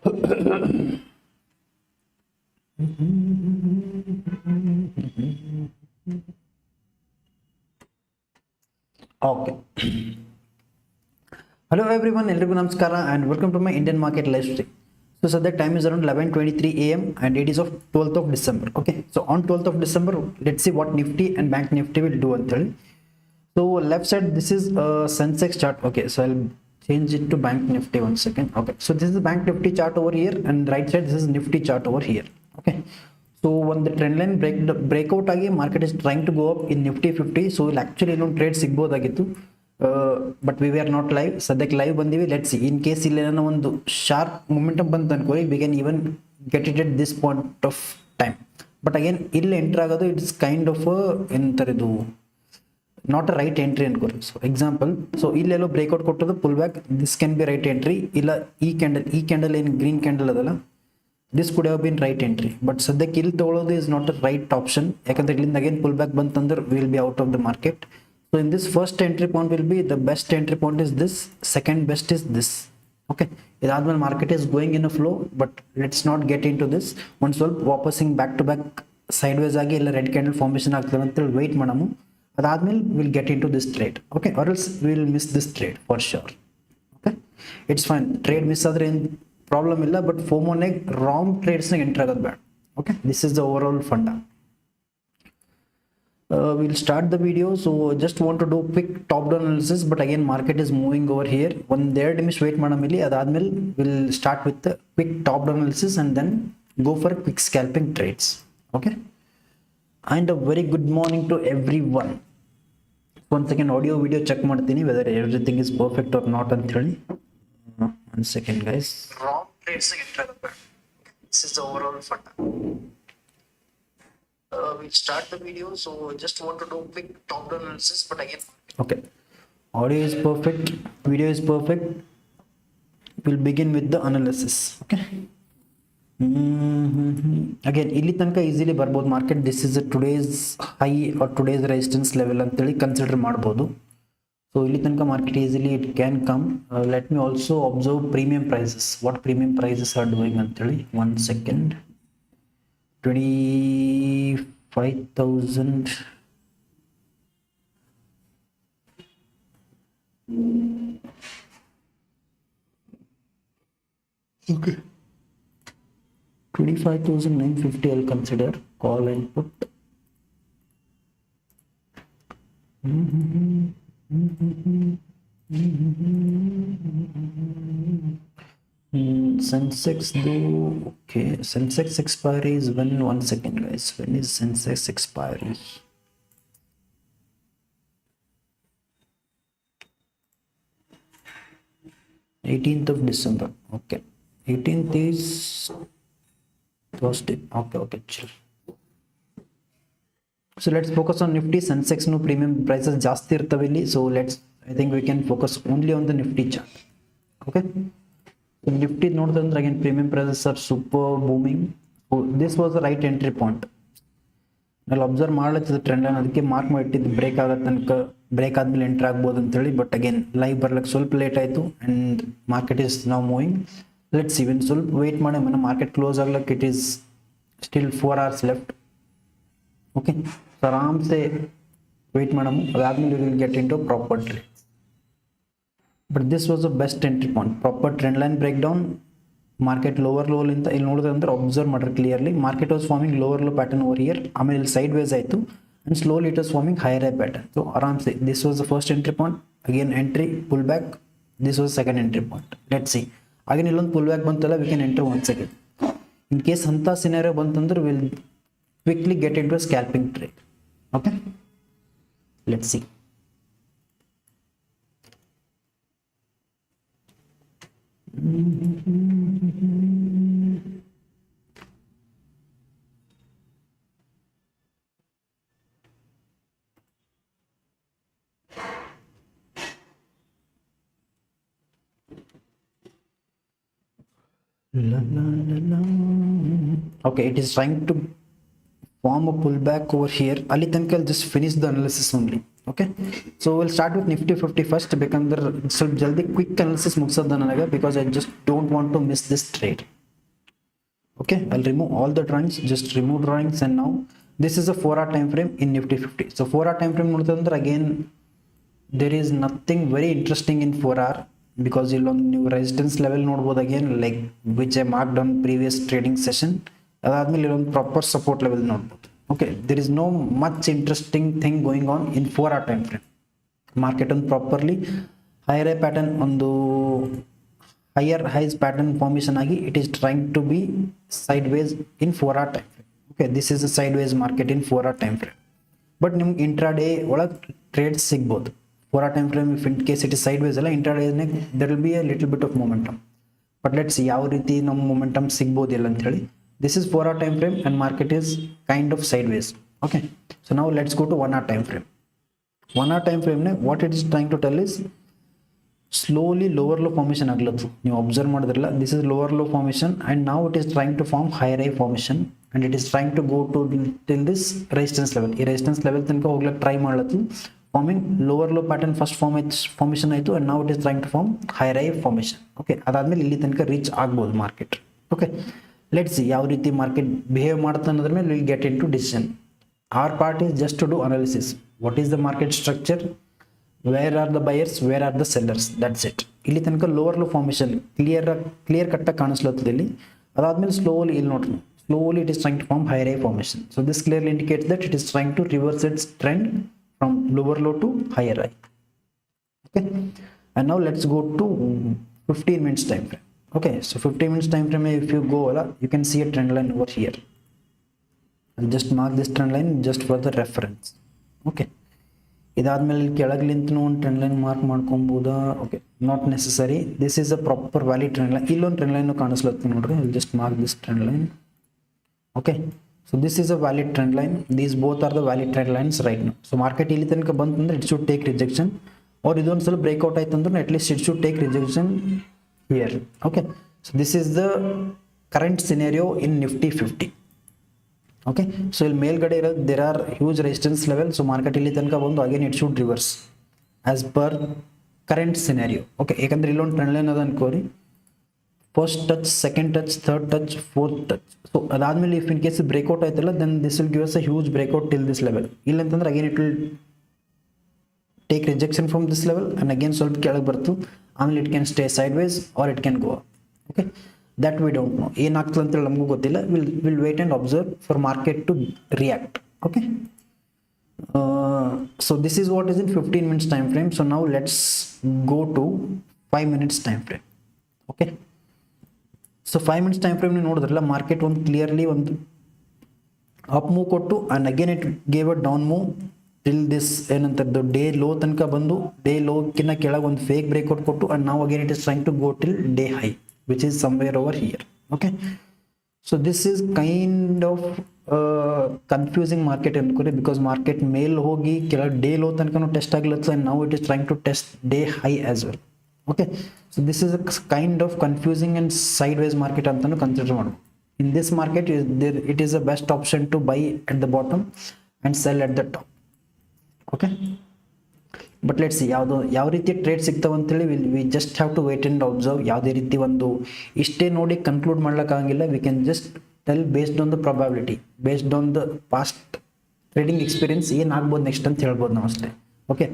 Okay. Hello everyone, Elrigu Namaskara and welcome to my Indian market live stream. So the time is around 11:23 a.m. and it is of 12th of December. Okay, so on 12th of December, let's see what Nifty and Bank Nifty will do until. So left side, this is a Sensex chart. Okay, so I'll change it to Bank Nifty 1 second. Okay, so this is Bank Nifty chart over here, and right side this is Nifty chart over here. Okay, so when the trend line breakout agi, market is trying to go up in Nifty 50. So we'll actually trade sigbodagiತ್ತು. But we were not live. ಸದ್ಯಕ್ಕೆ live ಬಂದಿವಿ. Let's see in case ಇಲ್ಲಿ ಏನೋ ಒಂದು sharp momentum ಬಂತು ಅನ್ಕೋರಿ, we can even get it at this point of time. But again ಇಲ್ಲಿ enter ಆಗೋದು ಇಟ್ಸ್ ಕೈಂಡ್ ಆಫ್ ಎಂತಾರೆ ಇದು ನಾಟ್ ಅ ರೈಟ್ ಎಂಟ್ರಿ ಅನ್ಕೋರಿ. ಸೊ ಎಕ್ಸಾಂಪಲ್, ಸೊ ಇಲ್ಲೆಲ್ಲೋ ಬ್ರೇಕ್ಔಟ್ ಕೊಟ್ಟದು pull back, this can be right entry. ಇಲ್ಲ ಈ candle ಏನು ಗ್ರೀನ್ ಕ್ಯಾಂಡಲ್ ಅದಲ್ಲ, this could have been right entry. But ಸದ್ಯಕ್ಕೆ ಇಲ್ಲಿ ತಗೊಳ್ಳೋದು is not a right option, ಯಾಕಂದ್ರೆ ಇಲ್ಲಿಂದ ಅಗೇನ್ ಪುಲ್ ಬ್ಯಾಕ್ ಬಂತಂದ್ರೆ will be out of the market. So in this first entry point will be the best entry point is this, second best is this. Okay, idadmel market is going in a flow, but let's not get into this. One ಸ್ವಲ್ಪ ವಾಪಸ್ಸಿಂಗ್ back to back ಸೈಡ್ವೇಸ್ ಆಗಿ ಇಲ್ಲ red candle formation ಆಗ್ತದೆ ಅಂತೇಳಿ wait ಮಾಡಮು. ಅದಾದ್ಮೇಲೆ will get in to this trade. Okay, or else will miss this trade for sure. Okay, it's fine, trade miss ಆದ್ರೆ ಏನು problem ಇಲ್ಲ, ಬಟ್ ಫೋಮೋನಾಗ ರಾಂಗ್ ಟ್ರೇಡ್ಸ್ನಾಗ ಎಂಟರ್ ಆಗೋದು ಬೇಡ. Okay, this is the overall ಫಂಡ. We'll start the video. So just want to do quick top down analysis, but again market is moving over here. One there niಮಿಷ wait ಮಾಡಮಿಲ್ಲಿ, ಅದಾದ್ಮೇಲೆ we'll start with the quick top down analysis and then go for quick scalping trades. Okay, and a very good morning to everyone. One second, audio video check ಮಾಡ್ತೀನಿ whether everything is perfect or not ಅಂತ ಹೇಳಿ. One second guys. Wrong trades enter ಆಗಬೇಕು. This is the overall fund. We'll start the video. So just want to do quick top down analysis, but again, okay, audio is perfect, video is perfect. We'll begin with the analysis. Okay, again ಇಲ್ಲಿ ತನಕ easily ಬರ್ಬೋದು market. This is today's high or today's resistance level ಅಂತೇಳಿ consider ಮಾಡ್ಬೋದು. So ಇಲ್ಲಿ ತನಕ market easily it can come. Let me also observe premium prices, what premium prices are doing ಅಂತೇಳಿ. 1 second. 25,000. Okay, 25,950 I'll consider call and put. Sensex do okay. Sensex expiry is when? 1 second guys, when is Sensex expiry? 18th of December. Okay, 18th is Thursday. Okay, chill. So let's focus on Nifty. Sensex no premium prices ಜಾಸ್ತಿ ಇರ್ತವೆ ಇಲ್ಲಿ. So I think we can focus only on the Nifty chart. Okay, so Nifty ನೋಡಿದ್ರೆ again premium prices are super booming. So this was the right entry point. ನಾನು observe ಮಾಡ್ಲತ್ತಿದ್ದೆ trend line, ಅದಕ್ಕೆ mark ಮಾಡಿಟ್ಟಿದ್ದು break ಆಗೋ ತನಕ, break ಆದ್ಮೇಲೆ enter ಆಗ್ಬೋದು ಅಂತೇಳಿ. But again live ಬರ್ಲಿಕ್ಕೆ ಸ್ವಲ್ಪ ಲೇಟ್ ಆಯಿತು and market is now moving. Let's even ಸ್ವಲ್ಪ ವೆಯ್ಟ್ ಮಾಡಿ ಮಾರ್ಕೆಟ್ ಕ್ಲೋಸ್ ಆಗ್ಲಿಕ್ಕೆ it is still 4 hours left. Okay, so ಆರಾಮ್ಸೆ ವೆಯ್ಟ್ ಮಾಡಮು, ಅದಾದ್ಮೇಲೆ will get in to proper trade. But this was the best entry point. Proper trend line break down, market lower low ಅಂತ ಇಲ್ಲಿ ನೋಡಿದ್ರೆ ಅಂದ್ರೆ observe ಮಾಡ್ರಿ clearly. Market was forming lower low pattern over here, ಆಮೇಲೆ ಇಲ್ಲಿ sideways ಆಯಿತು and slowly it was forming higher high pattern. So ಆರಾಮ್ಸೆ this was the first entry point. Again entry pull back, this was second entry point. Let's see, again ಇಲ್ಲೊಂದು pull back ಬಂತಲ್ಲ, we can enter 1 second. In case ಅಂಥ scenario ಬಂತಂದ್ರೆ will quickly get in to scalping trade. Okay, let's see. Okay, it is trying to form a pullback over here. Ali tanka I'll just finish the analysis only. Okay, so we'll start with Nifty 50 first because ಸ್ವಲ್ಪ ಜಲ್ದಿ quick analysis ಮುಗಿಸೋದು ನನಗೆ because I just don't want to miss this trade. Okay, I'll remove all the drawings, just remove drawings, and now this is a 4-hour time frame in Nifty 50. So 4-hour time frame ನೋಡ್ತಂದ್ರೆ again there is nothing very interesting in 4-hour because ಇಲ್ಲೊಂದು ನೀವು resistance level ನೋಡ್ಬೋದು again like which I marked on previous trading session. ಅದಾದ್ಮೇಲೆ ಇಲ್ಲೊಂದು proper support level ನೋಡ್ಬೋದು. Okay, there is no much interesting thing going on in 4-hour time frame. Market on properly higher high pattern on the higher highs pattern formation agi, it is trying to be sideways in 4-hour time frame. Okay, this is a sideways market in 4-hour time frame, but nim intraday olag trades sigbodu. 4-hour time frame if in case it is sideways alla intraday there will be a little bit of momentum, but let's see yav riti nam momentum sigbodu illa ant heli. This is 4-hour time frame and market is kind of sideways. Okay, so now let's go to 1-hour time frame. 1-hour time frame ne what it is trying to tell is slowly lower low formation aglattu. You observe madidrilla, this is lower low formation and now it is trying to form higher high formation and it is trying to go to till this resistance level. Ee resistance level tanaka hoglak try ಮಾಡ್ಲತ್ತು, forming lower low pattern first formation ಆಯ್ತು and now it is trying to form higher high formation. Okay, ಅದಾದ್ಮೇಲೆ ಇಲ್ಲಿ ತನಕ reach ಆಗ್ಬೋದು market. Okay, let's see ಯಾವ ರೀತಿ market behave ಮಾಡುತ್ತೆ ಅನ್ನೋದ್ರ ಮೇಲೆ we'll get into decision. Our part is just to do analysis. What is the market structure, where are the buyers, where are the sellers, that's it. ಇಲ್ಲಿ ತನಕ lower low formation clear cut ಆಗಿ ಕಾಣಿಸ್ಲತ್ತದೆ ಇಲ್ಲಿ. ಅದಾದ್ಮೇಲೆ slowly ಇಲ್ಲಿ ನೋಡ್ರಿ, slowly it is trying to form higher high formation. So this clearly indicates that it is trying to reverse its trend from lower low to higher high. Okay, and now let's go to 15 minutes time frame. Okay, so 15 minutes time frame, if you go you can see a trend line over here. I'll just mark this trend line just for the reference. Okay, ಇದಾದ್ಮೇಲೆ ಕೆಳಗಲಿಂತನೂ ಒಂದು trend line mark ಮಾಡ್ಕೊಬೋದಾ? Okay, not necessary. This is a proper valid trend line. ಇಲ್ಲೊಂದು trend line ಕಾಣಿಸ್ಲತ್ತು ನೋಡ್ರಿ, I just mark this trend line. Okay, so this is a valid trend line. These both are the valid trend lines right now. So market ಇಲ್ಲಿ ತನಕ ಬಂತಂದ್ರೆ it should take rejection, ಅವ್ರು ಇದೊಂದು ಸಲ breakout ಆಯ್ತು ಅಂದ್ರೆ at least it should take rejection here. Okay, so this is the current scenario in Nifty 50. Okay, so ಇಲ್ಲಿ ಮೇಲ್ಗಡೆ ಇರೋದು there are huge resistance level. So market ಇಲ್ಲಿ ತನಕ ಬಂದು again it should reverse as per current scenario. Okay, ಯಾಕಂದ್ರೆ ಇಲ್ಲೊಂದು trend line ಅದ ಅನ್ಕೋರಿ, first touch, second touch, third touch, fourth touch. So ಅದಾದ್ಮೇಲೆ ಇಫ್ ಇನ್ ಕೇಸ್ ಬ್ರೇಕ್ಔಟ್ ಆಯ್ತಲ್ಲ then this will give us a huge breakout till this level. ಇಲ್ಲ ಅಂತಂದ್ರೆ again it will take rejection from this level and again ಸ್ವಲ್ಪ ಕೆಳಗೆ ಬರ್ತು, ಆಮೇಲೆ it can stay sideways or it can go up. Okay, that we don't know, ಏನಾಗ್ತದೆ ಅಂತ ನಮಗೂ ಗೊತ್ತಿಲ್ಲ. Will wait and observe for market to react. Okay, so this is what is in 15 minutes time frame. So now let's go to 5 minutes time frame. Okay, so 5 minutes time frame ನೋಡಿದ್ರಲ್ಲ, market ಒಂದು clearly ಒಂದು up move ಕೊಟ್ಟು and again it gave a down move till this ಏನಂತದ್ದು day low ತನಕ ಬಂದು day ಲೋಕ್ಕಿಂತ ಕೆಳಗೆ ಒಂದು ಫೇಕ್ ಬ್ರೇಕ್ಔಟ್ ಕೊಟ್ಟು ಅಂಡ್ ನಾವು again it is trying to go till day high which is somewhere over here. Okay, so this is kind of confusing market ankore because market ಮೇಲ್ ಹೋಗಿ ಕೆಲ day low ತನಕನೂ test ಆಗ್ಲತ್ತು and now it is trying to test day high as well. Okay, so this is a kind of confusing and sideways market ಅಂತಾನು consider ಮಾಡಬಹುದು. In this market it is the best option to buy at the bottom and sell at the top. Okay, but let's ಯಾವ ರೀತಿ trade ಸಿಗ್ತಾವ ಅಂತೇಳಿ we just have to wait and observe. ಯಾವುದೇ ರೀತಿ ಒಂದು ಇಷ್ಟೇ ನೋಡಿ ಕನ್ಕ್ಲೂಡ್ ಮಾಡ್ಲಿಕ್ಕಾಗಿಲ್ಲ. We can just tell based on the probability, based on the past trading experience ಏನಾಗ್ಬೋದು ನೆಕ್ಸ್ಟ್ ಅಂತ ಹೇಳ್ಬೋದು ನಾವು ಅಷ್ಟೇ. ಓಕೆ,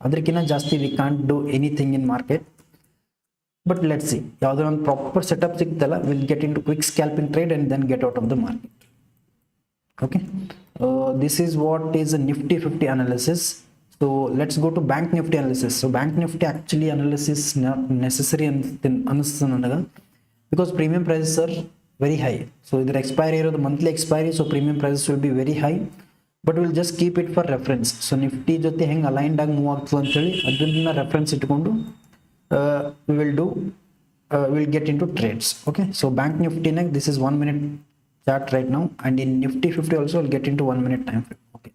ಅದಕ್ಕಿಂತ ಜಾಸ್ತಿ we can't do anything in market. But let's see, ಯಾವುದೋ ಒಂದು ಪ್ರಾಪರ್ ಸೆಟಪ್ ಸಿಗ್ತಲ್ಲ, will get in to quick scalping trade and then get out of the market. Okay, this is what is a Nifty 50 analysis. So let's go to Banknifty analysis. So Banknifty actually analysis not necessary ಅನ್ನಿಸ್ತು ನನಗೆ, because premium prices are very high. So ಇದರ expiry ಇರೋದು monthly expiry, so premium prices will be very high, but we'll just keep it for reference. So Nifty ಜೊತೆ ಹೆಂಗೆ aligned ಆಗಿ move ಆಗ್ತದೆ ಅಂತೇಳಿ ಅದನ್ನ ರೆಫರೆನ್ಸ್ ಇಟ್ಕೊಂಡು we'll get into trades. Okay, so Banknifty next, this is 1 minute chart right now, and in Nifty 50 also we'll get into 1 minute time frame. Okay,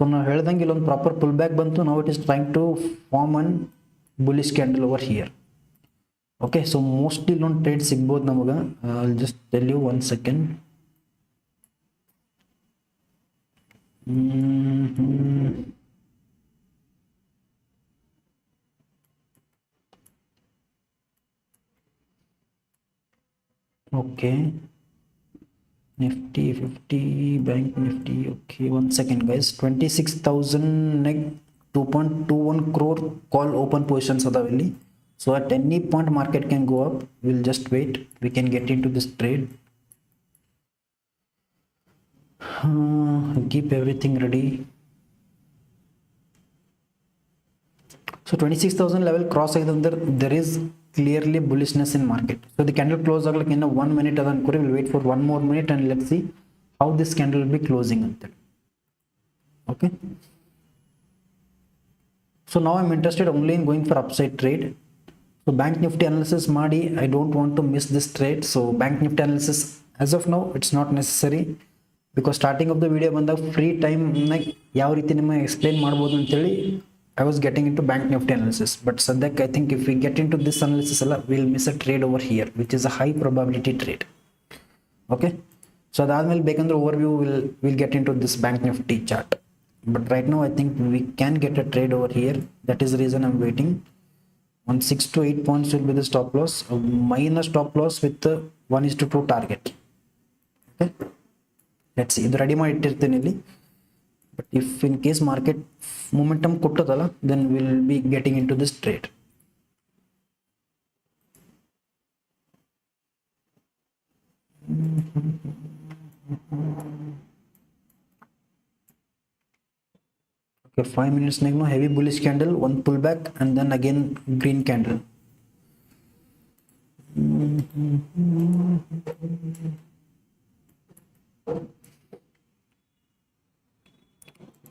so ನಾವು ಹೇಳ್ದಂಗೆ ಇಲ್ಲೊಂದು ಪ್ರಾಪರ್ ಪುಲ್ ಬ್ಯಾಕ್ ಬಂತು. ನಾವು it is trying to form an bullish candle over here. Okay, so mostly ಇಲ್ಲೊಂದು trade ಸಿಗ್ಬೋದು ನಮಗೆ. I'll just tell you 1 second. Okay, Nifty 50, Bank Nifty. Okay, 1 second guys. 26,000 neg 2.21 crore call open positions adavili. So at any point market can go up. We'll just wait. We can get into this trade. Keep everything ready. So 26,000 level cross agidandre there is clearly bullishness in market. So the candle close aglik in 1 minute adankore we'll wait for 1 more minute and let's see how this candle will be closing ante. Okay, so now I'm interested only in going for upside trade. So bank nifty analysis maadi I don't want to miss this trade. So bank nifty analysis as of now it's not necessary because starting of the video ಬಂದಾಗ free time ಯಾವ ರೀತಿ ನಿಮಗೆ explain ಮಾಡಬಹುದು ಅಂತ ಹೇಳಿ I was getting into bank nifty analysis, but Sadak, I think if we get into this analysis we'll miss a trade over here which is a high probability trade. Okay, so that bekandre overview we'll get into this bank nifty chart, but right now I think we can get a trade over here. That is the reason I'm waiting. On 6 to 8 points will be the stop loss, minus stop loss with 1:2 target. Okay, let's see, ಇದು ready ಮಾಡಿ ಇಟ್ಟಿರ್ತೀನಿ ಇಲ್ಲಿ. But if in case market momentum kottadala then we'll be getting into this trade. Okay, 5 minutes no heavy bullish candle, one pullback and then again green candle.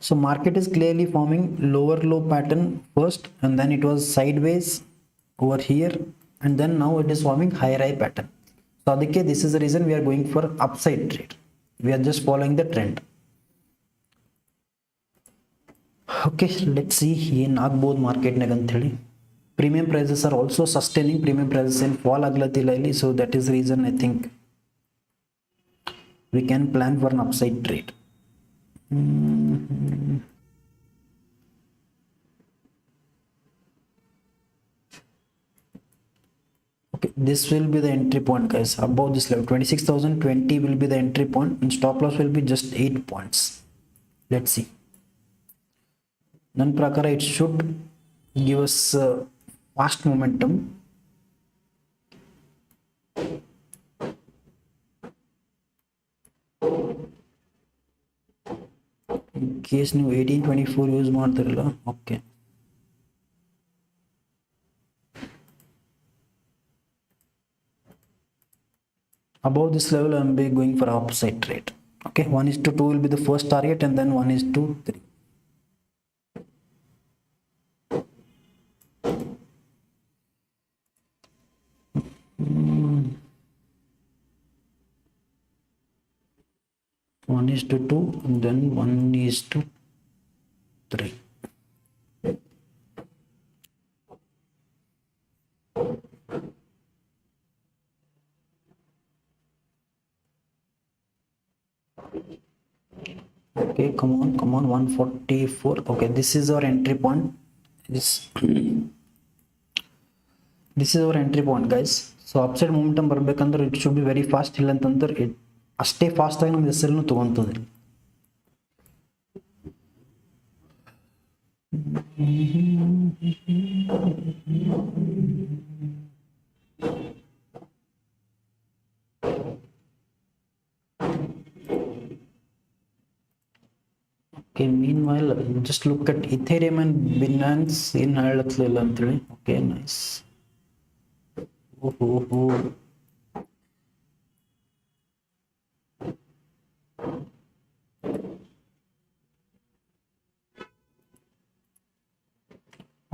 So market is clearly forming lower low pattern first and then it was sideways over here and then now it is forming higher high pattern. So adike this is the reason we are going for upside trade. We are just following the trend. Okay, let's see ಏನು ಆಗ್ಬೋದು ಮಾರ್ಕೆಟ್ನಾಗ ಅಂತ ಹೇಳಿ. Premium prices are also sustaining. Premium prices ಏನು fall ಆಗ್ಲತ್ತಿಲ್ಲ ಇಲ್ಲಿ. So that is the reason I think we can plan for an upside trade. Okay, this will be the entry point guys. Above this level 26,020 will be the entry point and stop loss will be just 8 points. Let's see. Nan prakara it should give us fast momentum. In case ನೀವು 1824 use ಮಾಡ್ತಿರಲ್ಲ, okay, above this level I am going for upside trade. Okay, 1:2 will be the first target and then 1:3. One is to 2 and then 1:3. Okay, come on 144. Okay, this is our entry point. This is our entry point guys. So upside momentum barbekandre it should be very fast. ಇಲ್ಲ ಅಂತಂದ್ರೆ it ಅಷ್ಟೇ fast ಆಗಿ ನಮ್ಮ ಹೆಸರನ್ನು ತಗೊಂತದೆ. Okay, meanwhile just look at Ethereum and Binance in ಹೇಳತ್ಲಿಲ್ಲ ಅಂತೇಳಿ. Okay, nice.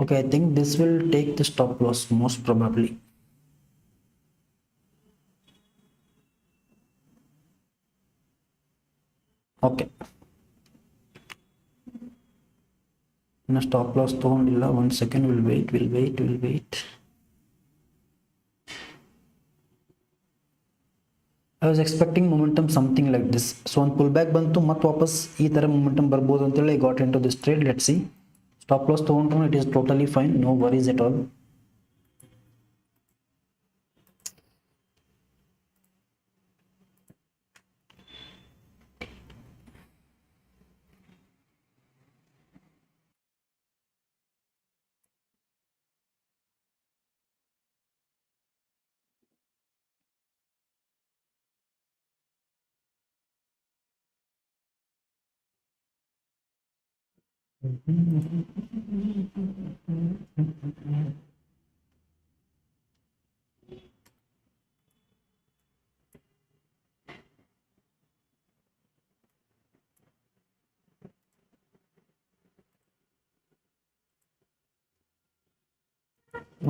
Okay, I think this will take the stop loss most probably. Okay, now stop loss ತಗೊಂಡಿಲ್ಲ. 1 second, we'll wait. I was expecting momentum something like this. So one pullback ಬಂತು ಮತ್ತೆ ವಾಪಸ್ ಈ ತರ momentum ಬರ್ಬೋದು ಅಂತ ಹೇಳಿ I got into this trade. Let's see. Stop loss ತಗೊಂಡ್ರು it is totally fine, no worries at all.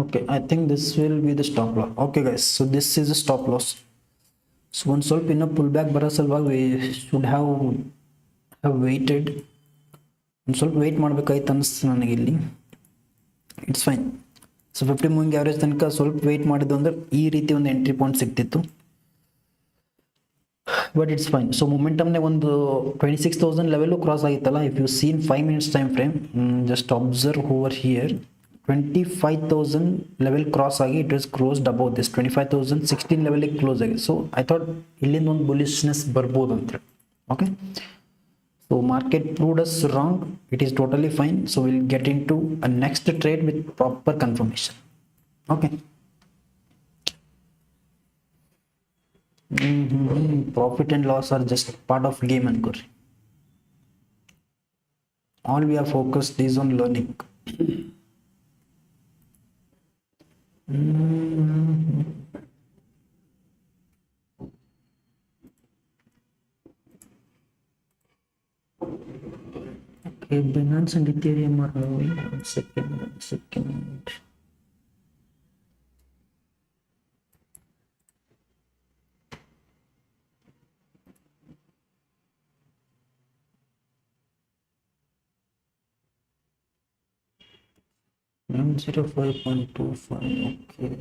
Okay, I think this will be the stop loss. Okay guys, so this is a stop loss. So ಒಂದು ಸ್ವಲ್ಪ ಇನ್ನೂ pull back ಬರೋ ಸಲುವಾಗಿ we should have waited. ಒಂದು ಸ್ವಲ್ಪ weight ಮಾಡಬೇಕಾಯ್ತು ಅನಿಸ್ತು ನನಗೆ ಇಲ್ಲಿ. It's fine. So 50 moving average ತನಕ ಸ್ವಲ್ಪ ವೆಯ್ಟ್ ಮಾಡಿದ್ದು ಅಂದ್ರೆ ಈ ರೀತಿ ಒಂದು ಎಂಟ್ರಿ ಪಾಯಿಂಟ್ ಸಿಗ್ತಿತ್ತು, ಬಟ್ ಇಟ್ಸ್ ಫೈನ್. ಸೊ ಮೊಮೆಂಟಮ್ನೇ ಒಂದು 26,000 ಲೆವೆಲ್ಲು ಕ್ರಾಸ್ ಆಗಿತ್ತಲ್ಲ. If you seen 5 minutes time frame, just observe over here, 25,000 level cross ಆಗಿ it was closed above this 25,016 ಲೆವೆಲಿಗೆ ಕ್ಲೋಸ್ ಆಗಿದೆ. ಸೊ ಐ ಥಾಟ್ ಇಲ್ಲಿಂದ ಒಂದು ಬುಲಿಶ್ನೆಸ್ ಬರ್ಬೋದು ಅಂತೇಳಿ. Okay, so market proved us wrong. It is totally fine. So we'll get into a next trade with proper confirmation. Okay. Profit and loss are just part of game ankori. All we are focused is on learning. Okay, Binance and Ethereum are moving. One second. $905.25. Okay.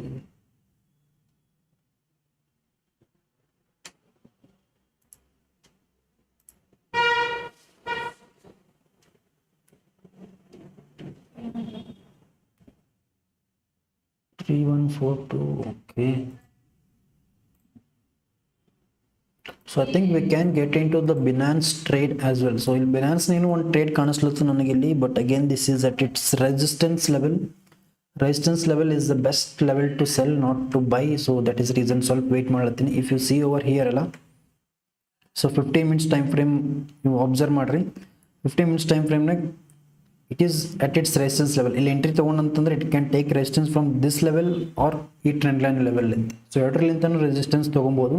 $3142. Okay. So I think we can get into the Binance trade as well. So in Binance nenu one trade ಕಾಣಿಸ್ಲತ್ತು ನನಗೆ ಇಲ್ಲಿ, but again this is at its resistance level. Resistance level is the best level to sell, not to buy. So that is reason ಸ್ವಲ್ಪ wait ಮಾಡ್ಲತ್ತೀನಿ. If you see over here ಅಲ್ಲ, so 15 minutes time frame ನೀವು observe ಮಾಡ್ರಿ. 15 minutes time frame ನಾಗ it is at its resistance level. ಇಲ್ಲಿ entry ತಗೊಂಡಂತಂದ್ರೆ it can take resistance from this level or ಈ trend line level ಅಂತ. So ಎರಡರಲ್ಲಿಂದನೂ resistance ತಗೊಬೋದು.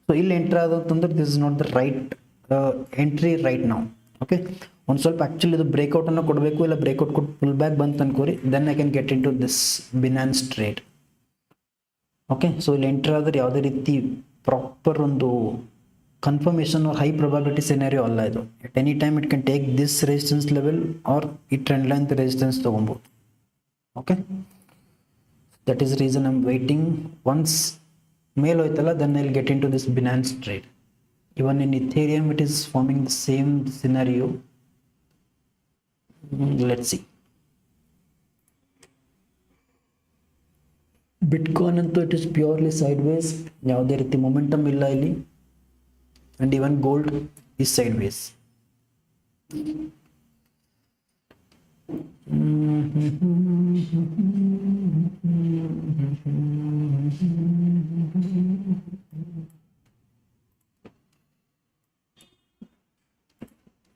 So ಇಲ್ಲಿ ಎಂಟ್ರಿ ಆದಂತಂದ್ರೆ this is not the right entry right ನಾವು. Okay, ಒಂದು ಸ್ವಲ್ಪ ಆ್ಯಕ್ಚುಲಿ ಇದು ಬ್ರೇಕ್ಔಟ್ ಅನ್ನು ಕೊಡಬೇಕು, ಇಲ್ಲ ಬ್ರೇಕ್ಔಟ್ ಕೊಟ್ಟು ಫುಲ್ ಬ್ಯಾಕ್ ಬಂತು ಅನ್ಕೋರಿ, then I can get in to this Binance trade. Okay, so ಇಲ್ಲಿ ಎಂಟ್ರಿ ಆದ್ರೆ ಯಾವುದೇ ರೀತಿ ಪ್ರಾಪರ್ ಒಂದು confirmation or high probability scenario ಅಲ್ಲ ಇದು. At any time it can take this resistance level or ಈ ಟ್ರೆಂಡ್ ಲೈನ್ ರೆಸಿಸ್ಟೆನ್ಸ್ ತೊಗೊಬೋದು. Okay, that is reason I am waiting. Once ಮೇಲ್ ಹೋಯ್ತಲ್ಲ, then I'll get into this Binance trade. Even in Ethereum it is forming the same scenario. Let's see. Bitcoin ಅಂತೂ it is purely sideways. ಯಾವುದೇ ರೀತಿ momentum ಇಲ್ಲ ಇಲ್ಲಿ, and even gold is sideways.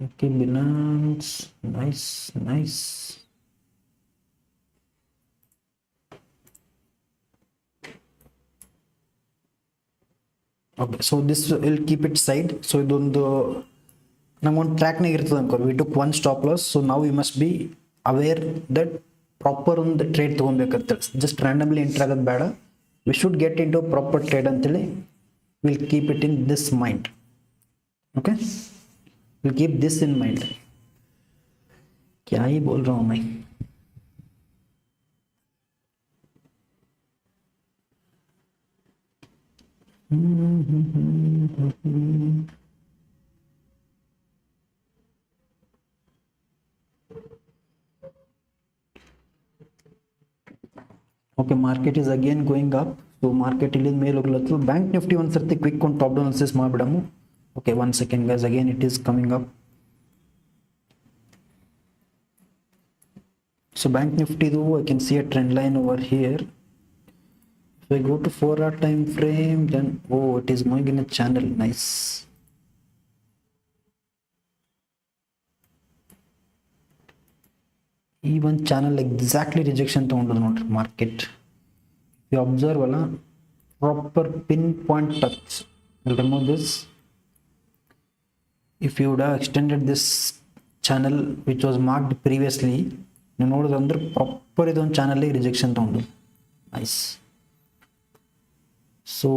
Okay, Binance, nice. Okay, so this will keep it side. So ಇದೊಂದು ನಮಗೊಂದು ಟ್ರ್ಯಾಕ್ನಾಗ ಇರ್ತದೆ ಅನ್ಕೋರಿ. We took one stop loss. So ನಾವು we must be aware that proper ಒಂದು ಟ್ರೇಡ್ ತೊಗೊಬೇಕಂತೇಳಿ. ಜಸ್ಟ್ ರ್ಯಾಂಡಮ್ಲಿ ಎಂಟ್ರ್ ಆಗೋದು ಬೇಡ. We should get in to proper trade ಅಂತೇಳಿ will keep it in this mind. Okay, will keep this in mind. क्या ही बोल रहा हूँ मैं. Okay, market is again going up. So market ಇಲ್ಲಿ ಮೇಲೆ ಹೋಗ್ಲತ್ತು. ಬ್ಯಾಂಕ್ ನಿಫ್ಟಿ ಒಂದು ಸರ್ತಿ ಕ್ವಿಕ್ ಒಂದು ಟಾಪ್ ಡೌನ್ ಅನಾಲಿಸಿಸ್ ಮಾಡಿಬಿಡಮು. Okay, 1 second guys, again it is coming up. So bank nifty do I can see a trend line over here. If I go to 4-hour time frame, then it is moving in a channel. Nice. ಈ ಒಂದು channel exactly rejection ತೊಗೊಂಡದು ನೋಡ್ರಿ market. You observe ಅಲ್ಲ, proper pin point touch. Will remove this. If you would have extended this channel which was marked previously, ನೀವು ನೋಡೋದಂದ್ರೆ proper ಇದೊಂದು ಚಾನಲ್ಗೆ rejection ತೊಗೊಂಡು. Nice. So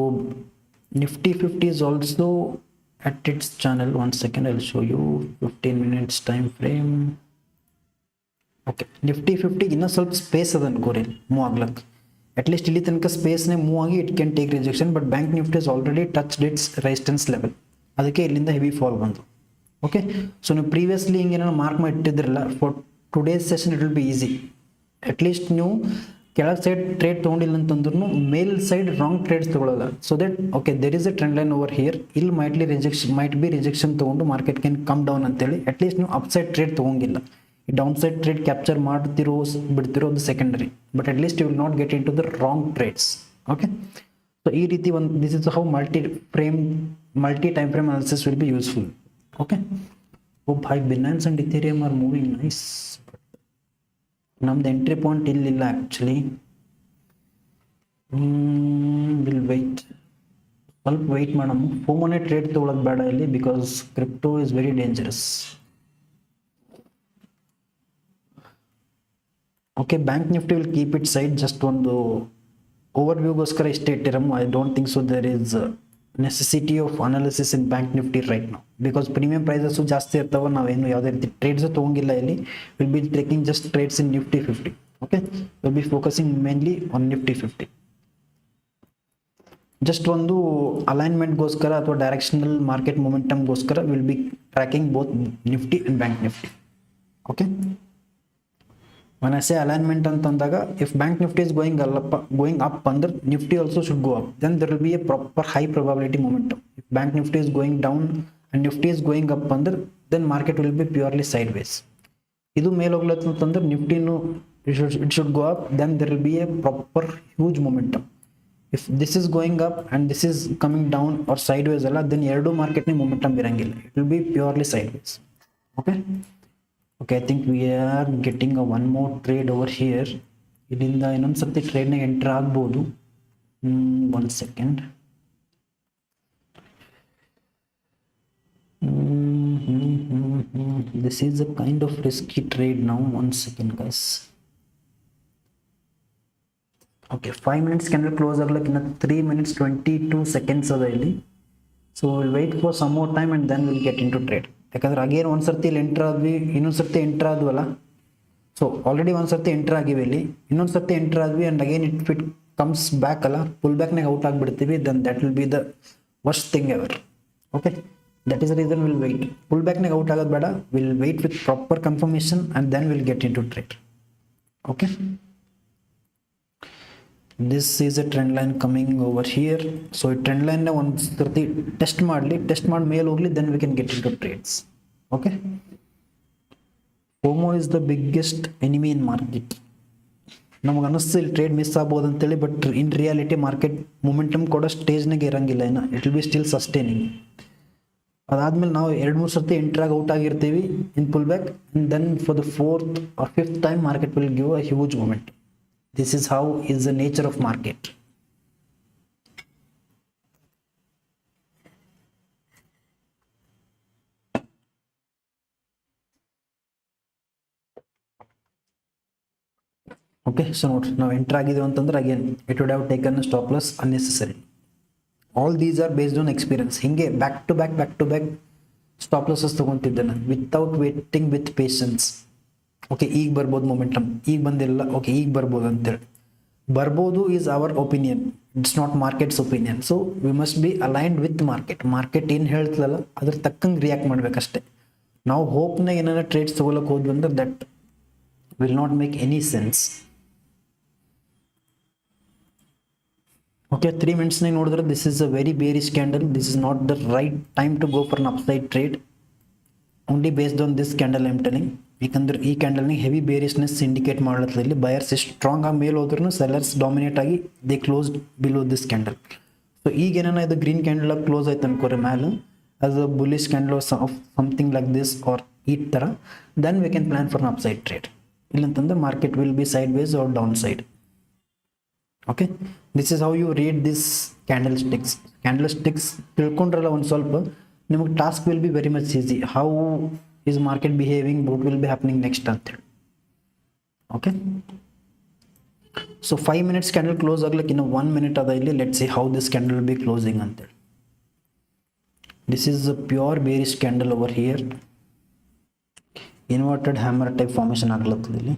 Nifty 50 is also at its channel. 1 second, I'll show you 15 minutes time frame. Okay, Nifty 50 ಇನ್ನೂ ಸ್ವಲ್ಪ space ಅದ ಅನ್ಕೋರಿ move ಆಗ್ಲಕ್ಕೆ. At least ಇಲ್ಲಿ ತನಕ ಸ್ಪೇಸ್ನೇ ಮೂವ್ ಆಗಿ it can take rejection. But bank Nifty is already touch its resistance level, ಅದಕ್ಕೆ ಇಲ್ಲಿಂದ heavy fall ಬಂತು. ಓಕೆ, ಸೊ ನೀವು ಪ್ರೀವಿಯಸ್ಲಿ ಹಿಂಗೇನೋ ಮಾರ್ಕ್ ಮಾಡಿ ಇಟ್ಟಿದ್ರಲ್ಲ, for today's session it will be easy. At least ನೀವು ಕೆಳಗೆ ಸೈಡ್ ಟ್ರೇಡ್ ತೊಗೊಂಡಿಲ್ಲ ಅಂತಂದ್ರೂ ಮೇಲ್ ಸೈಡ್ ರಾಂಗ್ ಟ್ರೇಡ್ಸ್ ತೊಗೊಳ್ಳಲ್ಲ. So that okay there is a trend line over here. ಇಲ್ಲಿ ಮೈಟ್ ಬಿ ರಿಜೆಕ್ಷನ್ ತೊಗೊಂಡು ಮಾರ್ಕೆಟ್ ಕ್ಯಾನ್ ಕಮ್ ಡೌನ್ ಅಂತೇಳಿ ಅಟ್ಲೀಸ್ಟ್ ನೀವು ಅಪ್ ಸೈಡ್ ಟ್ರೇಡ್ ತೊಗೊಂಗಿಲ್ಲ. ಈ ಡೌನ್ ಸೈಡ್ ಟ್ರೇಡ್ ಕ್ಯಾಪ್ಚರ್ ಮಾಡ್ತಿರೋ ಬಿಡ್ತಿರೋ ಅದು secondary, but at least you will not get in to the wrong trades. Okay, so ಈ ರೀತಿ ಒಂದು this is how multi time frame analysis will be useful. Okay, oh ಭಾಯ್, Binance and Ethereum are moving nice. ನಮ್ದು entry point ಇಲ್ಲಿಲ್ಲ actually. Will wait, ಸ್ವಲ್ಪ wait ಮಾಡೋಣ. ಫೋಮೋನೇ trade ತೊಗೊಳೋದು ಬೇಡ ಇಲ್ಲಿ, because crypto is very dangerous. Okay, bank Nifty will keep it side. Just ಒಂದು ಓವರ್ ವ್ಯೂಗೋಸ್ಕರ ಇಷ್ಟೇ ಇಟ್ಟಿರಮ್. I don't think so there is necessity of analysis in bank Nifty right ನಾವು, ಬಿಕಾಸ್ ಪ್ರೀಮಿಯಂ ಪ್ರೈಸಸ್ಸು ಜಾಸ್ತಿ ಇರ್ತಾವೆ. ನಾವೇನು ಯಾವುದೇ ರೀತಿ ಟ್ರೇಡ್ಸು ತೊಗೊಂಗಿಲ್ಲ ಇಲ್ಲಿ. Will be taking just trades in Nifty 50. Okay, will be focusing mainly on Nifty 50. Just ಒಂದು ಅಲೈನ್ಮೆಂಟ್ಗೋಸ್ಕರ ಅಥವಾ ಡೈರೆಕ್ಷನಲ್ ಮಾರ್ಕೆಟ್ ಮೊಮೆಂಟಮ್ಗೋಸ್ಕರ will be tracking both Nifty and bank Nifty. Okay, when I say alignment ಅಂತಂದಾಗ, if bank nifty is going up under nifty also should go up, then there will be a proper high probability momentum. If bank nifty is going down and nifty is going up under, then market will be purely sideways. ಇದು ಮೇಲೆ ಹೋಗ್ಲತ್ತಂದ್ರೆ ನಿಫ್ಟಿನು it should go up, then there will be a proper huge momentum. If this is going up and this is coming down or sideways ಅಲ್ಲ, then ಎರಡು market ನೇ momentum ಇರಂಗಿಲ್ಲ. It will be purely sideways. Okay, I think we are getting a one more trade over here. ಇದರಿಂದ ಇನ್ನೊಂದು ಸರ್ತಿ ಟ್ರೇಡ್ನಾಗ enter ಆಗ್ಬೋದು. 1 second. This is a kind of risky trade now. 1 second guys. Okay, 5 minutes candle close ಆಗ್ಲಕ್ಕೆ ಇನ್ನು 3 minutes 22 seconds ಅದ ಇಲ್ಲಿ. So we'll wait for some more time and then we'll get into trade. ಯಾಕಂದ್ರೆ again ಒಂದು ಸರ್ತಿ ಇಲ್ಲಿ entry ಆದ್ವಿ, ಇನ್ನೊಂದು ಸರ್ತಿ ಎಂಟ್ರ್ ಆದ್ವಲ್ಲ. ಸೊ ಆಲ್ರೆಡಿ ಒಂದು ಸರ್ತಿ ಎಂಟ್ರ್ ಆಗಿವೆ ಇಲ್ಲಿ, ಇನ್ನೊಂದು ಸರ್ತಿ ಎಂಟ್ರ್ ಆದ್ವಿ and again it comes back ಅಲ್ಲ, ಪುಲ್ ಬ್ಯಾಕ್ನಾಗ ಔಟ್ ಆಗಿಬಿಡ್ತೀವಿ. Then that will be the worst thing ever. Okay, that is the reason will wait. Pull ಬ್ಯಾಕ್ನಾಗ ಔಟ್ ಆಗೋದು ಬೇಡ, will wait with proper confirmation and then will get in to trade. Okay, this is a trend line coming over here. So ಈ trend ಲೈನ್ನ ಒಂದು ಸರ್ತಿ test ಮಾಡಿ ಮೇಲೆ ಹೋಗ್ಲಿ, then we can get in to trades. Okay, FOMO is the biggest enemy in market. ನಮಗೆ ಅನ್ನಿಸ್ತು ಇಲ್ಲಿ ಟ್ರೇಡ್ ಮಿಸ್ ಆಗ್ಬೋದು ಅಂತೇಳಿ, but in reality market momentum ಕೊಡೋ ಸ್ಟೇಜ್ನಾಗೆ ಇರಂಗಿಲ್ಲ ಇನ್ನು. It will be still sustaining. ಅದಾದ್ಮೇಲೆ ನಾವು 2-3 ಸರ್ತಿ ಎಂಟ್ರಾಗಿ ಔಟ್ ಆಗಿರ್ತೀವಿ in pull back, and then for the 4th or 5th time market will give a huge moment. This is how is the nature of market. Okay, so note, now enter ಆಗಿದೆವು ಅಂತಂದ್ರೆ again it would have taken a stop loss unnecessary. All these are based on experience. ಹಿಂಗೆ back to back stop losses ತಗೊಂತಿದ್ದೆ ನಾನು without waiting with patience. Okay, ಈಗ ಬರ್ಬೋದು momentum, ಈಗ ಬಂದಿಲ್ಲ, okay ಈಗ ಬರ್ಬೋದು ಅಂತೇಳಿ. ಬರ್ಬೋದು is our opinion, it's not markets opinion. So we must B aligned with market ಏನು ಹೇಳ್ತದಲ್ಲ ಅದ್ರ ತಕ್ಕಂಗೆ ರಿಯಾಕ್ಟ್ ಮಾಡ್ಬೇಕಷ್ಟೆ. ನಾವು ಹೋಪ್ನಾಗ ಏನಾರ ಟ್ರೇಡ್ಸ್ ತೊಗೊಳಕ್ಕೆ ಹೋದ್ವಿ ಅಂದ್ರೆ that will not make any sense. Okay, 3 minutesನಾಗ ನೋಡಿದ್ರೆ this is a very bearish candle. This is not the right time to go for an upside trade. Only based on this candle I am telling. ಯಾಕಂದ್ರೆ ಈ ಕ್ಯಾಂಡಲ್ನಾಗ heavy ಬೇರಿಶ್ನೆಸ್ indicate ಮಾಡತ್ತದ. ಇಲ್ಲಿ buyers ಎಷ್ಟು strong ಆಗಿ ಮೇಲೆ ಹೋದ್ರೂ ಸೆಲ್ಲರ್ಸ್ ಡಾಮಿನೇಟ್ ಆಗಿ they close below this candle. So ಈಗ ಏನಾನ ಇದು ಗ್ರೀನ್ ಕ್ಯಾಂಡಲ್ ಆಗಿ ಕ್ಲೋಸ್ ಆಯ್ತು ಅನ್ಕೋರಿ ಮ್ಯಾಲೆ as a bullish candle of something like this or ಈ ಥರ, then we can plan for an upside trade. illantandre market will be sideways or downside. Okay, this is how you read this candlesticks tilkondrella one ಸ್ವಲ್ಪ ನಿಮಗೆ task will be very much easy. How is market behaving, what will be happening next ಅಂತ. Okay, so 5 minutes candle close ಆಗ್ಲಿಕ್ಕೆ ಇನ್ನು 1 minute ಅದ ಇಲ್ಲಿ. Let's see how this candle will be closing ಅಂತ. This is a pure bearish candle over here. Inverted hammer type formation ಆಗ್ಲತ್ತದ ಇಲ್ಲಿ.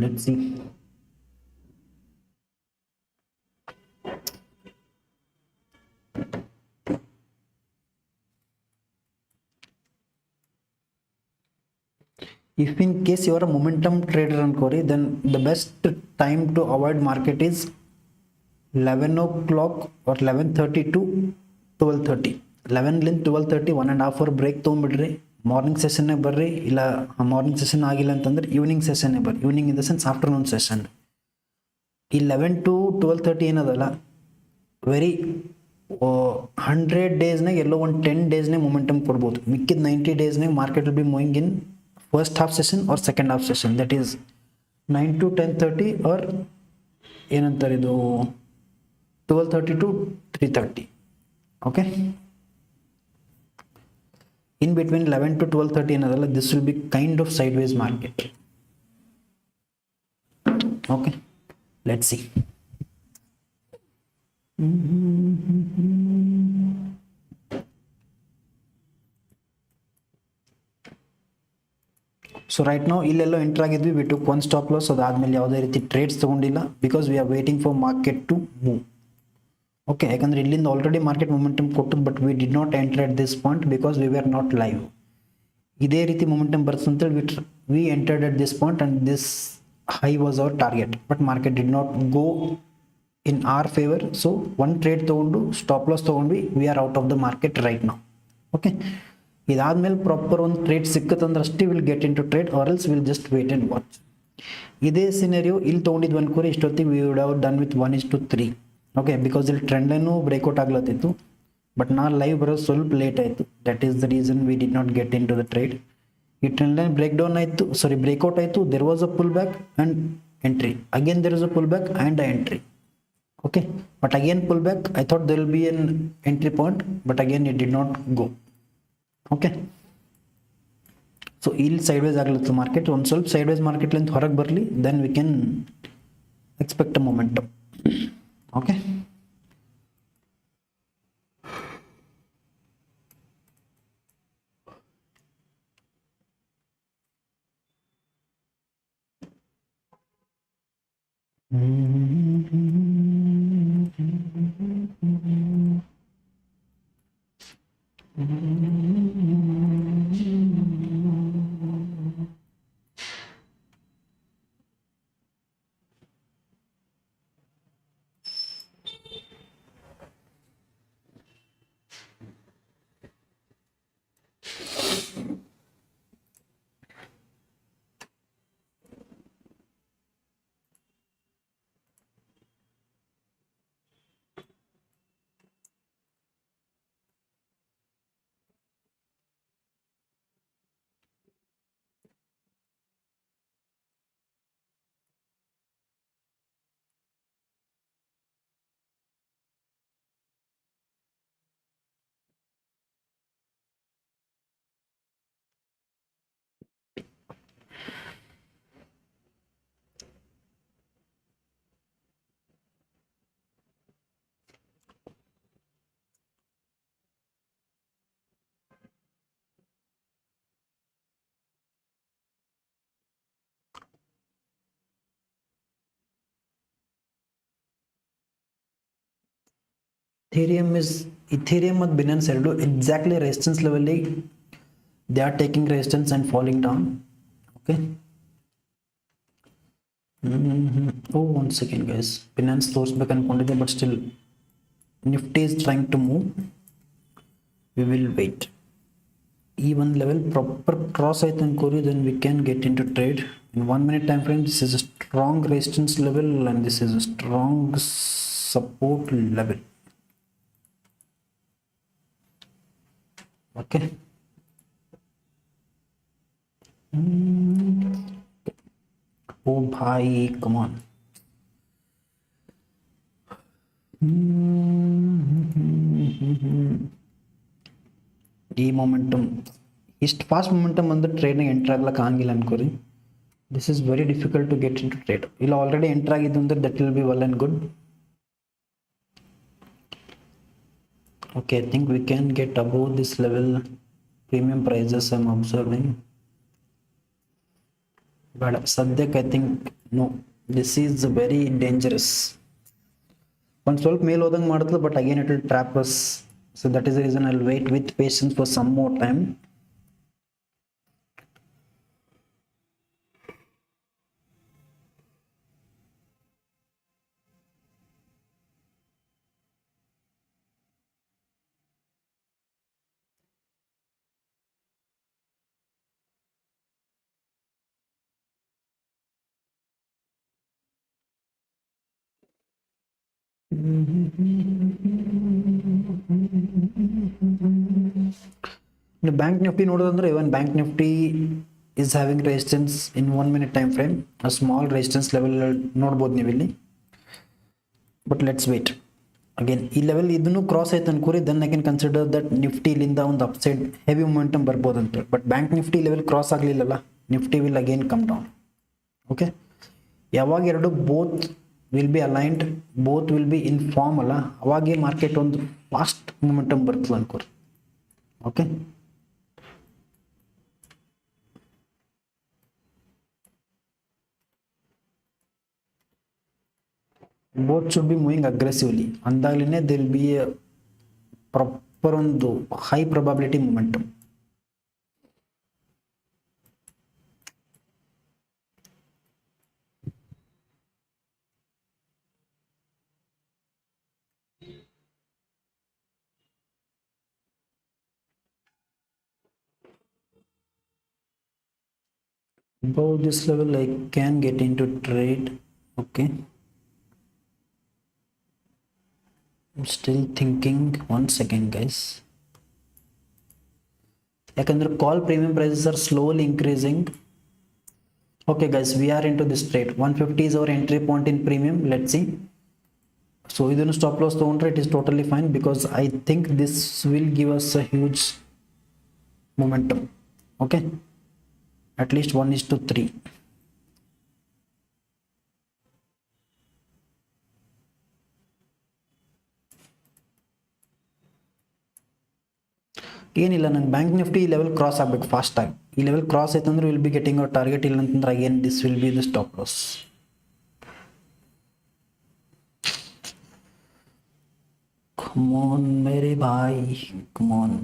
Let's see. If in case you are a momentum trader ankori, then the best time to avoid market is 11 o'clock or 11:30 to 12:30. 11 ಲಿಂದ 12:30 1.5 hour break ತೊಗೊಂಡ್ಬಿಡ್ರಿ. Morning ಸೆಷನ್ನೇ ಬರ್ರಿ, ಇಲ್ಲ morning session ಆಗಿಲ್ಲ ಅಂತಂದ್ರೆ evening ಸೆಷನ್ನೇ ಬರ್ರಿ. Evening in the sense afternoon session. ಈ 11 to 12:30 ಏನದಲ್ಲ, very 100 ಡೇಸ್ನಾಗ ಎಲ್ಲೋ ಒಂದು 10 ಡೇಸ್ನೇ momentum ಕೊಡ್ಬೋದು. ಮಿಕ್ಕಿದ 90 ಡೇಸ್ನಾಗ market will be moving in first half session or second half session. That is 9 to 10:30 or ಏನಂತಾರೆ ಇದು 12:30 to 3:30. Okay, in between 11 to 12:30 another, this will be kind of sideways market. Okay, let's see. So right now ಇಲ್ಲೆಲ್ಲೋ enter ಆಗಿದ್ವಿ. we took one stop loss. ಅದಾದ್ಮೇಲೆ ಯಾವುದೇ ರೀತಿ trades ತಗೊಂಡಿಲ್ಲ because we are waiting for market to move. Okay, ಯಾಕಂದ್ರೆ ಇಲ್ಲಿಂದ already market momentum ಕೊಟ್ಟು, but we did not enter at this point because we are not live. ಇದೇ ರೀತಿ momentum ಬರ್ತದೆ ಅಂತೇಳಿ we entered at this point and this high was our target, but market did not go in our favour. So one trade ತೊಗೊಂಡು stop loss ತೊಗೊಂಡ್ವಿ. We are out of the market right ನಾವು. Okay, ಇದಾದ್ಮೇಲೆ proper ಒಂದು trade ಸಿಕ್ಕತ್ತಂದ್ರೆ ಅಷ್ಟೇ will get in to trade, or else will just wait and watch. ಇದೇ scenario ಇಲ್ಲಿ ತೊಗೊಂಡಿದ್ದು ಅನ್ಕೋರಿ, ಇಷ್ಟೊತ್ತಿಗೆ we would have done with 1:3. Okay, because ಇಲ್ಲಿ ಟ್ರೆಂಡ್ ಲೈನು ಬ್ರೇಕ್ಔಟ್ ಆಗ್ಲತ್ತಿತ್ತು, ಬಟ್ ನಾ ಲೈವ್ ಬರೋದು ಸ್ವಲ್ಪ ಲೇಟ್ ಆಯಿತು. That is the reason we did not get in to the trade. ಈ ಟ್ರೆಂಡ್ ಲೈನ್ ಬ್ರೇಕ್ ಡೌನ್ ಆಯಿತು, ಸಾರಿ ಬ್ರೇಕ್ಔಟ್ ಆಯಿತು. There was a pull back and entry. Again there is a pull back and a entry. Okay, but again pull back. I thought there will be N entry point, but again it did not go. Okay, so ಇಲ್ಲಿ ಸೈಡ್ವೇಸ್ ಆಗ್ಲತ್ತು market. ಒಂದು ಸ್ವಲ್ಪ ಸೈಡ್ವೇಸ್ ಮಾರ್ಕೆಟ್ಲಿಂದ ಹೊರಗೆ ಬರಲಿ, then we can expect a momentum. Okay, Ethereum ಮತ್ತು Binance ಎರಡು exactly resistance ಲೆವೆಲ್ಲಿ they are taking resistance and falling down. Okay, one second guys, Binance ತೋರಿಸ್ಬೇಕು ಅನ್ಕೊಂಡಿದ್ದೆ, but still Nifty is trying to move. We will wait. ಈ ಒಂದು level proper cross ಆಯ್ತು ಅನ್ಕೋರಿ, then we can get in to trade in 1 minute time frame. This is a strong resistance level and this is a strong support level. Okay, Oh bhai, come on. ಈ momentum ಇಷ್ಟು fast momentum ಅಂದ್ರೆ ಟ್ರೇಡ್ನಾಗ enter ಆಗ್ಲಕ್ಕೆ ಆಗಿಲ್ಲ ಅನ್ಕೋರಿ. This is very difficult to get in to trade. ಇಲ್ಲ already enter ಆಗಿದ್ದು ಅಂದ್ರೆ that will be well and good. Okay, I think we can get above this level premium prices I'm observing. But sadyಕ್ಕೆ I think no, this is very dangerous. ಒಂದು ಸ್ವಲ್ಪ ಮೇಲೆ ಹೋದಂಗೆ ಮಾಡುತ್ತೆ, but again it will trap us. So that is the reason I'll wait with patience for some more time. Bank Nifty ನೋಡೋದಂದ್ರೆ even bank Nifty is having resistance in 1 minute time frame, a small resistance level ನೋಡ್ಬೋದು ನೀವು ಇಲ್ಲಿ. But let's wait. Again ಈ level ಇದನ್ನು cross ಆಯ್ತು ಅನ್ಕೋರಿ, then I can consider that Nifty ಇಲ್ಲಿಂದ ಒಂದು ಅಪ್ಸೈಡ್ ಹೆವಿ ಮೊಮೆಂಟಮ್ ಬರ್ಬೋದು ಅಂತ. But bank Nifty level cross ಆಗಲಿಲ್ಲಲ್ಲ, Nifty will again come down. Okay, ಯಾವಾಗ ಎರಡು both will be aligned, both will be in form ಅಲ್ಲ, ಅವಾಗೇ ಮಾರ್ಕೆಟ್ ಒಂದು ಫಾಸ್ಟ್ ಮೊಮೆಂಟಮ್ ಬರ್ತದೆ ಅನ್ಕೋರಿ. Okay, both should be moving aggressively. ಅಂದಾಗಲೇ there will be a proper ಒಂದು high probability momentum. Above this level I can get into trade. Okay, I'm still thinking. 1 second guys. ಯಾಕಂದ್ರೆ call premium prices are slowly increasing. Okay guys, we are into this trade. 150 is our entry point in premium. Let's see. So ಇದನ್ನು stop loss ತಗೊಂಡ್ರೆ it is totally fine, because I think this will give us a huge momentum. Okay, at least 1:3. ಏನಿಲ್ಲ, ನಂಗೆ bank Nifty ಈ level cross ಆಗಬೇಕು ಫಾಸ್ಟಾಗಿ. ಈ level cross ಆಯ್ತಂದ್ರೆ will be getting our target. ಇಲ್ಲ ಅಂತಂದ್ರೆ again this will be the stop loss. Come on ಮೇರೆ ಭಾಯ್, come on.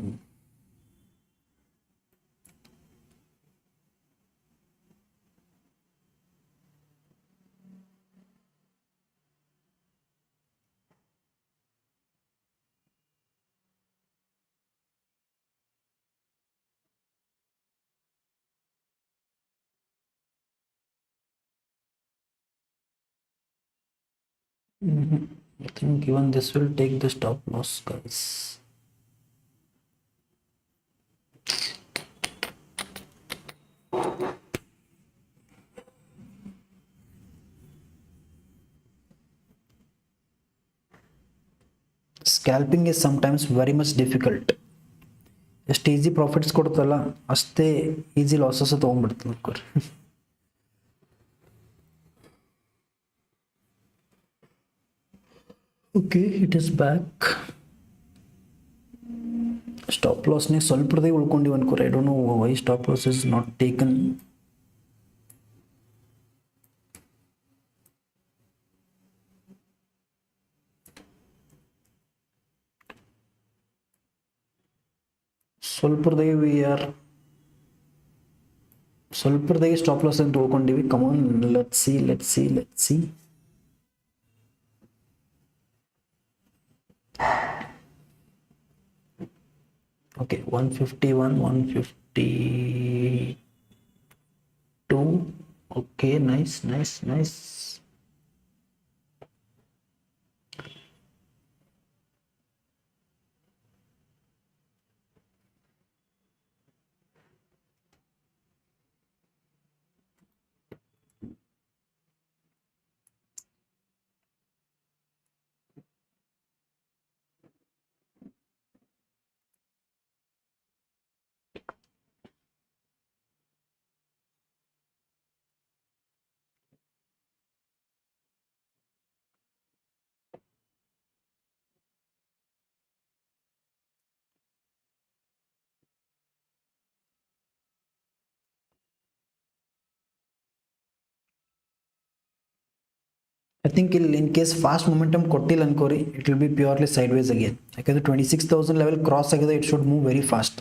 I think even this will take the stop loss guys. Scalping is sometimes very much difficult. ಎಷ್ಟು easy profits ಕೊಡ್ತಲ್ಲ ಅಷ್ಟೇ easy losses ತೊಗೊಂಡ್ಬಿಡ್ತದೆ. Okay, it is back. Stop ಲಾಸ್ನೇ ಸ್ವಲ್ಪದೇ ಉಳ್ಕೊಂಡಿವಿ ಅನ್ಕೋರಿ. I don't know why stop loss is not taken. ಸ್ವಲ್ಪದಾಗೆ stop loss ಅಂತ ಉಳ್ಕೊಂಡಿವಿ. Come on, let's see. Okay, 151, 152. Okay, nice. I think in case fast momentum ಕೊಟ್ಟಿಲ್ಲ ಅನ್ಕೋರಿ it will be purely sideways again. ಯಾಕಂದ್ರೆ 26,000 level cross ಆಗಿದೆ, it should move very fast.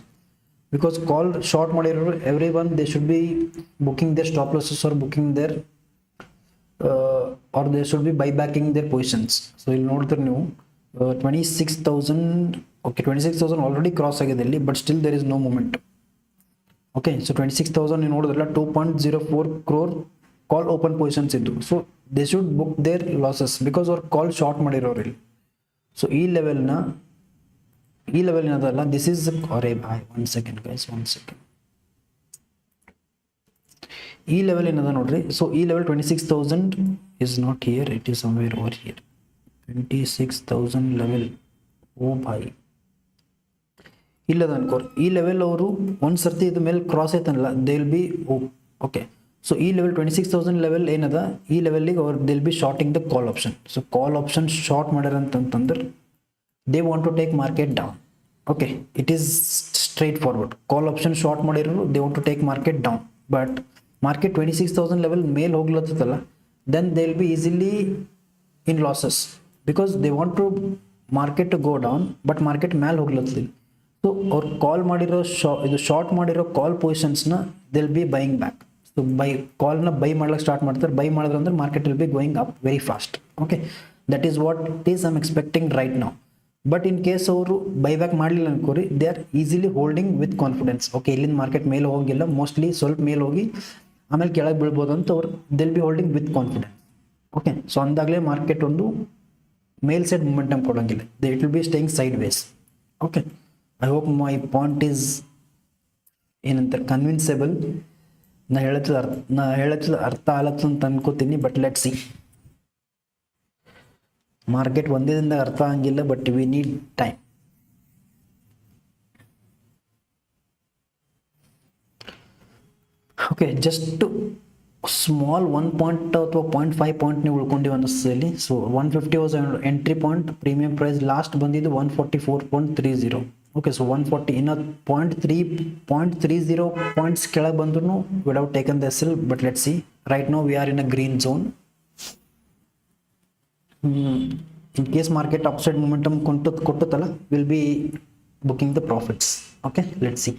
Because call short ಮಾಡಿರೋರು everyone they should be booking their stop losses or booking their or they should be buybacking their positions. So you'll note ನೀವು 26,000, okay, 26,000 already cross ಆಗಿದೆ ಇಲ್ಲಿ, but still there is no momentum. Okay, so 26,000 ನೀವು ನೋಡಿದ್ರಲ್ಲ 2.04 crore call open positions ಇದ್ದು, so they should book their losses because ಅವ್ರು call short ಮಾಡಿರೋರು ಇಲ್ಲಿ. So ಈ ಲೆವೆಲ್ ಏನದಲ್ಲ, this is ಅರೆ Bhai one second guys, one second. ಈ ಲೆವೆಲ್ ಏನದ ನೋಡ್ರಿ, ಸೊ ಈ level 26,000 is not here, it is somewhere over here. 26,000 level, oh ಭಾಯ್ ಇಲ್ಲದ ಅನ್ಕೋರ್. ಈ ಲೆವೆಲ್ ಅವರು ಒಂದು ಸರ್ತಿ ಇದ ಮೇಲೆ ಕ್ರಾಸ್ ಆಯ್ತನಲ್ಲ, they will be okay. So ಈ ಲೆವೆಲ್ 26,000 ಲೆವೆಲ್ ಏನದ, ಈ ಲೆವೆಲ್ಗೆ ಅವ್ರು they will be shorting the call option. So call option short ಮಾಡ್ಯಾರ ಅಂತಂದ್ರೆ they want to take market down. Okay, it is straight forward. Call option short ಮಾಡಿರೋರು they want to take market down, but market 26,000 level ಮೇಲೆ ಹೋಗ್ಲತ್ತಲ್ಲ, then they will be easily in losses because they want to market to go down, but market ಮೇಲೆ ಹೋಗ್ಲತ್ತಿಲ್ಲ. So ಅವ್ರು call ಮಾಡಿರೋ ಇದು short ಮಾಡಿರೋ call ಪೊಸಿಷನ್ಸ್ನ they will be buying back. So ಕಾಲ್ನ buy ಮಾಡ್ಲಿಕ್ಕೆ ಸ್ಟಾರ್ಟ್ ಮಾಡ್ತಾರೆ. ಬೈ ಮಾಡಿದ್ರೆ ಅಂದ್ರೆ market will be going up very fast. Okay, that is what it is I am expecting right now. But in case ಅವರು buy back ಮಾಡಲಿಲ್ಲ ಅನ್ಕೋರಿ, they are easily holding with confidence. Okay, ಇಲ್ಲಿಂದ market ಮೇಲೆ ಹೋಗಿಲ್ಲ, mostly ಸ್ವಲ್ಪ ಮೇಲೆ ಹೋಗಿ ಆಮೇಲೆ ಕೆಳಗೆ ಬೀಳ್ಬೋದು ಅಂತ ಅವ್ರು they'll be holding with confidence. Okay, so ಅಂದಾಗಲೇ ಮಾರ್ಕೆಟ್ ಒಂದು ಮೇಲ್ ಸೈಡ್ ಮೂಮೆಂಟಮ್ ಕೊಡೋಂಗಿಲ್ಲ, it will be staying sideways. Okay, I hope my point is ಏನಂತಾರೆ ಕನ್ವಿನ್ಸೇಬಲ್. ನಾ ಹೇಳತ್ತಿದ ಅರ್ಥ ಆಗತ್ತ ಅಂತ ಅನ್ಕೋತೀನಿ, ಬಟ್ ಲೆಟ್ ಸಿ. ಮಾರ್ಕೆಟ್ ಒಂದೇ ದಿನದಾಗ ಅರ್ಥ ಆಗಂಗಿಲ್ಲ, but we need time. Okay, just small 1 point ಅಥವಾ 0.5 ಪಾಯಿಂಟ್ ನೀವು ಉಳ್ಕೊಂಡಿವಿ ಅನ್ನಿಸ್ತಲ್ಲಿ. So 150 was entry point, premium price last ಬಂದಿದ್ದು 144.30. ಓಕೆ, ಸೊ 140 ಇನ್ನು 0.30 ಪಾಯಿಂಟ್ಸ್ ಕೆಳಗೆ ಬಂದ್ರು without taken the sell. But let see, right now we are in a green zone. In case market upside momentum ಕೊಟ್ಟುತ್ತಲ್ಲ, will be booking the profits. Okay, let see.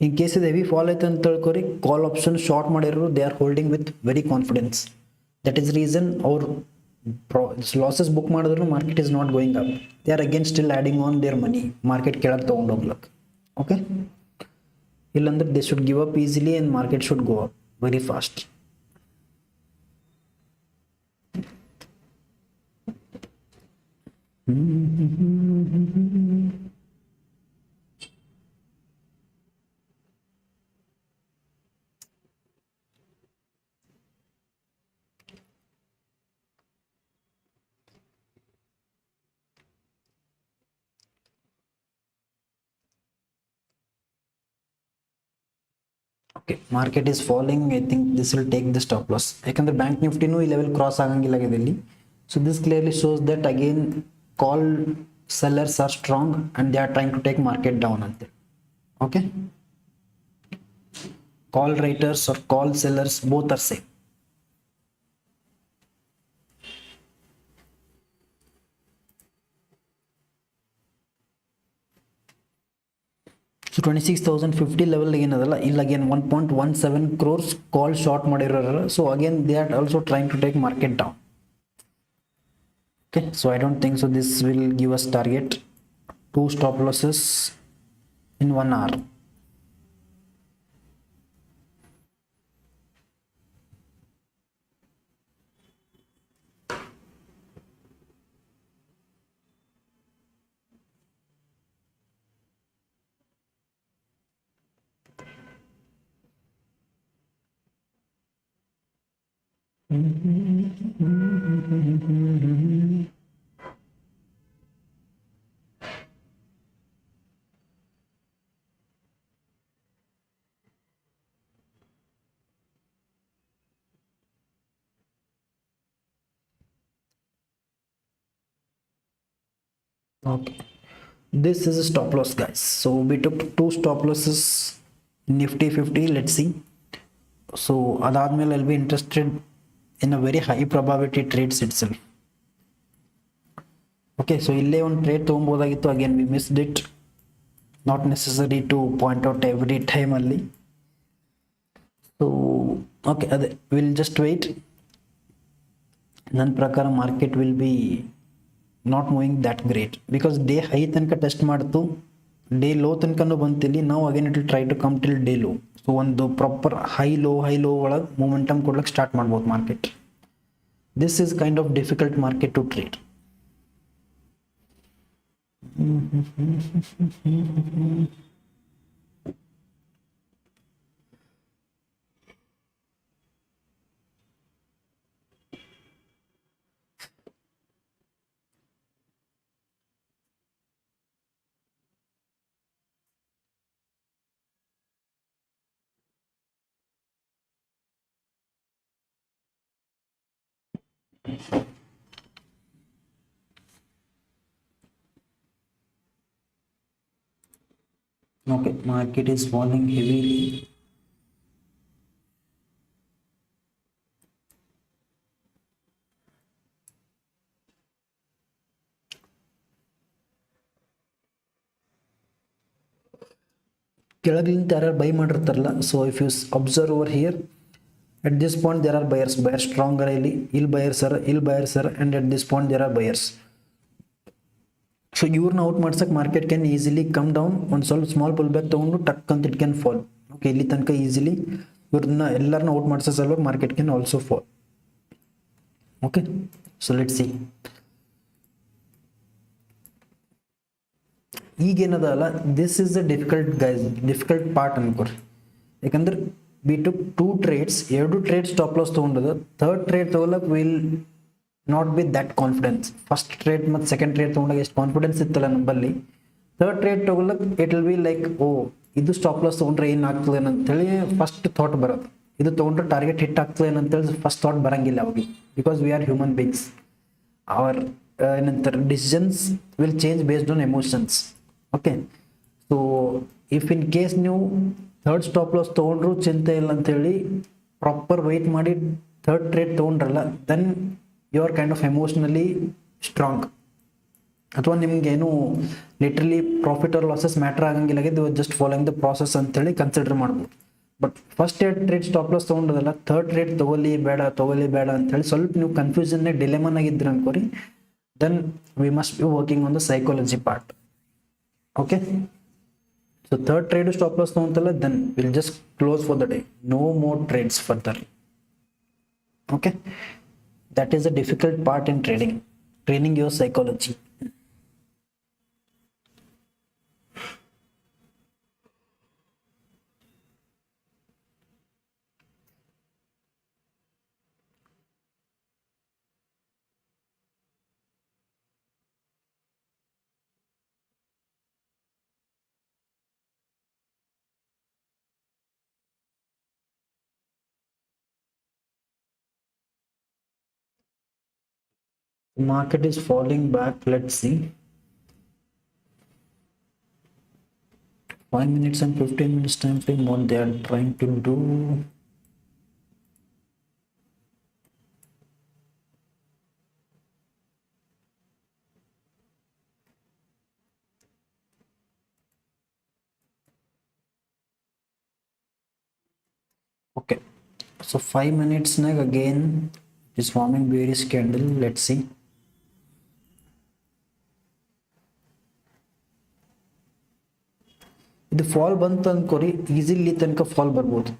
In case ಇದು heavy fall ಆಯ್ತು ಅಂತ ತಿಳ್ಕೊರಿ, call option short ಮಾಡಿರೋರು they are holding with very confidence. That is reason ಅವ್ರು losses book ಮಾಡಿದ್ರು market is not going up. They are again still adding on there money market ಕೆಳಗೆ ತೊಗೊಂಡು ಹೋಗ್ಲಕ್ಕೆ. Okay, ಇಲ್ಲಾಂದ್ರೆ they should give up easily and market should go up very fast. Okay, market is falling. I think this will take the stop loss. ಯಾಕಂದ್ರೆ bank ನಿಫ್ಟಿನೂ ಈ level cross ಆಗಂಗಿಲ್ಲ ಇಲ್ಲಿ. So this clearly shows that again call sellers are strong and they are trying to take market down ante. Okay, call writers or call sellers both are same. So 26,050 level ಏನದಲ್ಲ, ಇಲ್ಲಿ again 1.17 crores call short ಮಾಡಿರೋರು. So again they are also trying to take market down. Okay, so I don't think so this will give us target. 2 stop losses in 1 hour. Okay, this is a stop loss, guys. So we took two stop losses, Nifty 50. Let's see. So adadmele I'll be interested in a very high probability trades itself. Okay, so ಇಲ್ಲೇ ಒಂದು trade ತೊಗೊಬೋದಾಗಿತ್ತು, again we missed it. Not necessary to point out every time only. So okay, we'll just wait. ನನ್ನ ಪ್ರಕಾರ market will be not moving that great because day high ತನಕ test ಮಾಡ್ತು, day low ತನಕನೂ ಬಂತಿಲ್ಲಿ. now again it will try to come till day low. so ಒಂದು proper high low ಒಳಗೆ momentum ಕೊಡ್ಲಿಕ್ಕೆ start ಮಾಡ್ಬೋದು market. this is kind of difficult market to trade. Okay, market is falling heavily. ಕೆಳಗಿಂದ ಯಾರು by ಮಾಡಿರ್ತಾರಲ್ಲ, so if you observe over here, at this point there are buyers stronger ಇಲ್ಲಿ buyers are and at this point there are buyers. so ಇವ್ರನ್ನ out ಮಾಡ್ಸಕ್ market can easily come down, ಒಂದು ಸ್ವಲ್ಪ small pull back ತಗೊಂಡು ಟಕ್ ಅಂತ it can fall. Okay, ಇಲ್ಲಿ ತನಕ ಈಸಿಲಿ ಇವ್ರನ್ನ ಎಲ್ಲರನ್ನ ಔಟ್ ಮಾಡಿಸೋ ಸಲುವಾಗಿ market can also fall. Okay, so let's see. ಈಗೇನದಲ್ಲ, this is the difficult part ಅನ್ಕೋರಿ. ಯಾಕಂದ್ರೆ ವಿ ಟುಕ್ ಟೂ ಟ್ರೇಡ್ಸ್, ಎರಡು ಟ್ರೇಡ್ ಸ್ಟಾಪ್ ಲಾಸ್ ತೊಗೊಂಡದ. ಥರ್ಡ್ ಟ್ರೇಡ್ ತೊಗೊಳಕ್ will not be that confidence. First trade ಮತ್ತು ಸೆಕೆಂಡ್ ಟ್ರೇಡ್ ತೊಗೊಂಡಾಗ ಎಷ್ಟು confidence ಇತ್ತಲ್ಲ ನಮ್ಮಲ್ಲಿ, ಥರ್ಡ್ ಟ್ರೇಡ್ ತೊಗೊಳಕ್ it will be like, oh ಇದು ಸ್ಟಾಪ್ ಲಾಸ್ ತೊಗೊಂಡ್ರೆ ಏನಾಗ್ತದೆ ಅಂತೇಳಿ ಫಸ್ಟ್ ಥಾಟ್ ಬರೋದು. ಇದು ತೊಗೊಂಡ್ರೆ ಟಾರ್ಗೆಟ್ ಹಿಟ್ ಆಗ್ತದೆ ಏನಂತೇಳಿ ಫಸ್ಟ್ ಥಾಟ್ ಬರಂಗಿಲ್ಲ ಅವಾಗ, because we are human beings. Our ಏನಂತಾರೆ decisions will change based on emotions. Okay, so if in case ನೀವು ಥರ್ಡ್ ಸ್ಟಾಪ್ ಲಾಸ್ ತೊಗೊಂಡ್ರು ಚಿಂತೆ ಇಲ್ಲ ಅಂತೇಳಿ ಪ್ರಾಪರ್ ವೆಯ್ಟ್ ಮಾಡಿ ಥರ್ಡ್ ಟ್ರೇಡ್ ತೊಗೊಂಡ್ರಲ್ಲ, then you are kind of emotionally strong. ಅಥವಾ ನಿಮ್ಗೇನು literally profit or losses matter ಆಗಂಗಿಲ್ಲ, ಇದು ಜಸ್ಟ್ ಫಾಲೋಯಿಂಗ್ ದ ಪ್ರಾಸೆಸ್ ಅಂತೇಳಿ ಕನ್ಸಿಡರ್ ಮಾಡ್ಬೋದು. ಬಟ್ ಫಸ್ಟ್ ಎರಡು ಟ್ರೇಡ್ ಸ್ಟಾಪ್ ಲಾಸ್ ತೊಗೊಂಡದಲ್ಲ, ಥರ್ಡ್ ಟ್ರೇಡ್ ತೊಗೊಲಿ ಬೇಡ ಅಂತೇಳಿ ಸ್ವಲ್ಪ ನೀವು ಕನ್ಫ್ಯೂಷನ್ನಾಗ ಡಿಲೆಮನಾಗಿದ್ರಿ ಅನ್ಕೋರಿ, then we must be working on the psychology part. Okay, so third trade stop loss ತೊಗೊಂತಲ್ಲ, then will just close for the day, no more trades further. Okay, that is a difficult part in training your psychology. Market is falling back. Let's see. 5 minutes and 15 minutes time frame, what they are trying to do. Okay, so 5 minutes nag again is forming bearish candle. Let's see. ಇದು fall ಬಂತು ಅನ್ಕೋರಿ, easily ತನಕ fall ಬರ್ಬೋದು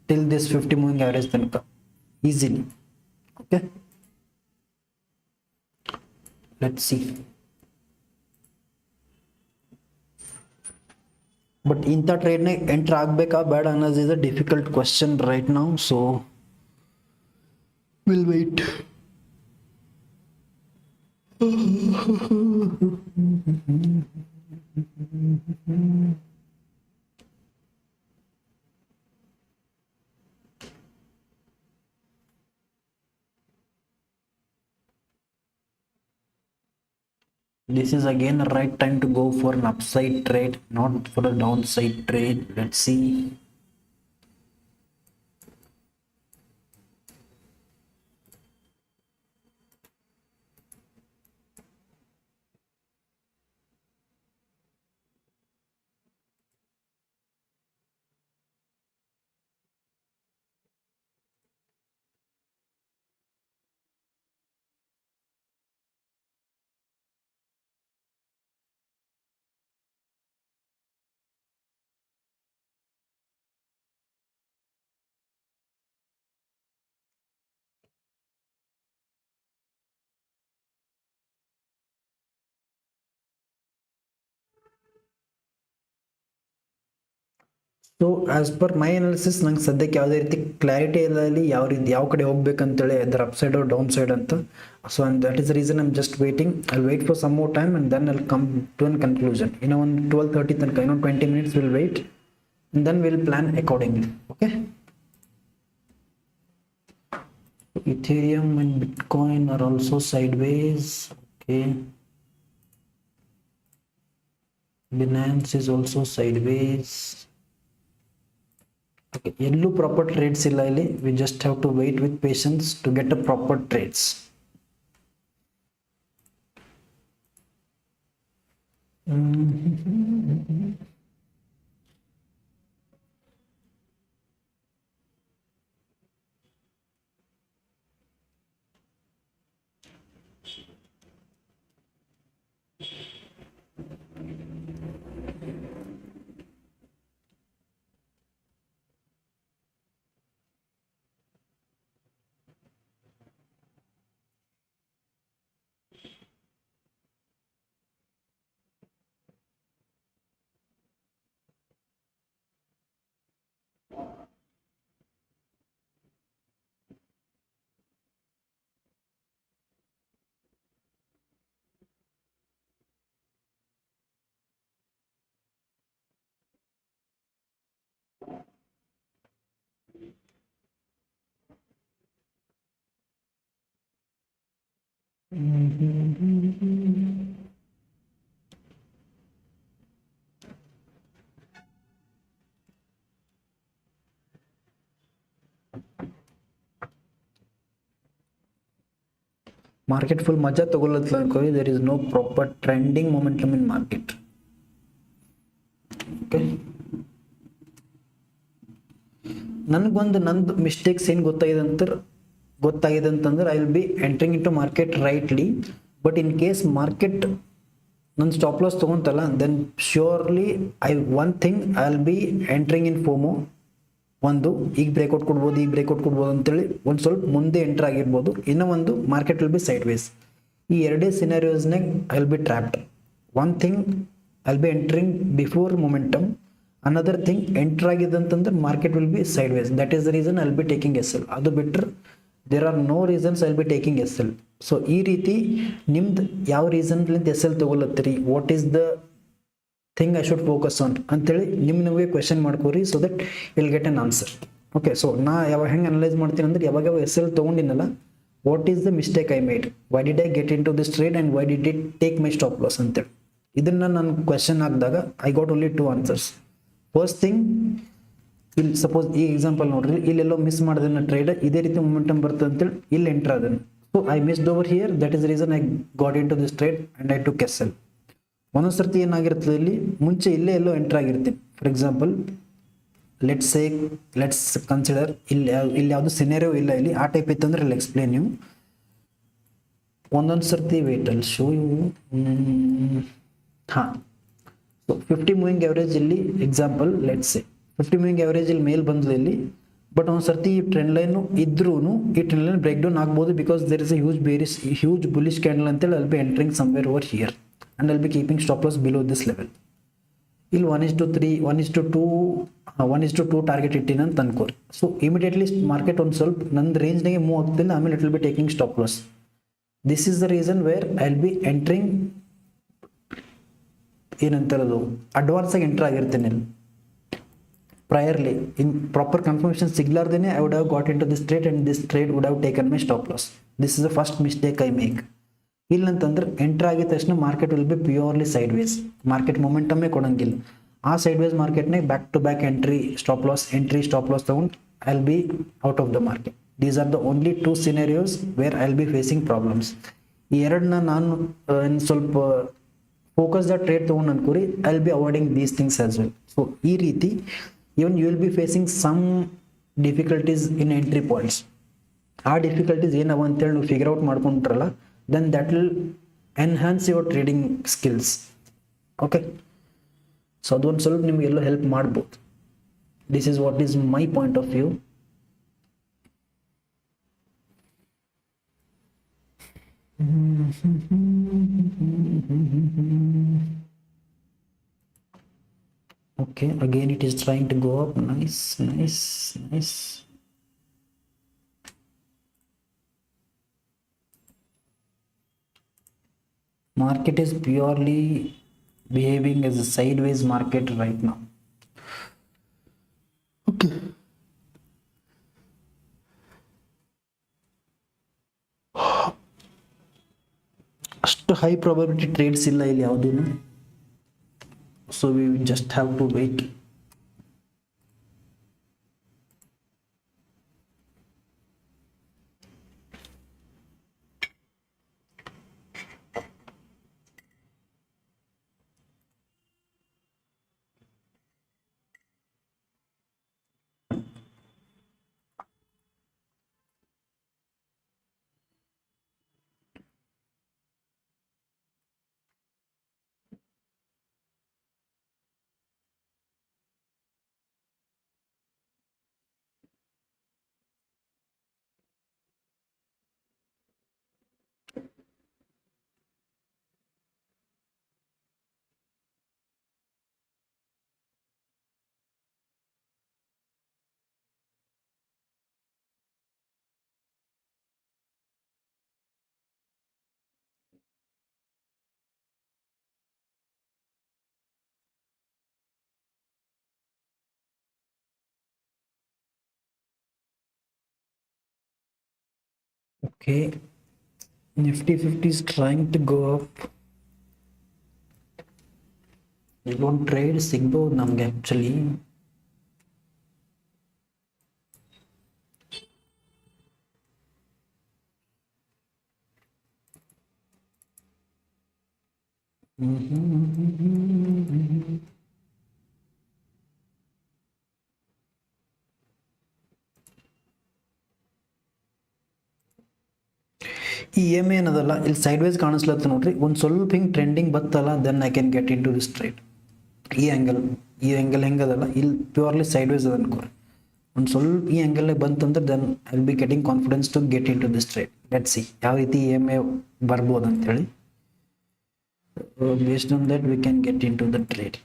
till this 50 moving average ತನಕ easily. Okay, let's see. But ಇಂಥ ಟ್ರೇಡ್ನಾಗ enter ಆಗಬೇಕಾ ಬೇಡ ಅನ್ನೋದು is a difficult question right now. So will wait. This is again the right time to go for an upside trade, not for a downside trade. Let's see. So as per my analysis ನಂಗೆ ಸದ್ಯಕ್ಕೆ ಯಾವುದೇ ರೀತಿ clarity ಇಲ್ಲ ಅಲ್ಲಿ ಯಾವ ರೀತಿ ಯಾವ ಕಡೆ ಹೋಗ್ಬೇಕಂತೇಳಿ ಅದರ ಅಪ್ ಸೈಡ್ ಡೌನ್ ಸೈಡ್ ಅಂತ. So and that is the reason I'm just waiting. I wait for some more time and then I'll come to an conclusion. ಇನ್ನೂ ಒಂದು 12:30 ತನಕ ಇನ್ನೊಂದು 20 minutes will wait and then we'll plan accordingly. Okay, Ethereum and Bitcoin are also sideways. Okay, Binance is also sideways. Okay, ಎಲ್ಲೂ proper trades ಇಲ್ಲ ಇಲ್ಲಿ. We just have to wait with patience to get a proper trades. Market full ಮಜಾ ತಗೊಳ್ಳತ್ಲ ಅನ್ಕೋರಿ. there is no proper trending momentum in market. Okay, ನನಗೊಂದು ನಂದು mistakes ಏನು ಗೊತ್ತಾಗಿದೆ ಅಂತಂದ್ರೆ I will be entering in to market rightly. But in case market ನನ್ನ stop loss ತೊಗೊಂತಲ್ಲ, then surely one thing I will be entering in FOMO. ಒಂದು ಈಗ breakout ಕೊಡ್ಬೋದು ಅಂತೇಳಿ ಒಂದು ಸ್ವಲ್ಪ ಮುಂದೆ ಎಂಟರ್ ಆಗಿರ್ಬೋದು. ಇನ್ನೂ ಒಂದು market will be sideways. ಈ ಎರಡೇ ಸಿನಾರಿಯೋಸ್ನಾಗ I will be trapped. One thing I will be entering before momentum. Another thing enter ಆಗಿದೆ ಅಂತಂದ್ರೆ market will be sideways. That is the reason I will be taking S L. ಅದು ಬಿಟ್ಟರೆ there are no reasons I will be taking S L. So ಈ ರೀತಿ ನಿಮ್ದು ಯಾವ ರೀಸನ್ಲಿಂದ S L ತೊಗೊಳತ್ತೀರಿ, what is the thing I should focus on ಅಂತೇಳಿ ನಿಮಗೆ ಕ್ವೆಶನ್ ಮಾಡ್ಕೋರಿ. So that will get an answer. Okay, so ನಾ ಯಾವಾಗ ಹೆಂಗೆ ಅನಲೈಸ್ ಮಾಡ್ತೀನಿ ಅಂದ್ರೆ, ಯಾವಾಗ ಎಸ್ ಎಲ್ ತೊಗೊಂಡಿನಲ್ಲ, what is the mistake I made, why did I get in to this trade and why did it take my stop loss ಅಂತೇಳಿ. ಇದನ್ನು ನಾನು ಕ್ವೆಶನ್ ಹಾಕಿದಾಗ I got only 2 answers. First thing, ಇಲ್ಲಿ suppose ಈ example ನೋಡ್ರಿ, ಇಲ್ಲೆಲ್ಲೋ miss ಮಾಡಿದ trade ಇದೇ ರೀತಿ ಮೊಮೆಂಟಮ್ ಬರ್ತದೆ ಅಂತೇಳಿ ಇಲ್ಲಿ ಎಂಟರ್ ಅದನ್ನು. So I missed over here, that is reason I got into this trade and I took S L. ಒಂದೊಂದು ಸರ್ತಿ ಏನಾಗಿರ್ತದೆ, ಇಲ್ಲಿ ಮುಂಚೆ ಇಲ್ಲೇ ಎಲ್ಲೋ ಎಂಟರ್ ಆಗಿರ್ತೀವಿ. ಫಾರ್ ಎಕ್ಸಾಂಪಲ್ ಲೆಟ್ಸ್ ಕನ್ಸಿಡರ್ ಇಲ್ಲಿ ಯಾವುದು ಸಿನೇರಿಯೋ ಇಲ್ಲ, ಇಲ್ಲಿ ಆ ಟೈಪ್ ಇತ್ತಂದ್ರೆ ಇಲ್ಲಿ ಎಕ್ಸ್ಪ್ಲೇನ್ ನೀವು. ಒಂದೊಂದು ಸರ್ತಿ ವೇಟ್ ಅಲ್ಲಿ ಶೋ ಯು. ಹಾಂ, ಸೊ 50 ಮೂವಿಂಗ್ ಎವರೇಜ್ ಇಲ್ಲಿ example let's say 50 moving average ಇಲ್ಲಿ ಮೇಲ್ ಬಂದದ ಇಲ್ಲಿ. ಬಟ್ ಒಂದು ಸರ್ತಿ ಈ ಟ್ರೆಂಡ್ ಲೈನು ಇದ್ರೂ ಈ ಟ್ರೆಂಡ್ ಲೈನ್ ಬ್ರೇಕ್ ಡೌನ್ ಆಗ್ಬೋದು, because there is a huge bullish candle ಅಂತೇಳಿ ಅಲ್ಲಿ be entering somewhere over here and I'll be keeping stop loss below this level. ಇಲ್ಲಿ 1:3 1:2 ಟಾರ್ಗೆಟ್ ಇಟ್ಟಿನ ಅಂತ ಅನ್ಕೋರಿ. ಸೊ ಇಮಿಡಿಯೇಟ್ಲಿ ಮಾರ್ಕೆಟ್ ಒಂದು ಸ್ವಲ್ಪ ನನ್ನ ರೇಂಜ್ನಾಗೆ ಮೂವ್ ಆಗ್ತಿಲ್ಲ, ಆಮೇಲೆ it will be taking stop loss. This is the reason where I will be entering, ಏನಂತಾರದು, advance ಆಗಿ enter ಆಗಿರ್ತೀನಿ ಇಲ್ಲಿ. ಪ್ರಯರ್ಲಿ ಇನ್ ಪ್ರಾಪರ್ ಕನ್ಫರ್ಮೇಷನ್ ಸಿಗ್ಲಾರ್ದೇನೆ I would have got into this trade and this trade would have taken my stop loss. This is the first mistake I make. ಇಲ್ಲ ಅಂತಂದ್ರೆ enter ಆಗಿದ ತಕ್ಷಣ market will be purely sideways, market ಮೊಮೆಂಟಮೇ ಕೊಡಂಗಿಲ್ಲ. ಆ side ways ಮಾರ್ಕೆಟ್ನೇ back to back entry stop loss ತಗೊಂಡು I will be out of the market. These are the only two scenarios where I will be facing problems. ಈ ಎರಡನ್ನ ನಾನು ಸ್ವಲ್ಪ focus the trade ತೊಗೊಂಡು ಅನ್ಕೋರಿ, I will be avoiding these things as well. So ಈ ರೀತಿ even you will be facing some difficulties in entry points. ಆ difficulties ಏನವ ಅಂತೇಳಿ ನೀವು ಫಿಗರ್ ಔಟ್ ಮಾಡ್ಕೊಂಡ್ರಲ್ಲ, then that will enhance your trading skills. Okay, so ಅದೊಂದು ಸ್ವಲ್ಪ ನಿಮ್ಗೆ ಎಲ್ಲೋ ಹೆಲ್ಪ್ ಮಾಡ್ಬೋದು. This is what is my point of view. Okay, again it is trying to go up. Nice. Market is purely behaving as a sideways market right now. Okay. ಅಷ್ಟು high probability trades ಇಲ್ಲ ಇಲ್ಲಿ ಯಾವುದೂ. So we just have to wait. Okay, Nifty 50 is trying to go up. ಇಲ್ಲೊಂದು trade ಸಿಗ್ಬೋದು ನಮ್ಗೆ actually. ಈ M ಏನದಲ್ಲ ಇಲ್ಲಿ ಸೈಡ್ ವೈಸ್ ಕಾಣಿಸ್ಲತ್ತ ನೋಡ್ರಿ, ಒಂದು ಸ್ವಲ್ಪ ಹಿಂಗೆ ಟ್ರೆಂಡಿಂಗ್ ಬತ್ತಲ್ಲ, then I can get in to this trade. ಈ ಆ್ಯಂಗಲ್ ಹೆಂಗದಲ್ಲ ಇಲ್ಲಿ ಪ್ಯೂರ್ಲಿ ಸೈಡ್ ವೈಸ್ ಅದ ಅನ್ಕೋರಿ. ಒಂದು ಸ್ವಲ್ಪ ಈ ಆ್ಯಂಗಲ್ಗೆ ಬಂತಂದ್ರೆ then I will be getting confidence to get in to this trade. Let's see ಯಾವ ರೀತಿ ಇ ಎಮ್ ಎ ಬರ್ಬೋದು ಅಂತೇಳಿ. Based on that we can get in to the trade.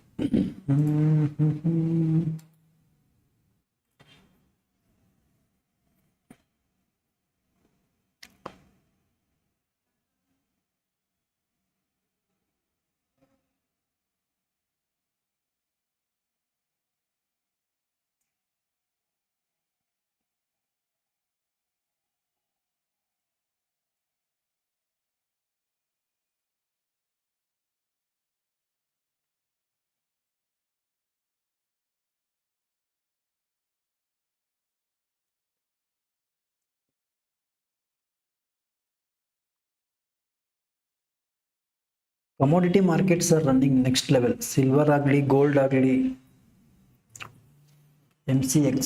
Commodity markets are running next level. Silver ಆಗಲಿ, gold ಆಗಲಿ, MCX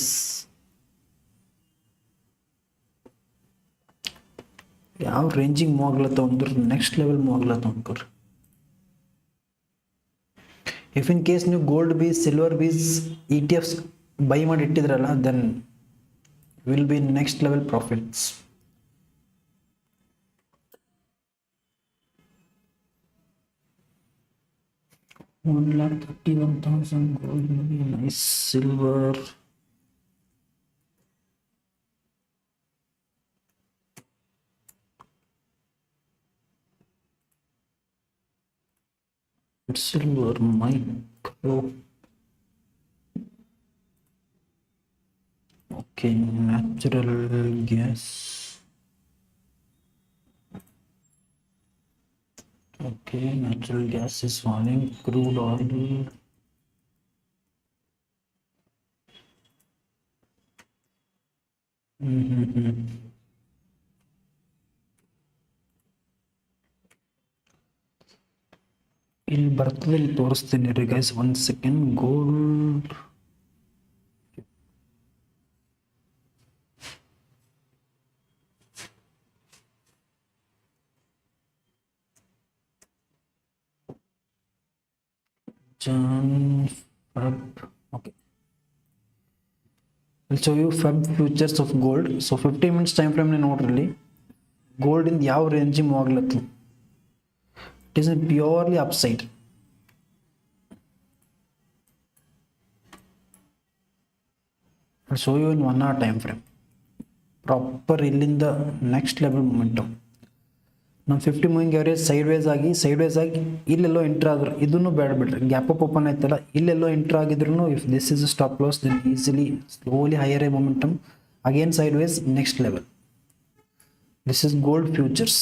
ಯಾವ ರೇಂಜಿಗೆ move ಆಗ್ಲತ್ತವ ಅಂದ್ರೆ ನೆಕ್ಸ್ಟ್ ಲೆವೆಲ್ ಮೂವ್ ಆಗ್ಲತ್ತವ ಅನ್ಕೋರಿ. ಇಫ್ ಇನ್ ಕೇಸ್ ನೀವು gold bees, silver bees, ETFs buy ಮಾಡಿ ಇಟ್ಟಿದ್ರಲ್ಲ, then will B next level profits. $1,31,000 gold, nice. Silver, micro. Okay, natural gas. Okay, natural gas is falling, crude oil. ಇಲ್ಲಿ ಬರ್ತದೆ, ಇಲ್ಲಿ ತೋರಿಸ್ತೀನಿ ರೀ guys, 1 second. Gold Jan, Feb. Okay, I'll show you Feb futures of gold. So 50 minutes time frame ನೋಡ್ರಿ, gold ಇಂದ ಯಾವ range move ಆಗ್ಲತ್ತು. It is a purely upside. I'll show you in 1 hour time frame. Proper ಇಲ್ಲಿಂದ next level momentum. ನಮ್ಮ 50 moving average side ways ಆಗಿ ಇಲ್ಲೆಲ್ಲೋ entry ಆದ್ರು, ಇದನ್ನು ಬೇಡ ಬಿಡ್ರಿ, ಗ್ಯಾಪ್ ಅಪ್ ಓಪನ್ ಆಯ್ತಲ್ಲ, ಇಲ್ಲೆಲ್ಲೋ ಎಂಟ್ರ್ ಆಗಿದ್ರು if this is stop loss, then easily slowly higher momentum again sideways next level. This is gold futures,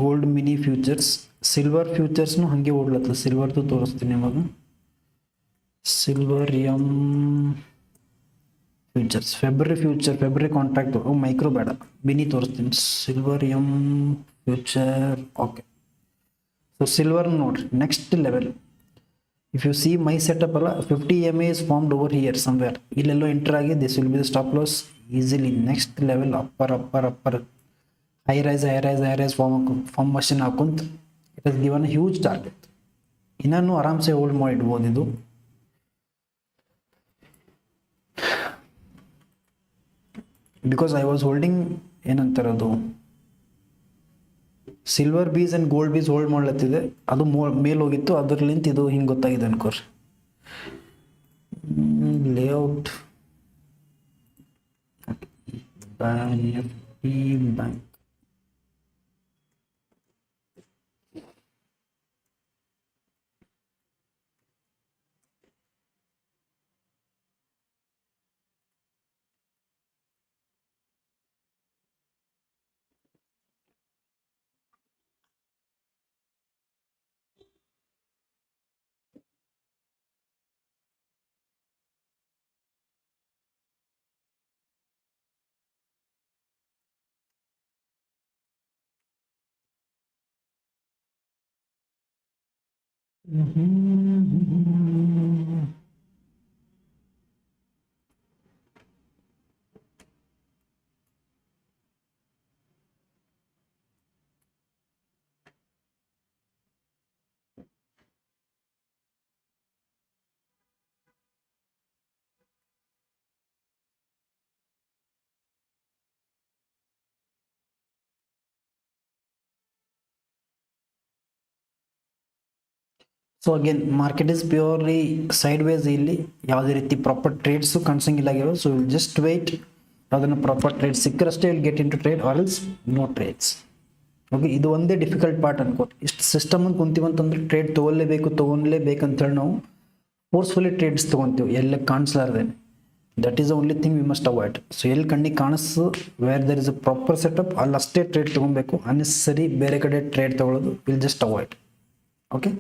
gold mini futures. Silver ಫ್ಯೂಚರ್ಸ್ನು ಹಾಗೆ ಓಡ್ಲತ್ತ, ಸಿಲ್ವರ್ದು ತೋರಿಸ್ತೀನಿ ಇವಾಗ. Silver futures February contract micro ಬೇಡ, ಮಿನಿ ತೋರಿಸ್ತೀನಿ. Silver future. Okay, so silver ನೋಡ್ರಿ next level. If you see my setup ಅಲ್ಲ, 50 EMA is formed over here somewhere, ಇಲ್ಲೆಲ್ಲೋ ಎಂಟರ್ ಆಗಿ this will be the stop loss easily. Next level upper high rise form machine ಹಾಕುಂತ it is given huge target. ಇನ್ನೂ ಆರಾಮ್ಸೆ hold ಮಾಡಿ ಇಡ್ಬೋದು ಇದು. Because I was holding ಏನಂತಾರದು silver bees and gold bees hold ಮಾಡ್ಲತ್ತಿದೆ, ಅದು ಮೇಲ್ ಹೋಗಿತ್ತು, ಅದ್ರಲಿಂತ ಇದು ಹಿಂಗೆ ಗೊತ್ತಾಗಿದೆ ಅನ್ಕೋರಿ. Layout bank. So again market is purely sideways, ಇಲ್ಲಿ ಯಾವುದೇ ರೀತಿ ಪ್ರಾಪರ್ ಟ್ರೇಡ್ಸು ಕಾಣಿಸಂಗಿಲ್ಲ ಆಗ್ಯಾವ. ಸೊ ವಿಲ್ ಜಸ್ಟ್ ವೆಯ್ಟ್, ಅದನ್ನು ಪ್ರಾಪರ್ ಟ್ರೇಡ್ ಸಿಕ್ಕರಷ್ಟೇ will get in to trade or else no trades. Okay, ಇದು ಒಂದೇ ಡಿಫಿಕಲ್ಟ್ ಪಾರ್ಟ್ ಅನ್ಕೋ. ಇಷ್ಟು ಸಿಸ್ಟಮ್ ಅಂತ ಕುಂತೀವಂತಂದ್ರೆ ಟ್ರೇಡ್ ತೊಗೊಲೇಬೇಕಂತೇಳಿ ನಾವು ಫೋರ್ಸ್ಫುಲಿ ಟ್ರೇಡ್ಸ್ ತೊಗೊತೀವಿ ಎಲ್ಲ ಕಾಣಿಸ್ಲಾರ್ದೇನೆ. That is the only thing we must avoid. So ಎಲ್ಲಿ ಕಣ್ಣಿಗೆ ಕಾಣಿಸು where there is a proper setup, ಅಲ್ಲಿ ಅಷ್ಟೇ ಟ್ರೇಡ್ ತೊಗೊಬೇಕು. ಅನ್ನೆಸರಿ ಬೇರೆ ಕಡೆ ಟ್ರೇಡ್ ತೊಗೊಳ್ಳೋದು will just avoid. Okay,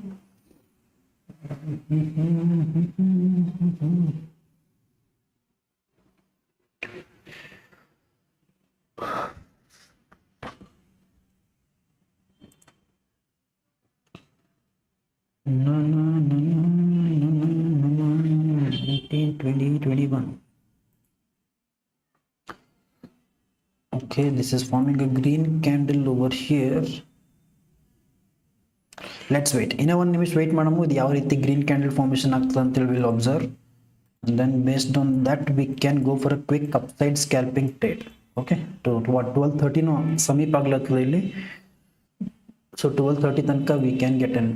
no, 19, 20, 21. Okay, this is forming a green candle over here. Let's wait. In a 1 ನಿಮಿಷ ವೇಟ್ ಮಾಡಮು, ಇದು ಯಾವ ರೀತಿ ಗ್ರೀನ್ ಕ್ಯಾಂಡಲ್ ಫಾರ್ಮೇಷನ್ ಆಗ್ತದೆ ಅಂತೇಳಿ will observe. And then based on that we can go for a quick upside scalping trade. Okay, to what 12:30 no ಸಮೀಪ ಆಗ್ಲತ್ತದ ಇಲ್ಲಿ. So 12:30 ತನಕ we can get an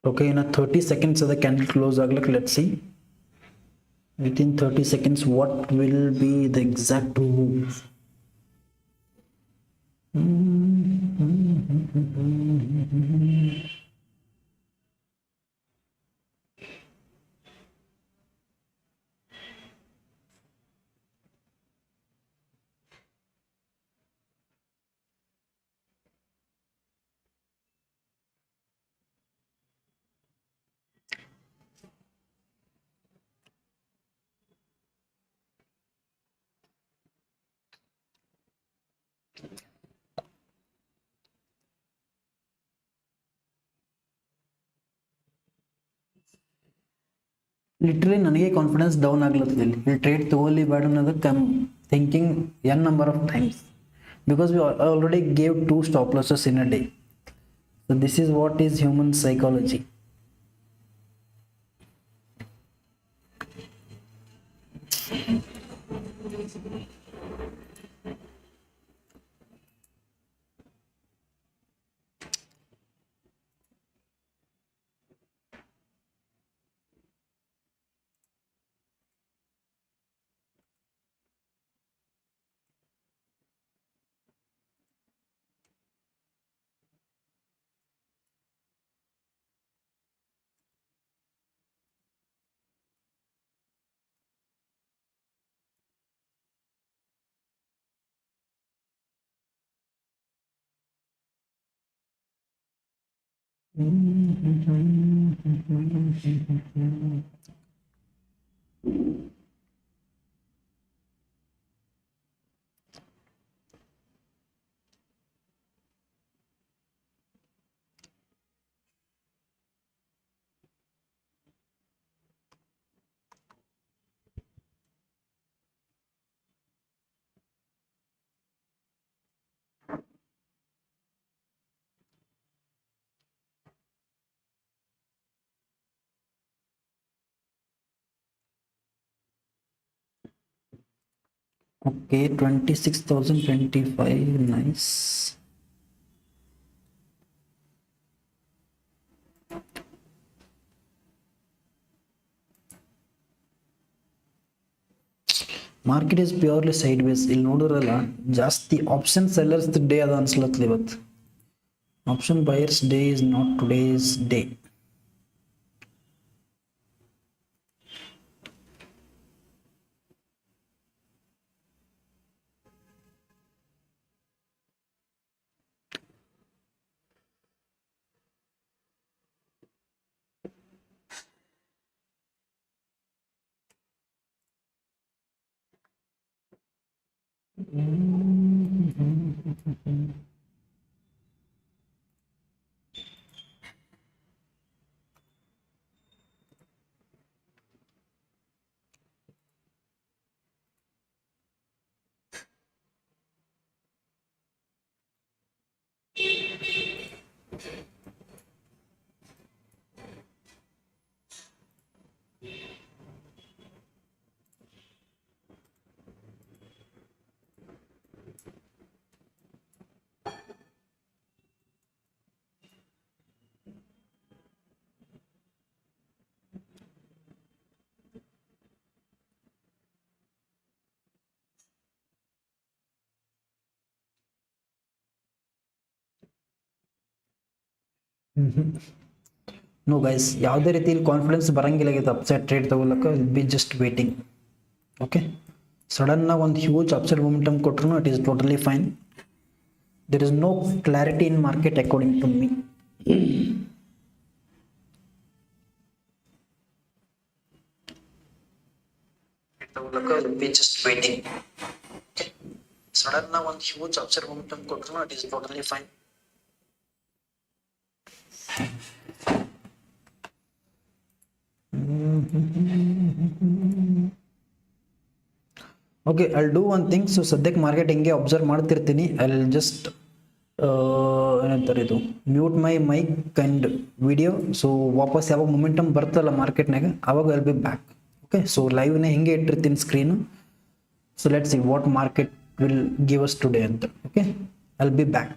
okay, in a 30 seconds of the candle close ಆಗ್ಲಕ್. Let's see. within 30 seconds what will be the exact move. Literally ನನಗೆ confidence down ಆಗ್ಲತ್ತದ ಇಲ್ಲಿ trade ತಗೊಳ್ಳಿ ಬೇಡ ಅನ್ನೋದಕ್ಕೆ I thinking n number of times because we already gave 2 stop losses in a day. So this is what is human psychology. Okay, 26,025, nice. Market is purely sideways. ಇಲ್ಲಿ ನೋಡಿರಲ್ಲ ಜಾಸ್ತಿ option sellers day ಅದ ಅನ್ಸ್ಲತ್ಲಿ ಇವತ್ತು. Option buyers day is not today's day. No guys, ಯಾವುದೇ ರೀತಿಯಲ್ಲಿ confidence ಬರಂಗಿಲ್ಲ ಇದು upside trade ತಗೊಳಕ್ಕೆ. Will be just waiting. Okay, ಸಡನ್ನಾಗಿ ಒಂದು ಹ್ಯೂಜ್ ಅಪ್ಸೈಡ್ ಮೊಮೆಂಟಮ್ ಕೊಟ್ಟರು it is totally fine. There is no clarity in market according to me. Will be just waiting. ಸಡನ್ನಾಗಿ ಒಂದು ಹ್ಯೂಜ್ ಅಪ್ಸೈಡ್ ಮೊಮೆಂಟಮ್ ಕೊಟ್ಟರು it is totally fine. Okay, I do one thing. So ಸದ್ಯಕ್ಕೆ market ಹಿಂಗೆ observe ಮಾಡ್ತಿರ್ತೀನಿ. I will just ಏನಂತಾರೆ ಇದು, mute my mic and video. So ವಾಪಸ್ ಯಾವಾಗ ಮೊಮೆಂಟಮ್ ಬರ್ತಲ್ಲ ಮಾರ್ಕೆಟ್ನಾಗ ಅವಾಗ I will be back. Okay, so ಲೈವ್ನೇ ಹಿಂಗೆ ಇಟ್ಟಿರ್ತೀನಿ screen. So let's see what market will give us today ಅಂತ. Okay, I will be back.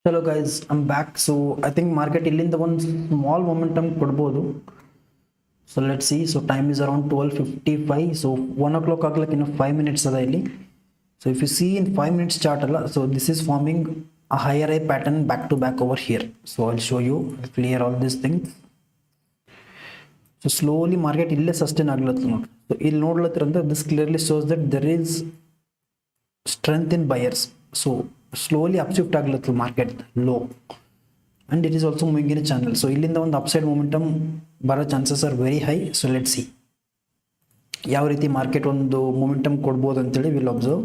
Hello guys, I'm back. So I think market illinda one small momentum ಕೊಡ್ಬೋದು. So let's see. So time is around 12:55. So 1 o'clock ಆಗ್ಲಕ್ಕೆ ಇನ್ನು 5 minutes ಅದ ಇಲ್ಲಿ. So if you see in 5 minutes chart ಅಲ್ಲ, so this is forming a higher high pattern back to back over here. So I'll show you, I'll clear all these things. So slowly market ಇಲ್ಲೇ sustain ಆಗ್ಲತ್ತ ನೋಡಿ. So ಇಲ್ಲಿ ನೋಡ್ಲತ್ತಿರಂದ್ರೆ this clearly shows that there is strength in buyers. So slowly upshift ಆಗ್ಲತ್ತ market low. And it is also moving in a channel. So illinda ಒಂದು upside momentum ಬರೋ chances are very high. So let's see ಯಾವ ರೀತಿ market ಒಂದು momentum ಕೊಡ್ಬೋದು ಅಂತೇಳಿ will observe.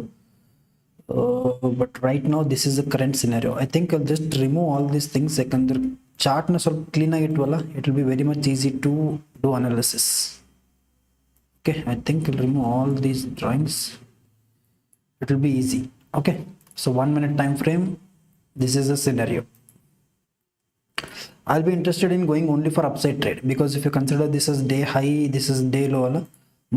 But right now this is the current scenario. I think I'll just remove all these things. ಯಾಕಂದ್ರೆ ಚಾರ್ಟ್ನ ಸ್ವಲ್ಪ ಕ್ಲೀನಾಗಿ ಇಟ್ವಲ್ಲ, it will be very much easy to do analysis. Okay, I think I'll remove all these drawings. It will be easy. Okay, so 1 minute time frame, this is the scenario. I'll be interested in going only for upside trade, because if you consider this as day high, this is day low,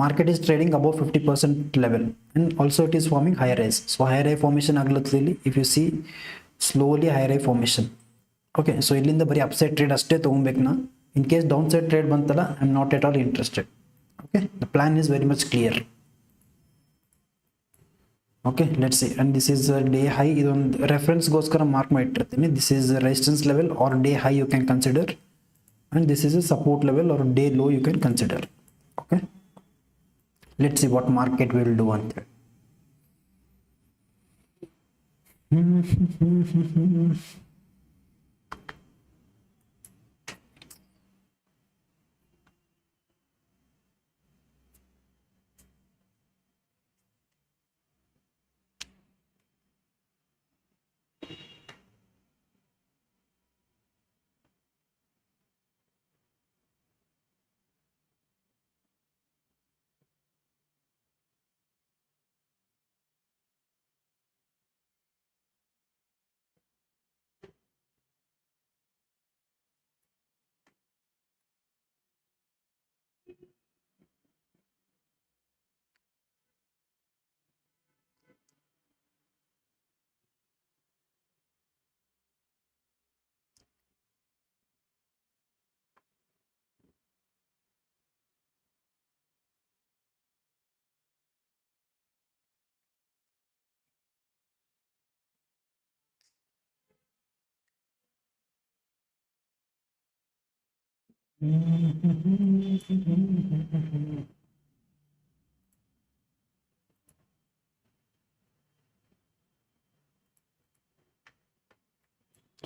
market is trading above 50% level, and also it is forming higher highs. So higher high formation aglatili, if you see slowly higher high formation. Okay, so illinda bari upside trade ashte ತಗೊಬೇಕನ. In case downside trade bantala, I'm not at all interested. Okay, the plan is very much clear. Okay, let's see. And this is a day high. ಇದೊಂದು reference ಗೋಸ್ಕರ mark ಮಾಡಿಟ್ಟಿರ್ತೀನಿ. This is a resistance level or day high you can consider, and this is a support level or day low you can consider. Okay, let's see what market will do on that.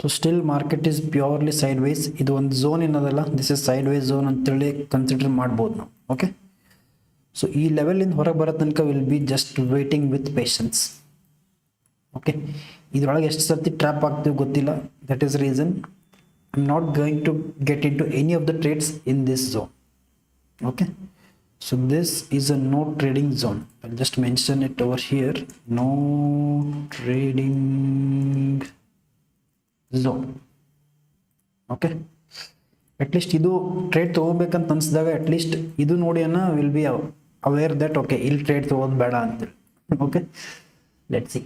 So still market is purely sideways. ಇದು ಒಂದು zone ಏನದಲ್ಲ, this is sideways zone ಅಂತೇಳಿ consider ಮಾಡ್ಬೋದು ನಾವು. Okay, so ಈ ಲೆವೆಲಿಂದ ಹೊರಗೆ ಬರೋ ತನಕ will be just waiting with patience. Okay, ಇದ್ರೊಳಗೆ ಎಷ್ಟು ಸರ್ತಿ ಟ್ರ್ಯಾಪ್ ಆಗ್ತೀವಿ ಗೊತ್ತಿಲ್ಲ. That is reason I am not going to get in to any of the trades in this zone. Okay, so this is a no trading zone. I'll just mention it over here, no trading zone. Okay, at least ಇದು trade ತಗೋಬೇಕಂತ ಅನ್ಸಿದಾಗ at least ಇದು ನೋಡಿ ಅನ್ನ will be aware that okay ಇಲ್ಲಿ trade ತಗೋದು ಬೇಡ ಅಂತೇಳಿ. Okay, let's see.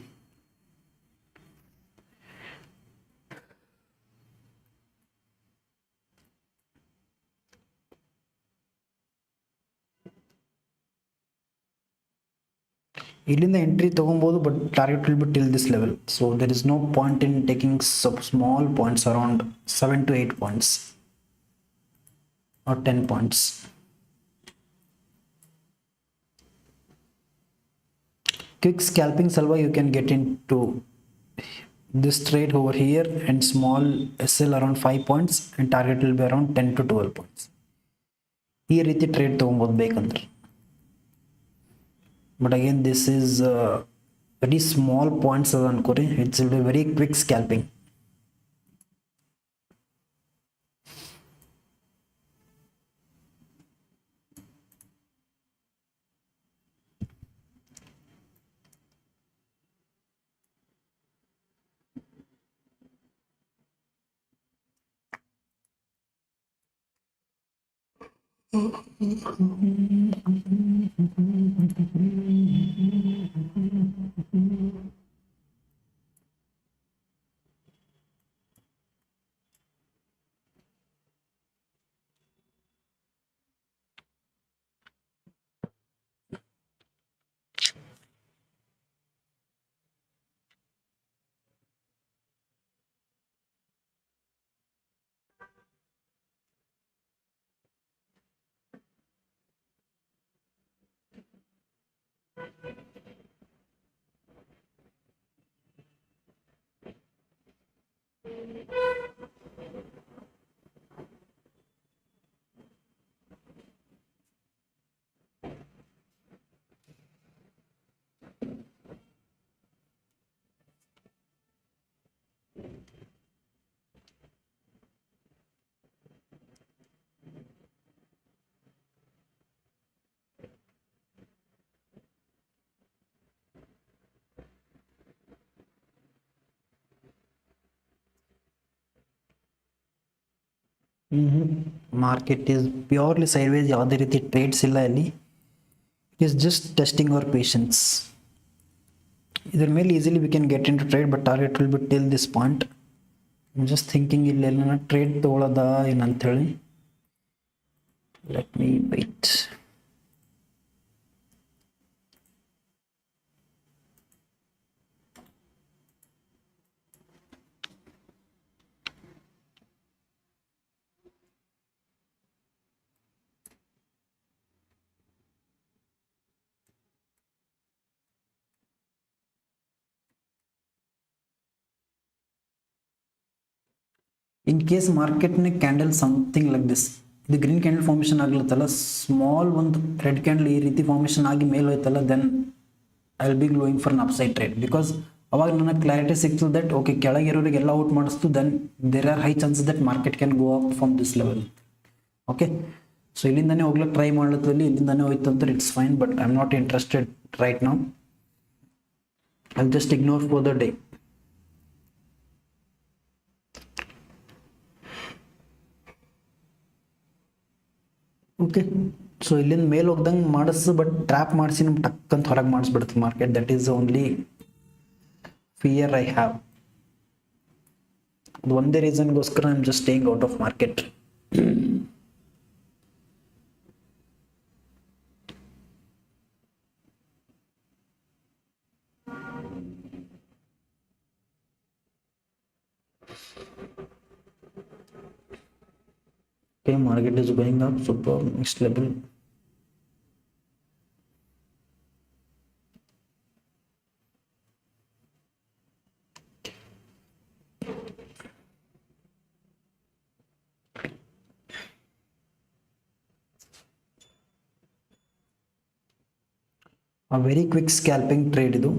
ಇಲ್ಲಿಂದ ಎಂಟ್ರಿ ತಗೊಬೋದು, but target will be till this level. So there is no point in taking sub small points around 7 to 8 points or 10 points. Quick scalping salva you can get into this trade over here, and small SL around 5 points, and target will be around 10 to 12 points. ಈ ರೀತಿ trade ತಗೊಬೋದು ಬೇಕಂದ್ರೆ. But again, this is very small points as ankore. It will be very quick scalping. Market is purely sideways, ಯಾವುದೇ ರೀತಿ trades ಇಲ್ಲ ಇಲ್ಲಿ. It is just testing our patience. ಇದ್ರ ಮೇಲೆ easily we can get in to trade, but target will be till this point. Just thinking ಇಲ್ಲೆಲ್ಲ trade ತೊಗೊಳೋದ ಏನಂಥೇಳಿ. Let me wait. In case ಮಾರ್ಕೆಟ್ನ ಕ್ಯಾಂಡಲ್ ಸಮಥಿಂಗ್ ಲೈಕ್ ದಿಸ್, ಇದು green candle formation ಆಗ್ಲತ್ತಲ್ಲ, small ಒಂದು red candle ಈ ರೀತಿ formation ಆಗಿ ಮೇಲೆ ಹೋಯ್ತಲ್ಲ, then I will B glowing for an upside trade. Because ಅವಾಗ ನನಗೆ ಕ್ಲಾರಿಟಿ ಸಿಕ್ತು ದಟ್ ಓಕೆ, ಕೆಳಗಿರೋರಿಗೆಲ್ಲ ಔಟ್ ಮಾಡಿಸ್ತು, then there are high chances that market can go up from this level. Okay, so ಇಲ್ಲಿಂದಾನೇ ಹೋಗ್ಲಿಕ್ಕೆ ಟ್ರೈ ಮಾಡ್ಲತ್ತಲ್ಲಿ, ಇಲ್ಲಿಂದಾನೇ ಹೋಯ್ತು ಅಂತ it's fine, but I am not interested right now. I will just ignore for the day. Okay, so ಇಲ್ಲಿಂದ ಮೇಲೆ ಹೋಗ್ದಂಗೆ ಮಾಡಿಸು, but trap ಮಾಡಿಸಿ ನಮ್ಗೆ ಟಕ್ ಅಂತ ಹೊರಗೆ ಮಾಡಿಸ್ಬಿಡುತ್ತೆ market. That is only fear I have. ಅದು ಒಂದೇ ರೀಸನ್ಗೋಸ್ಕರ I am just staying out of market. Okay, market is going up, super, next level. A very quick scalping trade idu.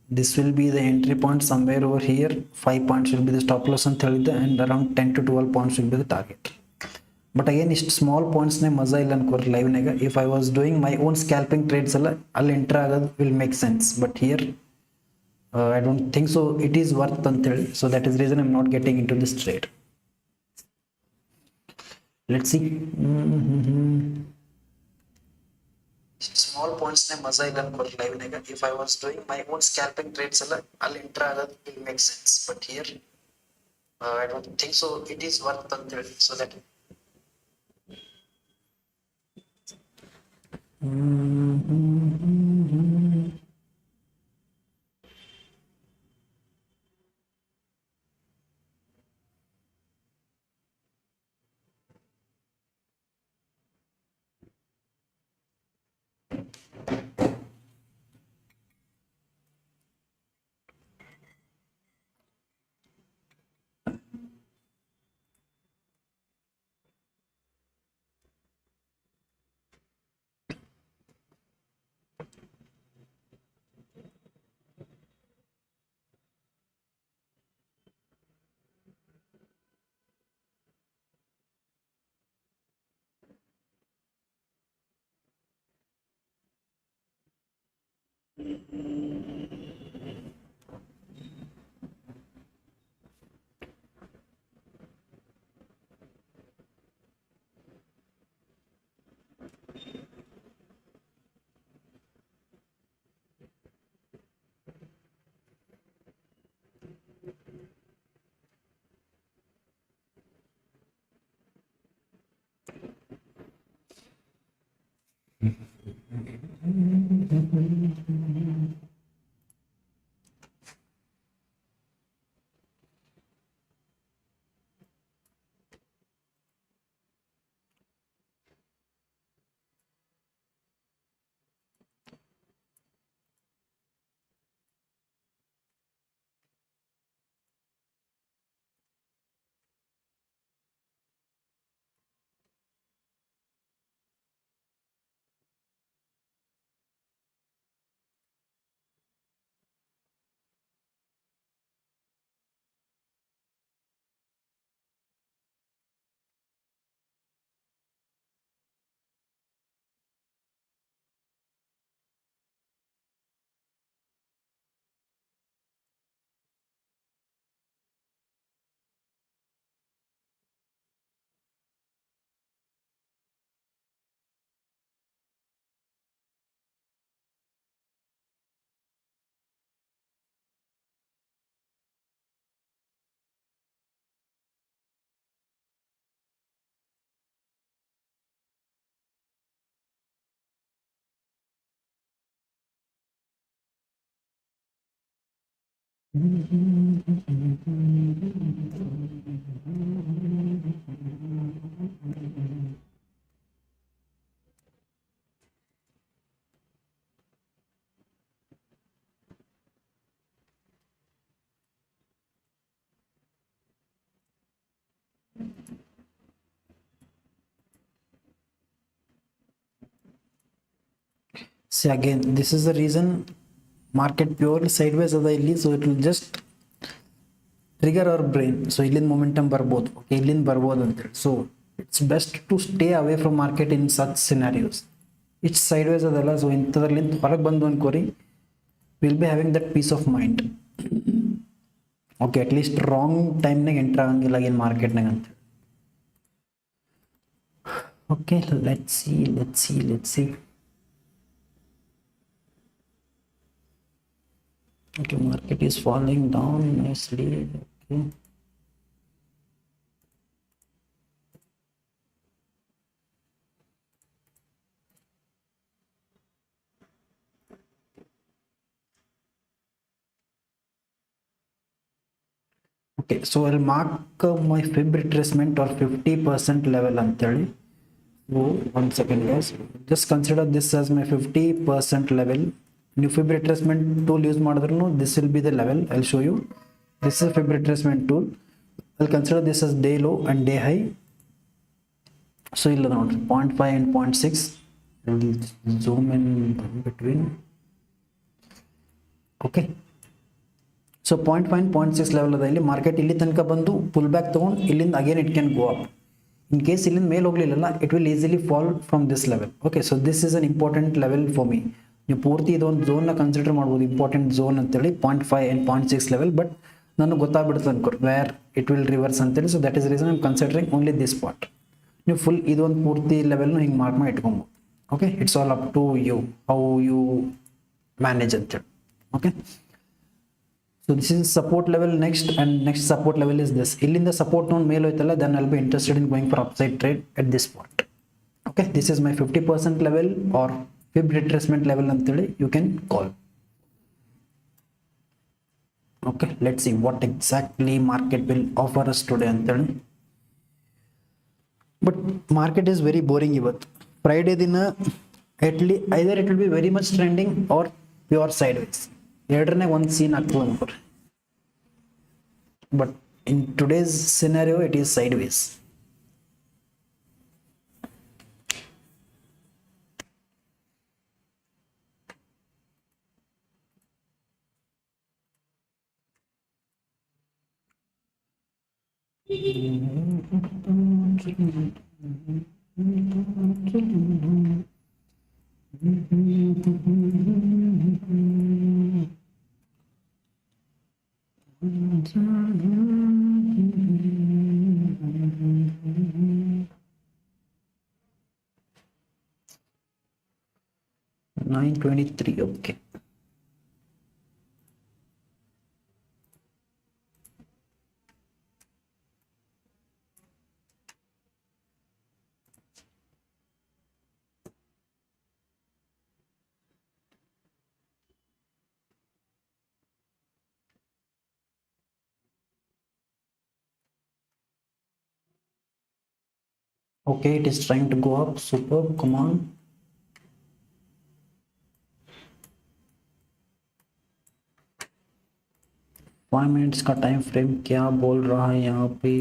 This will be the entry point somewhere over here. 5 points will be the stop loss ಅಂತ ಹೇಳಿದ್ದೆ, and around 10 to 12 points will be the target. But again ಇಷ್ಟು small ಪಾಯಿಂಟ್ಸ್ನೇ ಮಜಾ ಇಲ್ಲ ಅನ್ಕೋರಿ ಲೈವ್ನಾಗ. If I was doing my own scalping trades ಎಲ್ಲ ಅಲ್ಲಿ ಎಂಟರ್ ಆಗೋದು will make sense, but here I don't think so it is worth ಅಂತೇಳಿ. So that is reason I am not getting into this trade. Let's see. Small ಪಾಯಿಂಟ್ಸ್ನೇ ಮಜಾ ಇಲ್ಲ ಅನ್ಕೋರಿ ಲೈವ್ನಾಗ. If I was doing my own scalping trades ಎಲ್ಲ ಅಲ್ಲಿ enter ಆಗೋದು will make sense, but here I don't think so it is worth ಅಂತೇಳಿ. So that See again, this is the reason market purely sideways ಅದ ಇಲ್ಲಿ, so it will just trigger our brain. So ಇಲ್ಲಿಂದ momentum ಬರ್ಬೋದು, okay, ಇಲ್ಲಿಂದ ಬರ್ಬೋದು ಅಂತೇಳಿ. So it's best to stay away from market in such scenarios. It's sideways ಅದಲ್ಲ, so ಇಂಥದ್ರಲ್ಲಿಂದ ಹೊರಗೆ ಬಂದು ಅನ್ಕೋರಿ, we'll be having that peace of mind. Okay, at least wrong ಟೈಮ್ನಾಗ entry ಆಗಂಗಿಲ್ಲ ಏನು ಮಾರ್ಕೆಟ್ನಾಗ ಅಂತ. Okay, let's see. Okay, market is falling down nicely. Okay. Okay, so I'll mark my fib retracement or 50% level ಅಂತೇಳಿ. So 1 second guys, just consider this as my 50% level. ನೀವು fib retracement tool use ಮಾಡಿದ್ರು this will be the level. I'll show you. This is a fib retracement tool. I'll consider this as day low and day high. So ಇಲ್ಲ ನೋಡಿ 0.5 and 0.6. I'll zoom in between. Okay. So 0.5 0.6 level ಅದ ಇಲ್ಲಿ market ಇಲ್ಲಿ ತನಕ ಬಂದು pull back ತಗೊಂಡು ಇಲ್ಲಿಂದ again it can go up. In case ಇಲ್ಲಿಂದ ಮೇಲೆ ಹೋಗ್ಲಿಲ್ಲ, it will easily fall from this level. Okay, so this is an important level for me. ನೀವು ಪೂರ್ತಿ ಇದೊಂದು ಝೋನ್ನ ಕನ್ಸಿಡರ್ ಮಾಡ್ಬೋದು, ಇಂಪಾರ್ಟೆಂಟ್ ಝೋನ್ ಅಂತೇಳಿ 0.5 and 0.6 ಲೆವೆಲ್. ಬಟ್ ನನಗೆ ಗೊತ್ತಾಗ್ಬಿಡುತ್ತೆ ಅನ್ಕೋರಿ ವೇರ್ ಇಟ್ ವಿಲ್ ರಿವರ್ಸ್ ಅಂತೇಳಿ. So that is reason I am considering only this part. ನೀವು ಫುಲ್ ಇದೊಂದು ಪೂರ್ತಿ ಲೆವೆಲ್ನು ಹಿಂಗೆ ಮಾರ್ಕ್ ಮಾಡಿ ಇಟ್ಕೊಬೋದು. Okay, it's all up to you how you manage ಅಂತೇಳಿ. Okay, so this is support level next, and next support level is this. Illinda support node ಮೇಲೆ ಹೋಯ್ತಲ್ಲ, then I'll be interested in going for upside trade at this point. Okay, this is my 50% level or fib retracement level ಅಂತೇಳಿ you can call. Okay, let's see what exactly market will offer us today ಅಂತೇಳಿ. But market is very boring ಇವತ್ತು. Friday ದಿನ either it will be very much trending or pure sideways. ಎರಡರನ್ನೇ ಒಂದು scene ಆಗ್ತದೆ ಅನ್ಕೋರಿ. But in today's scenario it is sideways. $9.23. Okay, okay, it is trying to go up. Superb, come on. Five minutes का time frame क्या बोल रहा है यहाँ पे?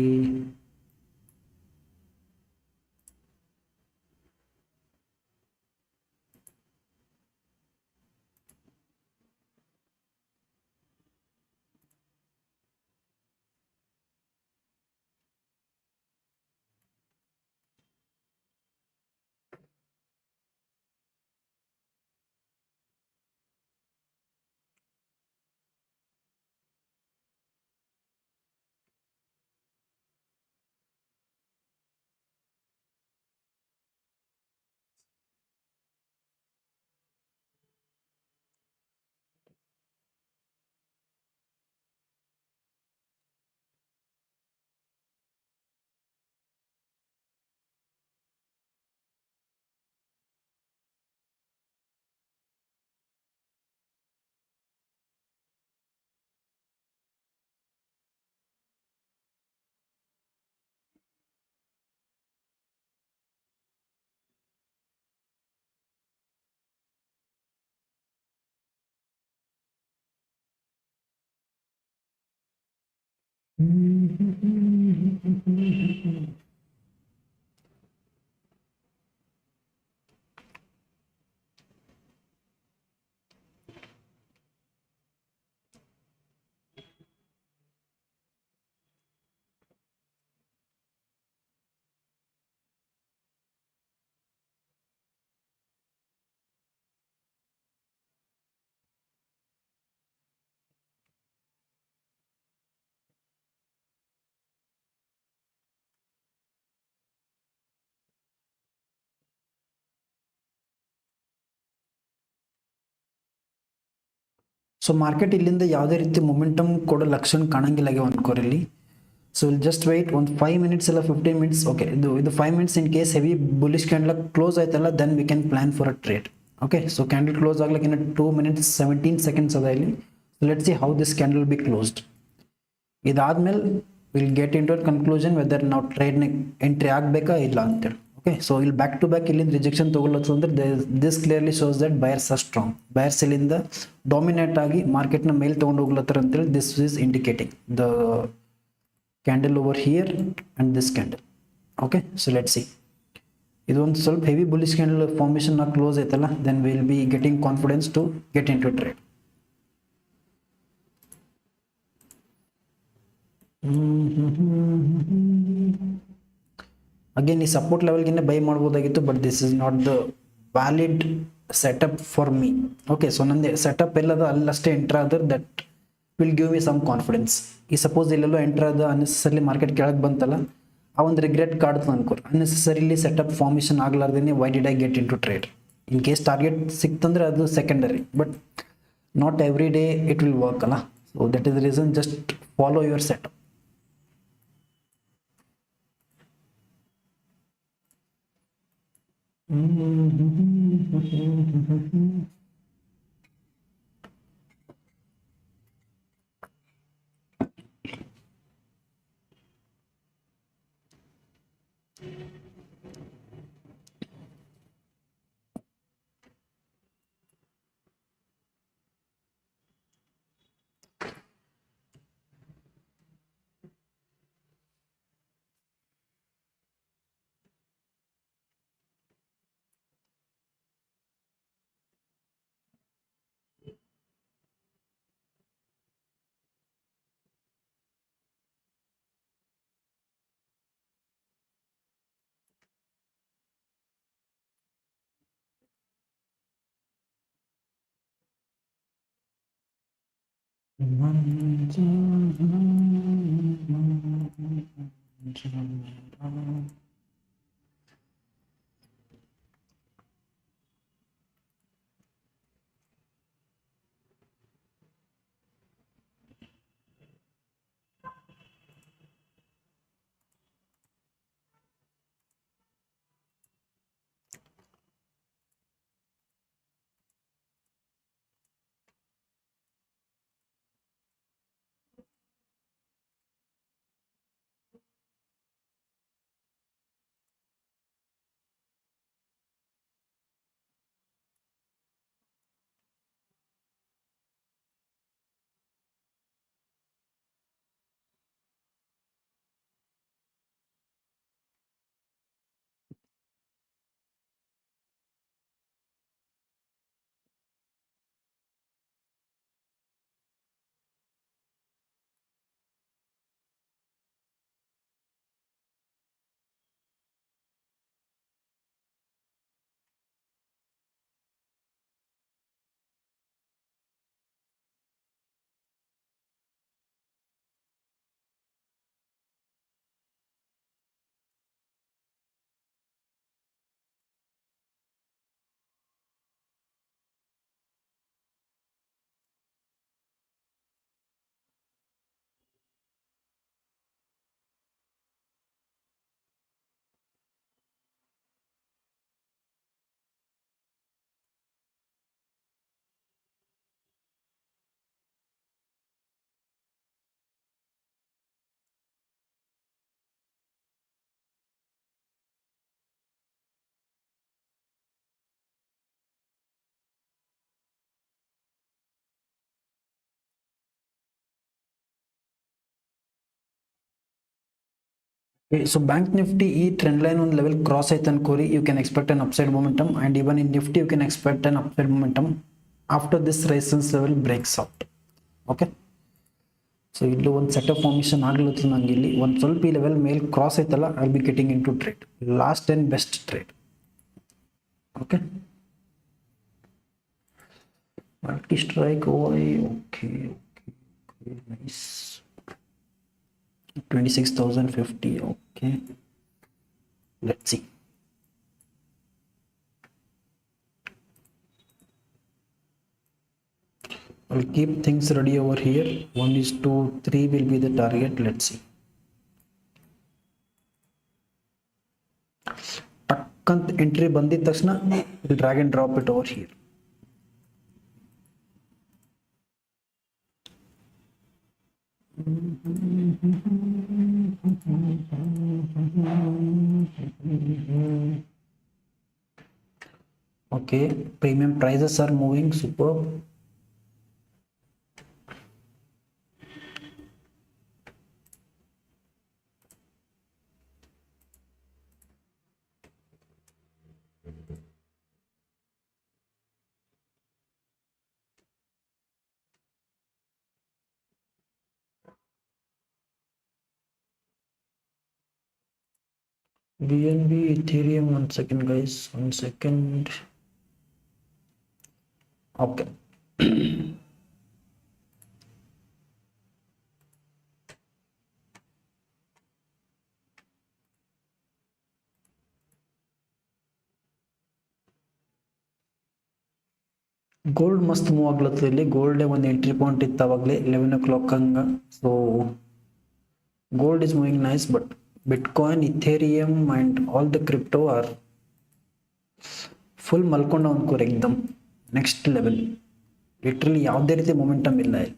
So market ಇಲ್ಲಿಂದ ಯಾವುದೇ ರೀತಿ ಮೊಮೆಂಟಮ್ ಕೊಡೋ ಲಕ್ಷಣ ಕಾಣಂಗಿಲ್ಲ ಅನ್ಕೋರಿ ಇಲ್ಲಿ. ಸೊ ವಿಲ್ ಜಸ್ಟ್ ವೆಯ್ಟ್ ಒಂದು 5 ಮಿನಿಟ್ಸ್ ಇಲ್ಲ 15 ಮಿನಿಟ್ಸ್. ಓಕೆ, ಇದು 5 minutes in case heavy bullish candle close ಆಯ್ತಲ್ಲ, then we can plan for a trade. Okay, so candle close ಆಗ್ಲಿಕ್ಕೆ ಇನ್ನು 2 ಮಿನಿಟ್ಸ್ 17 ಸೆಕೆಂಡ್ಸ್ ಅದ ಇಲ್ಲಿ. Let's see how this candle be closed. ಇದಾದ್ಮೇಲೆ will get in to conclusion whether ನಾವು ಟ್ರೇಡ್ನ entry ಆಗಬೇಕಾ ಇಲ್ಲ ಅಂತೇಳಿ. ಓಕೆ, ಸೊ ಇಲ್ಲಿ ಬ್ಯಾಕ್ ಟು ಬ್ಯಾಕ್ ಇಲ್ಲಿಂದ ರಿಜೆಕ್ಷನ್ ತಗೊಳ್ಳೋದು ಅಂದ್ರೆ this clearly shows that buyers are strong. Buyers ಇಲ್ಲಿಂದ ಡಾಮಿನೇಟ್ ಆಗಿ ಮಾರ್ಕೆಟ್ನ ಮೇಲೆ ತೊಗೊಂಡು ಹೋಗ್ಲತ್ತಾರ ಅಂತೇಳಿ this is indicating the candle over here and this candle. Okay, so let's see. ಇದೊಂದು ಸ್ವಲ್ಪ heavy bullish candle formation close ಐತಲ್ಲ, then will be getting confidence to get in to trade. Again ಈ ಸಪೋರ್ಟ್ ಲೆವೆಲ್ಗಿನ್ನ buy ಮಾಡ್ಬೋದಾಗಿತ್ತು, but this is not the valid setup for me. Okay, so ನಂದು setup ಎಲ್ಲದ ಅಲ್ಲಷ್ಟೇ enter ಆದ್ರೆ that will give me some confidence. ಈ suppose ಇಲ್ಲೆಲ್ಲೋ enter ಆದ unnecessary market ಕೆಳಗೆ ಬಂತಲ್ಲ, ಆ ಒಂದು ರಿಗ್ರೆಟ್ ಕಾಡ್ತದೆ ಅನ್ಕೋರಿ. ಅನ್ನೆಸೆಸರಿಲಿ ಸೆಟಪ್ ಫಾರ್ಮೇಷನ್ ಆಗ್ಲಾರ್ದೇನೆ why did I get in to trade. In case target ಸಿಕ್ತಂದ್ರೆ ಅದು secondary, but not every day it will work ಅಲ್ಲ. So that is the reason, just follow your setup. Okay, so bank nifty e trend line on level cross aitan kori, you can expect an upside momentum, and even in nifty you can expect an upside momentum after this resistance level breaks out. Okay, so illu one setup formation aglutte nange illi one ಸ್ವಲ್ಪ ಈ level ಮೇಲೆ cross aitalla, I'll be getting into trade last and best trade. Okay, multi strike OI. Okay, nice. 26,050. Okay, let's see. I'll keep things ready over here. 1 is 2 3 will be the target. Let's see. Takkant entry bandid takshana we'll drag and drop it over here. Okay, premium prices are moving superb. BNB Ethereum, 1 second guys, 1 second. Okay. Gold ಮಸ್ತ್ move ಆಗ್ಲತ್ತದ ಇಲ್ಲಿ. Gold ಒಂದು entry point ಇತ್ತು ಅವಾಗಲೇ 11 o'clock ಹಂಗ. So gold is moving nice, but bitcoin, ethereum and all the crypto are full ಮಲ್ಕೊಂಡ ಅನ್ಕೋರಿ ಎಕ್ದಮ್ ನೆಕ್ಸ್ಟ್ ಲೆವೆಲ್. ಲಿಟ್ರಲಿ ಯಾವುದೇ ರೀತಿ ಮೊಮೆಂಟಮ್ ಇಲ್ಲ ಇಲ್ಲಿ.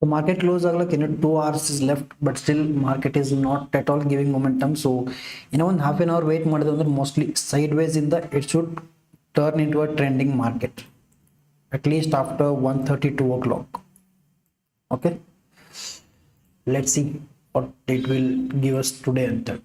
The market close agla 2 hours is left, but still market is not at all giving momentum. So in one half an hour wait ಮಾಡಿದ್ರೆ ಅಂದ್ರೆ mostly sideways in the it should turn into a trending market at least after 1:32 o'clock. Okay, let's see what it will give us today and then.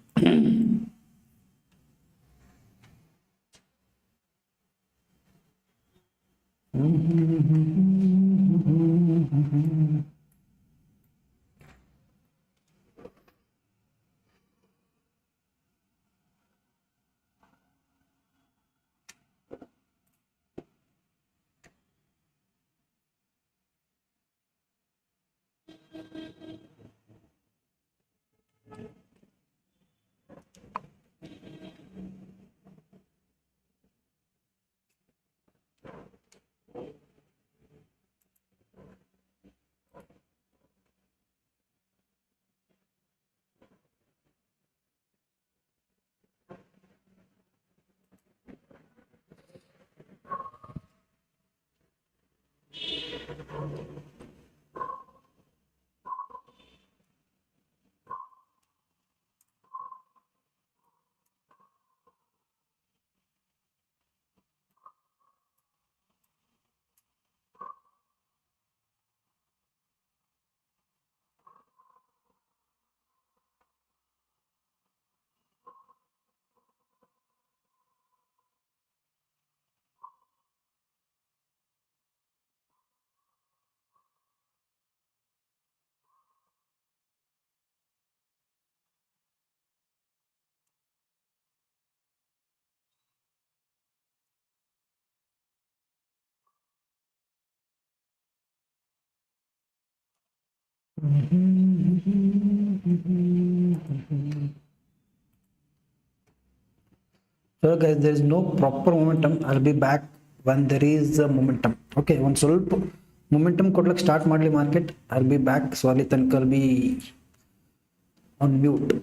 So guys, there is no proper momentum. I'll be back when there is a momentum. Okay, ಒಂದು ಸ್ವಲ್ಪ momentum ಕೊಡ್ಲಿಕ್ಕೆ start ಮಾಡಲಿ market. I'll be back. So ಅಲ್ಲಿ ತನಕ I'll be on mute.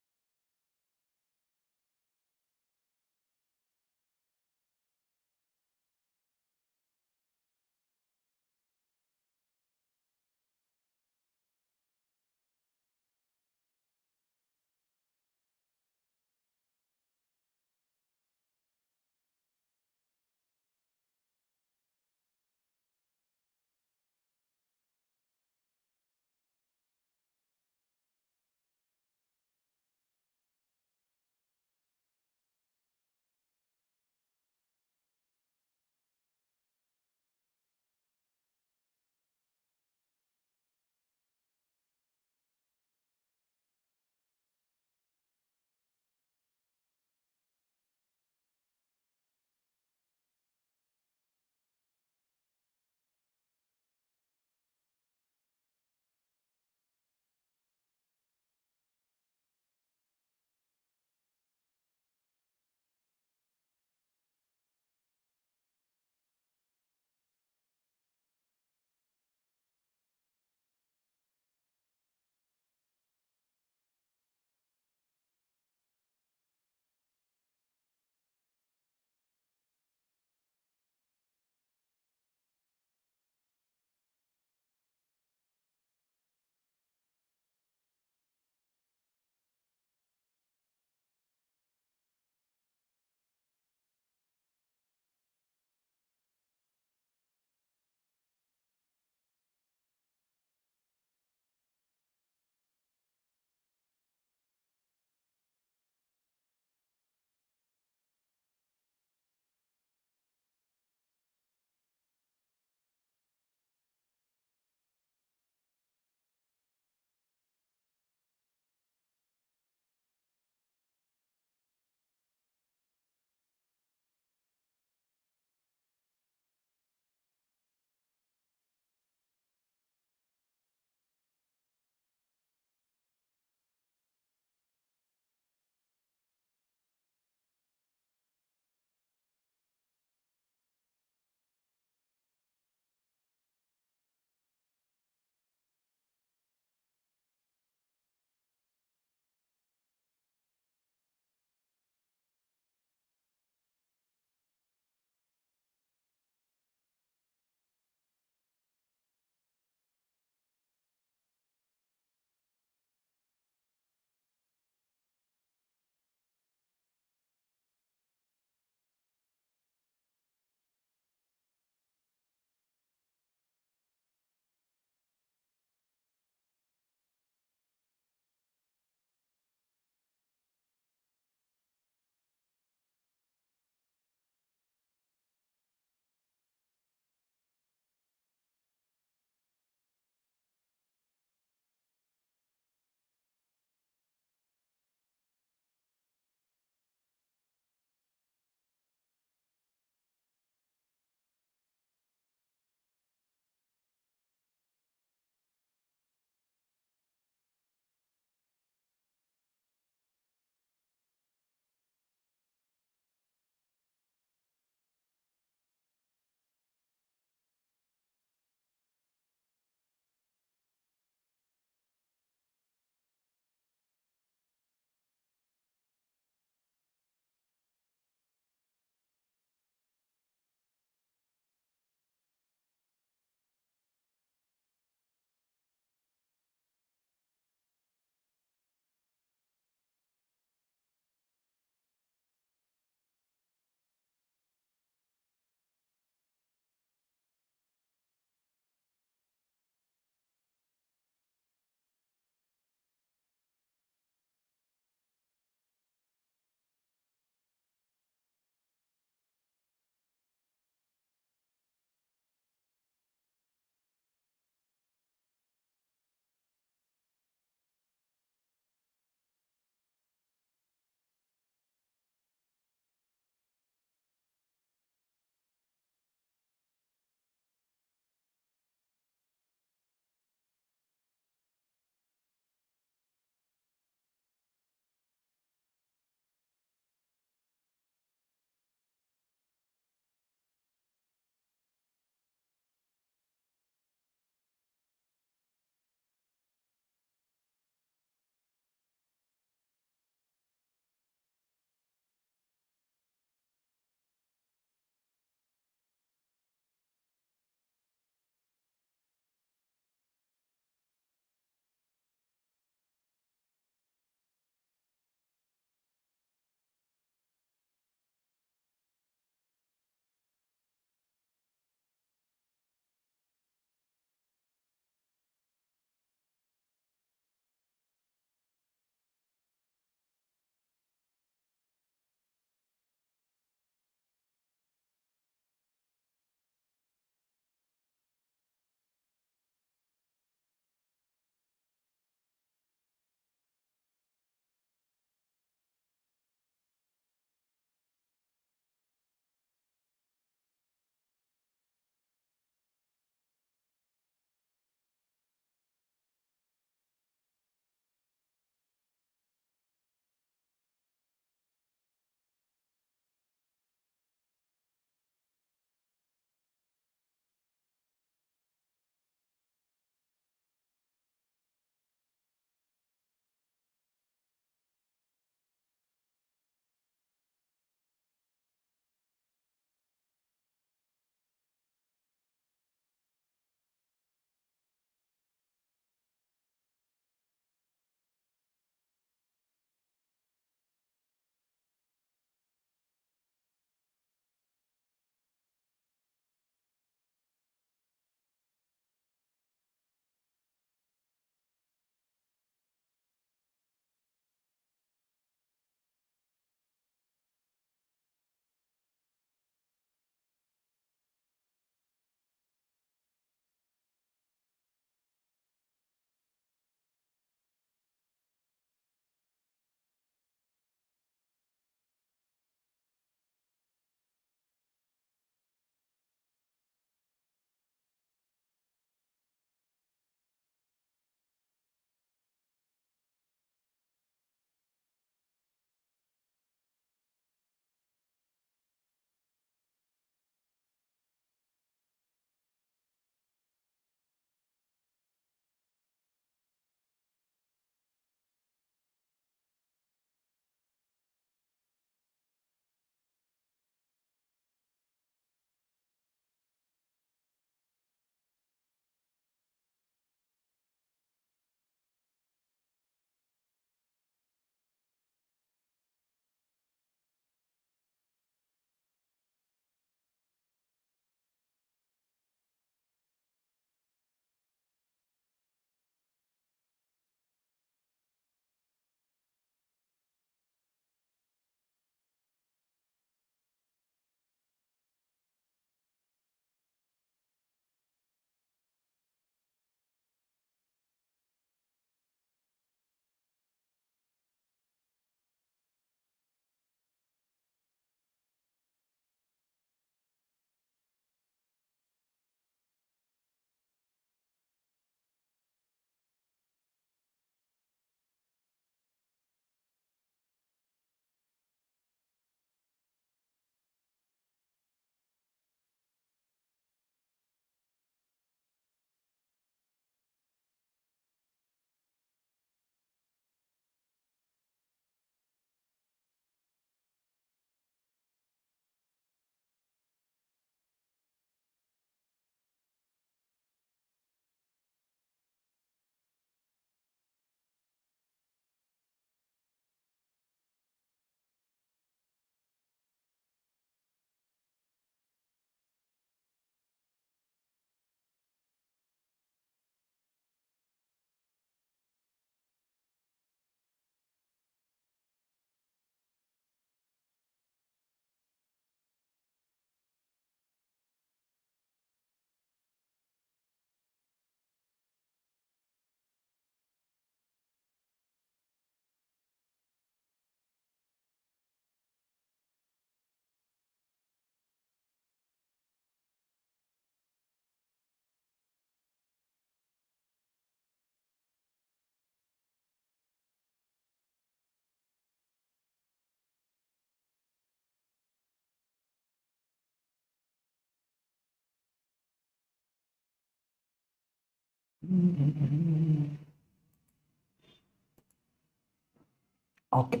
Okay.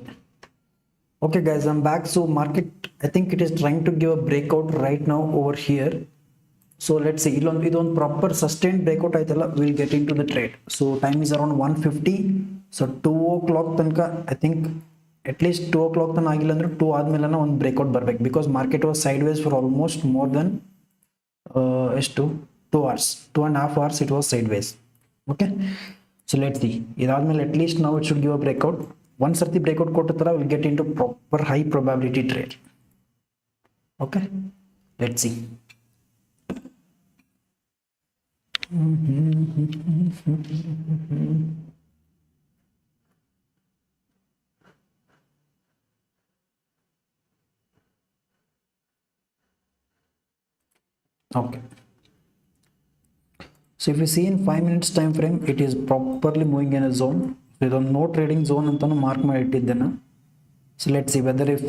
Okay, guys, I'm back. So market, I think it is trying to give a breakout right now over here. So let's see. Idon proper sustained breakout aitala. We'll get into the trade. So time is around 1:50. So 2 o'clock tanka, I think at least 2 o'clock tan agilla andre 2 ಆದ್ಮೇಲೆ ಒಂದು breakout ಬರ್ಬೇಕು, because market was sideways for almost more than ಎಷ್ಟು 2 hours, 2.5 hours it was sideways. Okay, so let's see. ಇದಾದ್ಮೇಲೆ at least now it should give a breakout. Once ಸರ್ತಿ breakout ಕೊಟ್ಟ ತರ we'll get into proper high probability trade. Okay, let's see. Okay, so if you see in 5 minutes time frame, it is properly moving in a zone. So ಇದೊಂದು no trading zone ಅಂತಾನು mark ಮಾಡಿ ಇಟ್ಟಿದ್ದೇನೆ. So let's see whether if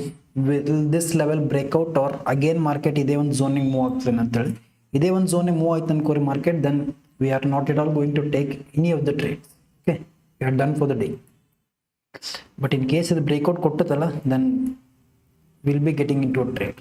will this level breakout or again market ಇದೇ ಒಂದು ಝೋನಿಗೆ move ಆಗ್ತದೆ ಅಂತ ಹೇಳಿ. ಇದೇ ಒಂದು ಝೋನಿಗೆ ಮೂವ್ ಆಯ್ತು ಅನ್ಕೋರಿ market, then we are not at all going to take any of the trades. Okay, we are done for the day. But in case ಇದು breakout ಕೊಟ್ಟತಲ್ಲ, then we'll be getting into a trade.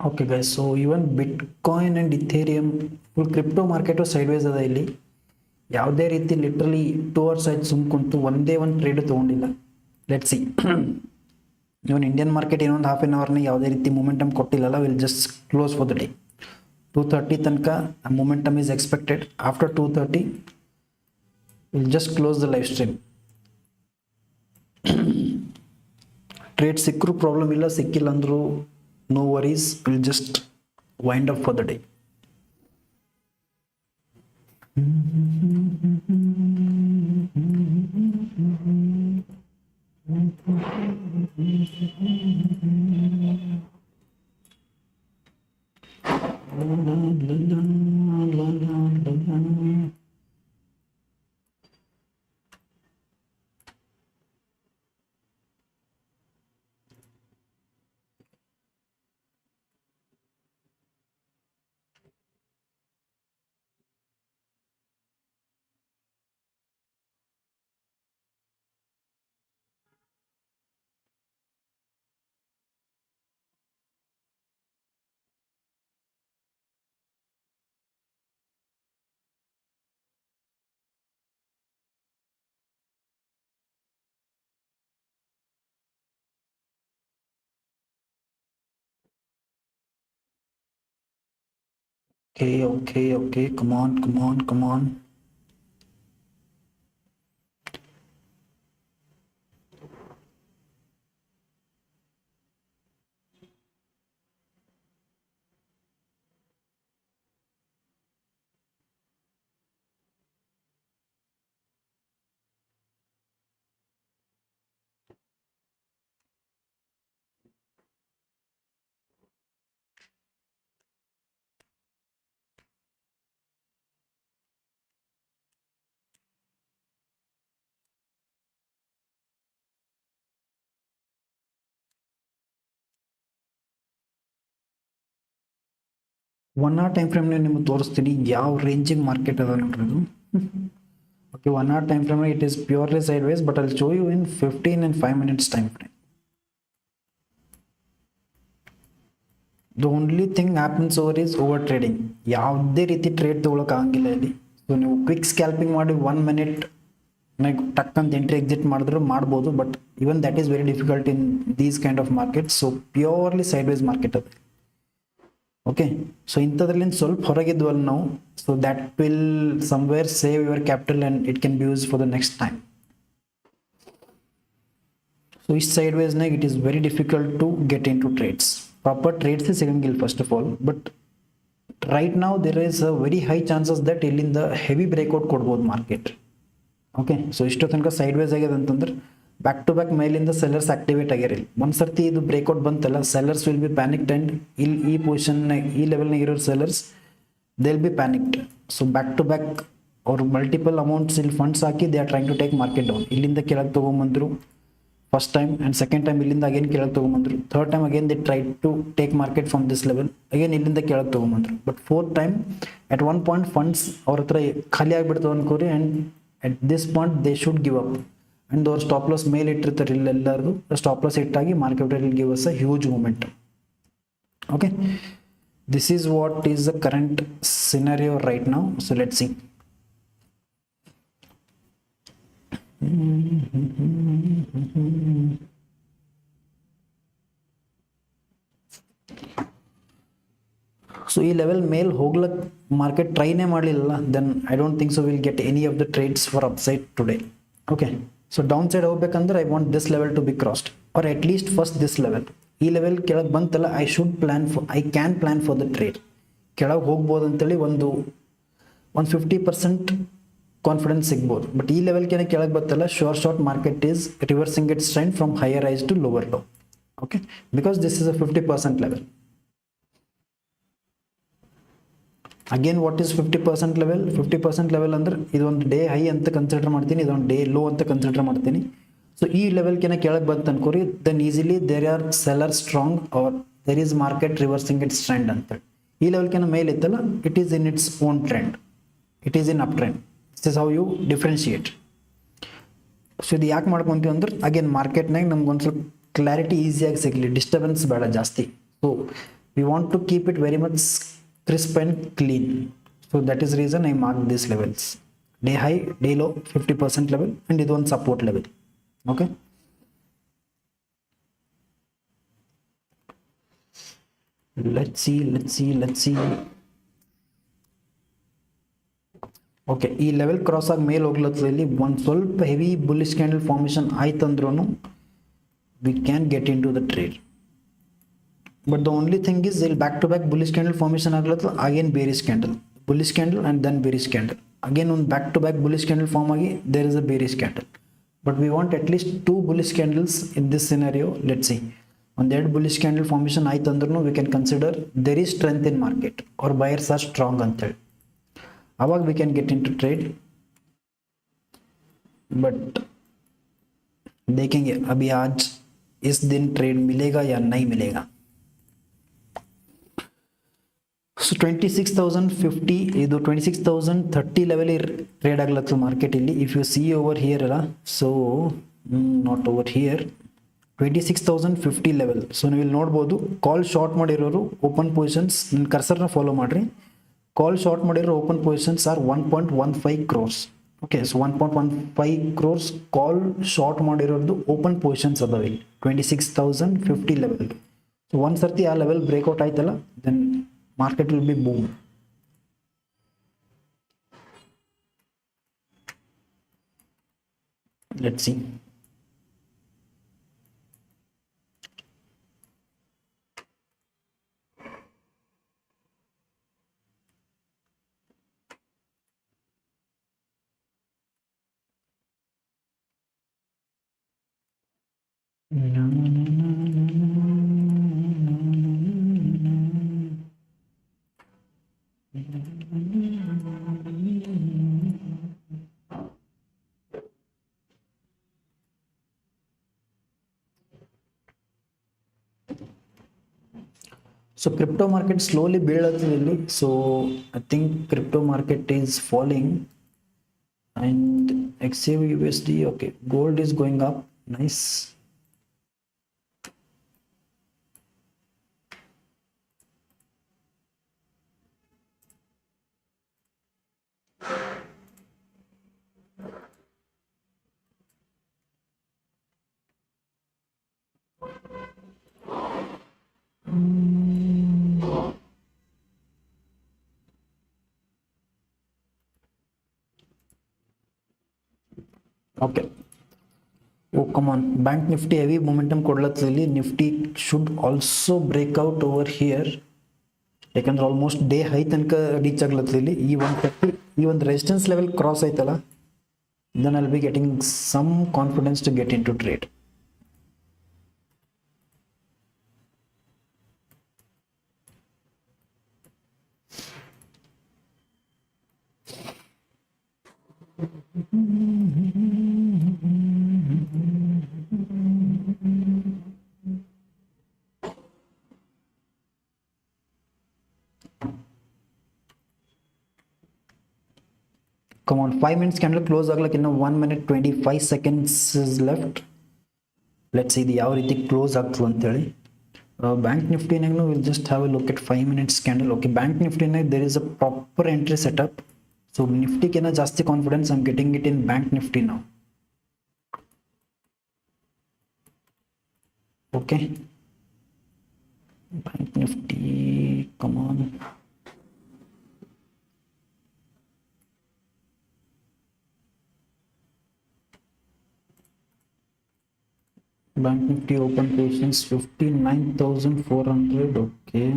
Okay guys, so even Bitcoin and Ethereum, full crypto market sideways ಅದ ಇಲ್ಲಿ. ಯಾವುದೇ ರೀತಿ literally 2 hours ಆಯ್ತು ಸುಮ್ ಕುಂತು ಒಂದೇ ಒಂದು ಟ್ರೇಡ್ ತಗೊಂಡಿಲ್ಲ. Let's see. Even Indian market ಇನ್ನೊಂದು ಹಾಫ್ ಆನ್ ಅವರ್ನ ಯಾವುದೇ ರೀತಿ ಮೊಮೆಂಟಮ್ ಕೊಟ್ಟಿಲ್ಲಲ್ಲ. Will just close for the day. 2:30 ತನಕ momentum is expected. After 2:30 will just close the live stream. Trade ಸಿಕ್ಕರೂ ಪ್ರಾಬ್ಲಮ್ ಇಲ್ಲ, ಸಿಕ್ಕಿಲ್ಲ ಅಂದರೂ no worries, we'll just wind up for the day. Okay, come on. One hour time frame ನಿಮಗೆ ತೋರಿಸ್ತೀನಿ ಯಾವ ranging market ಅದ ನೋಡ್ರಿ ಇದು. ಓಕೆ, 1 hour time frame it is purely sideways, but I'll show you in 15 and 5 minutes time frame. The only thing happens over is over trading. ಯಾವುದೇ ರೀತಿ trade ತಗೊಳಕ್ ಆಗಂಗಿಲ್ಲ ಇಲ್ಲಿ. ಸೊ ನೀವು ಕ್ವಿಕ್ ಸ್ಕ್ಯಾಲ್ಪಿಂಗ್ ಮಾಡಿ 1 minute ಟಕ್ ಅಂತ ಎಂಟ್ರಿ ಎಕ್ಸಿಟ್ ಮಾಡಿದ್ರು ಮಾಡ್ಬೋದು, but even that is very difficult in these kind of market. So purely sideways market ಅದು. ಓಕೆ, ಸೊ ಇಂಥದ್ರಲ್ಲಿ ಸ್ವಲ್ಪ ಹೊರಗಿದ್ವಲ್ಲ ನಾವು, so that will somewhere save your capital and it can be use for the next time. So ಇಷ್ಟು ಸೈಡ್ ವೇಸ್ನಾಗ it is very difficult to get in to trades. Proper ಟ್ರೇಡ್ಸೇ ಸಿಗಂಗಿಲ್ಲ first of all. But right ನಾವು there is a very high chances that ಇಲ್ಲಿಂದ heavy breakout ಕೊಡ್ಬೋದು market. Okay, so ಇಷ್ಟೋ ತನಕ ಸೈಡ್ ವೇಸ್ ಆಗ್ಯದ ಅಂತಂದ್ರೆ ಬ್ಯಾಕ್ ಟು ಬ್ಯಾಕ್ ಮೇಲಿಂದ ಸೆಲ್ಲರ್ಸ್ ಆಕ್ಟಿವೇಟ್ ಆಗಿರಲಿ. ಒಂದು ಸರ್ತಿ ಇದು ಬ್ರೇಕ್ಔಟ್ ಬಂತಲ್ಲ, sellers will be panicked and ಇಲ್ಲಿ ಈ ಪೊಸಿಷನ್ನಾಗ ಈ ಲೆವೆಲ್ನಾಗ ಇರೋ sellers they will be panicked. So back to back ಅವ್ರು ಮಲ್ಟಿಪಲ್ ಅಮೌಂಟ್ಸ್ ಇಲ್ಲಿ ಫಂಡ್ಸ್ ಹಾಕಿ they are trying to take market down. ಇಲ್ಲಿಂದ ಕೆಳಗೆ ತೊಗೊಂಬಂದ್ರು first time, and second time ಇಲ್ಲಿಂದ ಅಗೇನ್ ಕೆಳಗೆ ತೊಗೊಂಬಂದ್ರು. Third time again they try to take market from this level, again ಇಲ್ಲಿಂದ ಕೆಳಗೆ ತೊಗೊಂಬಂದ್ರು. But fourth time at one point funds ಅವ್ರ ಹತ್ರ ಖಾಲಿ ಆಗಿಬಿಡ್ತಾವೆ ಅನ್ಕೋರಿ, and at this point they should give up and our stop loss ಮೇಲೆ ಇಟ್ಟಿರ್ತಾರೆ ಇಲ್ಲೆಲ್ಲರೂ. ಸ್ಟಾಪ್ ಲಾಸ್ ಇಟ್ಟಾಗಿ market will give us a huge momentum. Okay, this is what is the current scenario right now. So let's see. So ಈ level ಮೇಲೆ ಹೋಗ್ಲಕ್ market ಟ್ರೈನೇ ಮಾಡಲಿಲ್ಲ, then I don't think so will get any of the trades for upside today. Okay, so down side ಹೋಗ್ಬೇಕಂದ್ರೆ I want this level to be crossed, or at least first this level. ಈ level ಕೆಳಗೆ ಬಂತಲ್ಲ, I can plan for the trade. ಕೆಳಗೆ ಹೋಗ್ಬೋದು ಅಂತೇಳಿ ಒಂದು 50% confidence ಸಿಗ್ಬೋದು. But ಈ ಲೆವೆಲ್ಗೆ ಕೆಳಗೆ ಬರ್ತಲ್ಲ, short market is reversing its trend from higher highs to lower low. Okay, because this is a 50% level. Again what is 50% level? 50% level ಅಂದ್ರೆ ಇದೊಂದು ಡೇ ಹೈ ಅಂತ ಕನ್ಸಿಡರ್ ಮಾಡ್ತೀನಿ, ಇದೊಂದು ಡೇ ಲೋ ಅಂತ ಕನ್ಸಿಡರ್ ಮಾಡ್ತೀನಿ. ಸೊ ಈ ಲೆವೆಲ್ಗೆ ಕೆಳಗೆ ಬಂತು ಅನ್ಕೋರಿ, then easily there are seller strong or there is market reversing its trend ಅಂತೇಳಿ. ಈ ಲೆವೆಲ್ಗೆ ಮೇಲೆ ಇತ್ತಲ್ಲ, it is in its own trend, it is in up trend. This is how you differentiate. So ಇದು ಯಾಕೆ ಮಾಡ್ಕೊಂತೀವಿ ಅಂದ್ರೆ ಅಗೇನ್ ಮಾರ್ಕೆಟ್ನಾಗ ನಮ್ಗೆ ಒಂದು ಸ್ವಲ್ಪ ಕ್ಲಾರಿಟಿ ಈಸಿಯಾಗಿ ಸಿಗಲಿ, ಡಿಸ್ಟರ್ಬೆನ್ಸ್ ಬೇಡ ಜಾಸ್ತಿ. So we want to keep it very much crisp and clean. So that is reason I mark these levels: day high, day low, 50% level, and this one support level. Okay, let's see. Okay, ಈ level cross ಆಗಿ ಮೇಲೆ ಹೋಗ್ಲತ್ತಲ್ಲಿ ಒಂದು ಸ್ವಲ್ಪ heavy bullish candle formation ಆಯ್ತಂದ್ರೂ we can get into the trade. But the only thing is they'll back to back bullish candle formation aglatha, again bearish candle. bullish candle and then bearish candle. Again on back to back bullish candle form agi, there is a bearish candle, but we want at least two bullish candles in this scenario. Let's see, on that bullish candle formation aaytu andrunu we can consider there is strength in market or buyers are strong ante, avag we can get into trade. But देखेंगे अभी आज इस दिन trade मिलेगा या नहीं मिलेगा. So 26,050 ಇದು 26,030 ಲೆವೆಲ್ ಟ್ರೇಡ್ ಆಗ್ಲತ್ತು ಮಾರ್ಕೆಟ್ ಇಲ್ಲಿ. If you see over here ಅಲ್ಲ, so not over here 26,050 level. So ನೀವು ಇಲ್ಲಿ ನೋಡ್ಬೋದು ಕಾಲ್ ಶಾರ್ಟ್ ಮಾಡಿರೋರು ಓಪನ್ ಪೊಸಿಷನ್ಸ್, ನನ್ನ ಕರ್ಸರ್ನ ಫಾಲೋ ಮಾಡ್ರಿ. ಕಾಲ್ ಶಾರ್ಟ್ ಮಾಡಿರೋ open positions are 1.15 crores. Okay, so 1.15 crores call short ಮಾಡಿರೋದು ಓಪನ್ ಪೊಸಿಷನ್ಸ್ ಅದಾವೆ ಇಲ್ಲಿ 26,050 ಲೆವೆಲ್. ಸೊ ಒಂದು ಸರ್ತಿ ಆ ಲೆವೆಲ್ ಬ್ರೇಕ್ಔಟ್ ಆಯ್ತಲ್ಲ, then market will be boom. Let's see. So crypto market slowly build. So I think crypto market is falling, and XAU USD, okay, gold is going up, nice. Okay, oh come on, bank nifty heavy momentum ಕೊಡ್ಲತ್ತಲ್ಲಿ. Nifty should also break out over here, ಯಾಕಂದ್ರೆ almost day high ತನಕ reach ಆಗ್ಲತ್ತಲ್ಲಿ. ಈ 130 ಈ ಒಂದು resistance level cross ಆಯ್ತಲ್ಲ, then I'll be getting some confidence to get into trade. Come on, 5 minutes candle close ಆಗ್ಲಕ್ಕೆ ಇನ್ನು 1 minute 25 seconds is left. Let's see ಇದು ಯಾವ ರೀತಿ ಕ್ಲೋಸ್ ಆಗ್ತದೆ ಅಂತೇಳಿ. ಬ್ಯಾಂಕ್ ನಿಫ್ಟಿನಾಗೂ will just have a look at 5 minutes candle. Okay, bank ನಿಫ್ಟಿನಾಗ there is a proper entry setup. So ನಿಫ್ಟಿಗಿನ್ನ ಜಾಸ್ತಿ confidence I am getting it in bank Nifty ನಾವು. Okay, bank Nifty, come on. Bank Nifty open positions 59,400. Okay,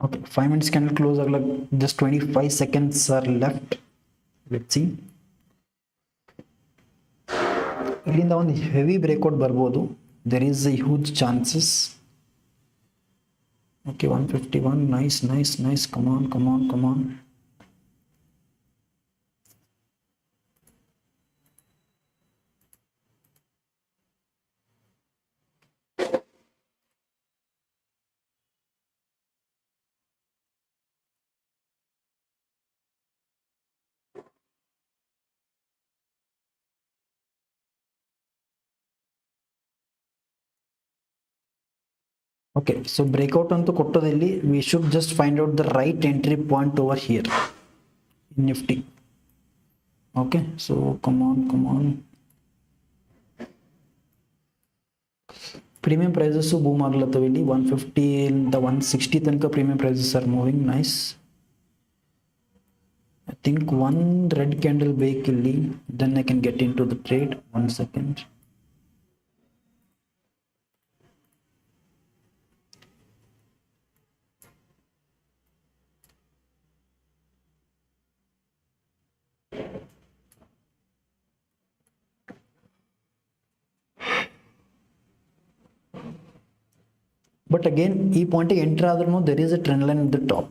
okay, 5 minutes candle close agla, just 25 seconds are left. Let's see, ಇಲ್ಲಿಂದ ಒಂದು heavy breakout ಬರ್ಬೋದು. There is a huge chances. Okay, 151, nice nice nice, come on come on come on. Okay, so breakout antu kottadalli we should just find out the right entry point over here in Nifty. Okay, so come on. premium prices boom ಆಗ್ಲತ್ತವ ಇಲ್ಲಿ 150 ಇಂದ 160 ತನಕ premium prices are moving. Nice. I think one red candle ಬೇಕು ಇಲ್ಲಿ, then I can get into the trade. 1 second. But again, ಈ ಪಾಯಿಂಟಿಗೆ enter ಆದ್ರೂ there is a trend line at the top.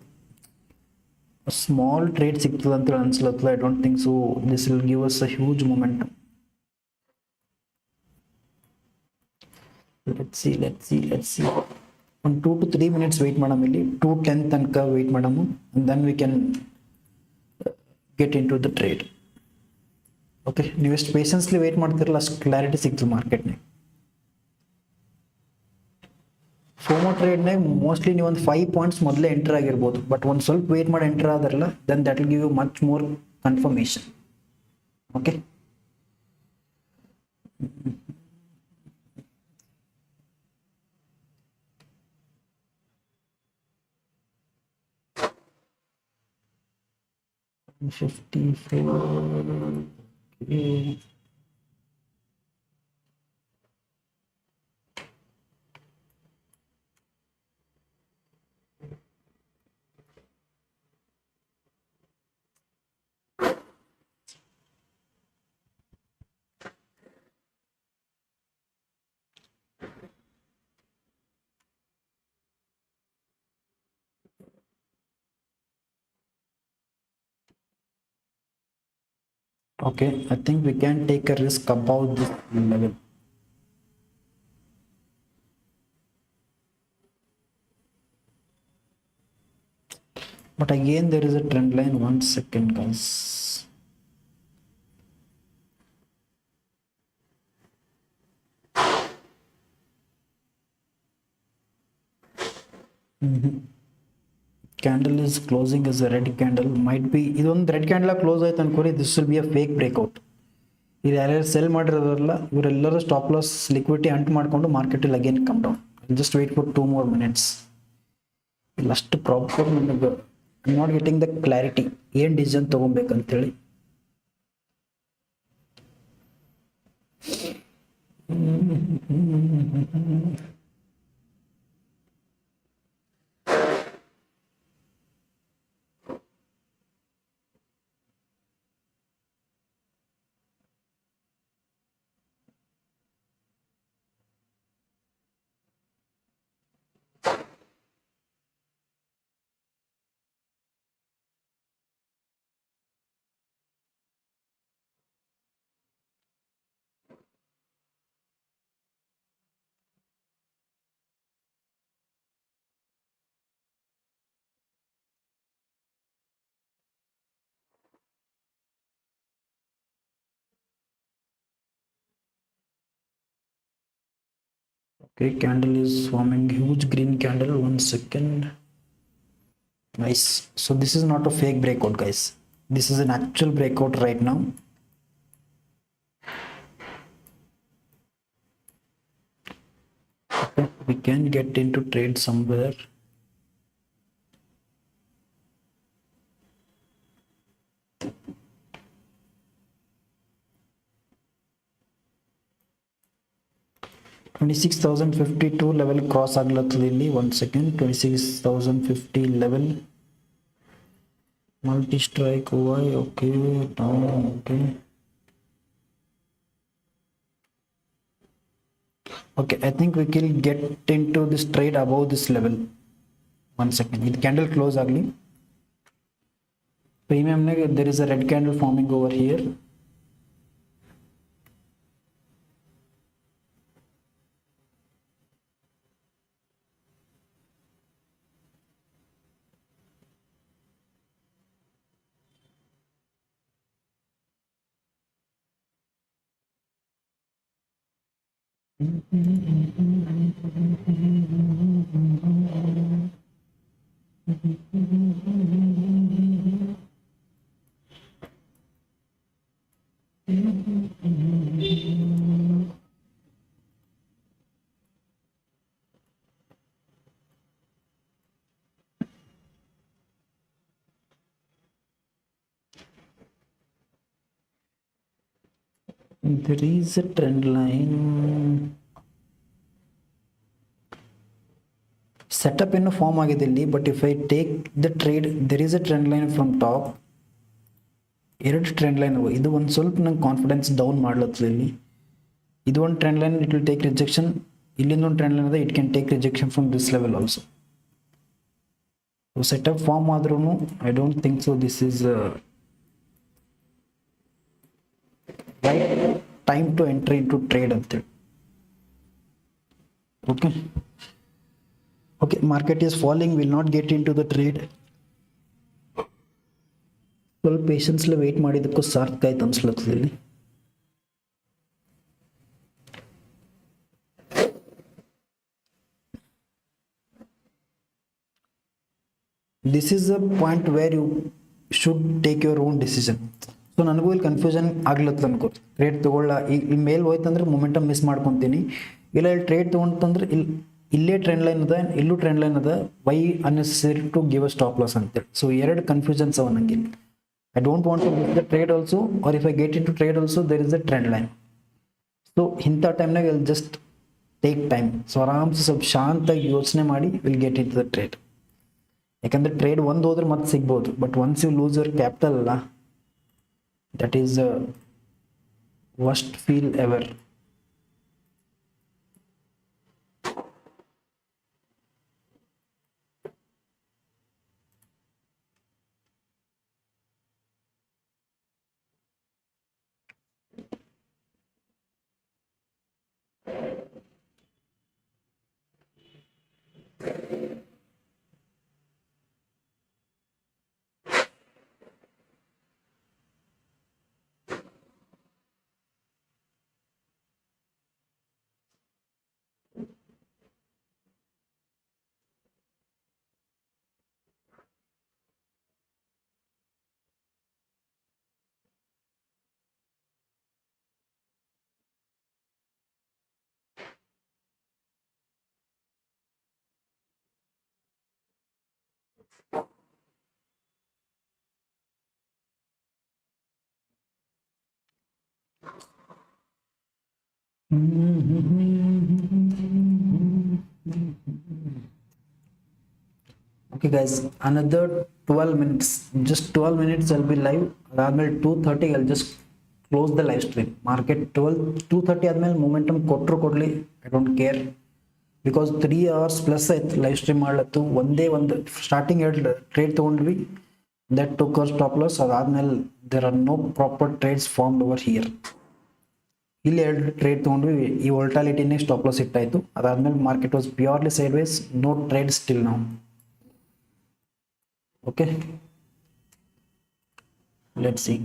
A small trade ಸಿಗ್ತದೆ ಅಂತ ಅನ್ಸ್ಲತ್ತಲ್ಲ. I don't think so. This will give us a huge momentum. Let's see. One 2 to 3 minutes wait madam ಇಲ್ಲಿ 2:10 ತನಕ wait madam, and then we can get into the trade. Okay, ನೀವು ಎಷ್ಟು ಪೇಷನ್ಸ್ಲಿ wait ಮಾಡ್ತಿರಲ್ಲ ಅಷ್ಟು clarity ಸಿಗ್ತದೆ ಮಾರ್ಕೆಟ್ನಾಗ. FOMO ಟ್ರೇಡ್ನಾಗ mostly ನೀವು ಒಂದು 5 ಪಾಯಿಂಟ್ಸ್ ಮೊದಲೇ ಎಂಟರ್ ಆಗಿರ್ಬೋದು, ಬಟ್ ಒಂದು ಸ್ವಲ್ಪ ವೇಟ್ ಮಾಡಿ ಎಂಟರ್ ಆದ್ರಲ್ಲ, then that will give you much more confirmation. Okay, okay, I think we can take a risk above this level. But again there is a trend line. 1 second guys. Candle is closing as a red candle. Might be ಇದೊಂದು red candle close ಆಯ್ತು ಅನ್ಕೋರಿ, this will be a fake breakout. ಇದು ಯಾರ್ಯಾರು cell ಮಾಡಿರೋದ್ರಲ್ಲ ಇವರೆಲ್ಲರೂ stop loss liquidity hunt ಮಾಡಿಕೊಂಡು ಮಾರ್ಕೆಟಲ್ಲಿ again come down. Just wait for 2 more minutes. ಇಲ್ಲ ಅಷ್ಟು ಪ್ರಾಪರ್ ನನಗೆ I not getting the clarity ಏನು ಡಿಸಿಷನ್ ತೊಗೊಬೇಕಂತೇಳಿ. Okay, candle is forming huge green candle. 1 second. Nice. So this is not a fake breakout guys, this is an actual breakout right now. Okay, we can get into trade somewhere. $26,052 level cross ಆಗ್ಲತ್ತದ ಇಲ್ಲಿ. 1 second. 26,050 level multi strike why. Okay, down. Okay, I think we can get into this trade above this level. 1 second. ಇದು candle close ಆಗಲಿ. ಪ್ರೀಮಿಯಂನಾಗ there is a red candle forming over here. there is a trend line setup in a form agide illi, but if I take the trade, there is a trend line from top. ಎರಡು trend line ಅವ. ಇದು ಒಂದು ಸ್ವಲ್ಪ ನಂಗೆ confidence down ಮಾಡ್ಲತ್ತದ ಇಲ್ಲಿ. ಇದು ಒಂದು trend line, it will take rejection. ಇಲ್ಲಿಂದ ಒಂದು ಟ್ರೆಂಡ್ ಲೈನ್ ಅದ, it can take rejection from this level also. Setup form ಆದ್ರೂ I don't think so this is right time to entry in to trade ಅಂತೇಳಿ. Okay okay, market is falling, will not get in to the trade. ಸ್ವಲ್ಪ patiently wait ಮಾಡಿದ್ದಕ್ಕೂ ಸಾರ್ಥಕ ಆಯ್ತು ಅನ್ಸ್ಲತ್ತದ ಇಲ್ಲಿ. This is a point where you should take your own decision. So ನನಗೂ ಇಲ್ಲಿ confusion ಆಗ್ಲತ್ತದ ಅನ್ಕೋ. ಟ್ರೇಡ್ ತೊಗೊಳ್ಳ, ಈಗ ಮೇಲೆ ಹೋಯ್ತಂದ್ರೆ ಮೊಮೆಂಟಮ್ ಮಿಸ್ ಮಾಡ್ಕೊತೀನಿ. ಇಲ್ಲ ಇಲ್ಲಿ ಟ್ರೇಡ್ ತೊಗೊಂತಂದ್ರೆ ಇಲ್ಲೇ ಟ್ರೆಂಡ್ ಲೈನ್ ಅದ, ಇಲ್ಲೂ ಟ್ರೆಂಡ್ ಲೈನ್ ಅದ, why unnecessary to give a stop loss ಅಂತೇಳಿ. ಸೊ ಎರಡು ಕನ್ಫ್ಯೂಷನ್ಸ್ ಅವ ನನಗೆ. I don't want to miss the trade also, or if I get into trade also, there is a trend line. So ಇಂಥ ಟೈಮ್ನಾಗ I'll just take time. So ಆರಾಮ್ಸೆ ಸ್ವಲ್ಪ ಶಾಂತಾಗಿ ಯೋಚನೆ ಮಾಡಿ will get in to the trade. ಯಾಕಂದ್ರೆ trade ಒಂದು ಹೋದ್ರೆ ಮತ್ತೆ ಸಿಗ್ಬೋದು, but once you lose your capital ಅಲ್ಲ, that is worst feel ever. Okay guys, another 12 minutes, just 12 minutes I'll be live. Aadmele 2:30 I'll just close the live stream. Market 2:30 ಆದ್ಮೇಲೆ momentum ಕೊಟ್ಟರು ಕೊಡ್ಲಿ, I don't care, because 3 hours plus ಆಯ್ತು live stream ಮಾಡ್ಲತ್ತು. ಒಂದೇ ಒಂದು starting ಎರಡು trade ತೊಗೊಂಡ್ವಿ, that took our stop loss. ಅದಾದ್ಮೇಲೆ there are no proper trades formed over here. ಇಲ್ಲಿ ಎರಡು ಟ್ರೇಡ್ ತೊಗೊಂಡ್ವಿ, ಈ ವೋಲ್ಟಾಲಿಟಿನೇ ಸ್ಟಾಪ್ ಲಾಸ್ ಇಟ್ಟಾಯ್ತು. ಅದಾದ್ಮೇಲೆ market was purely sideways, no trade still now. Okay, let's see.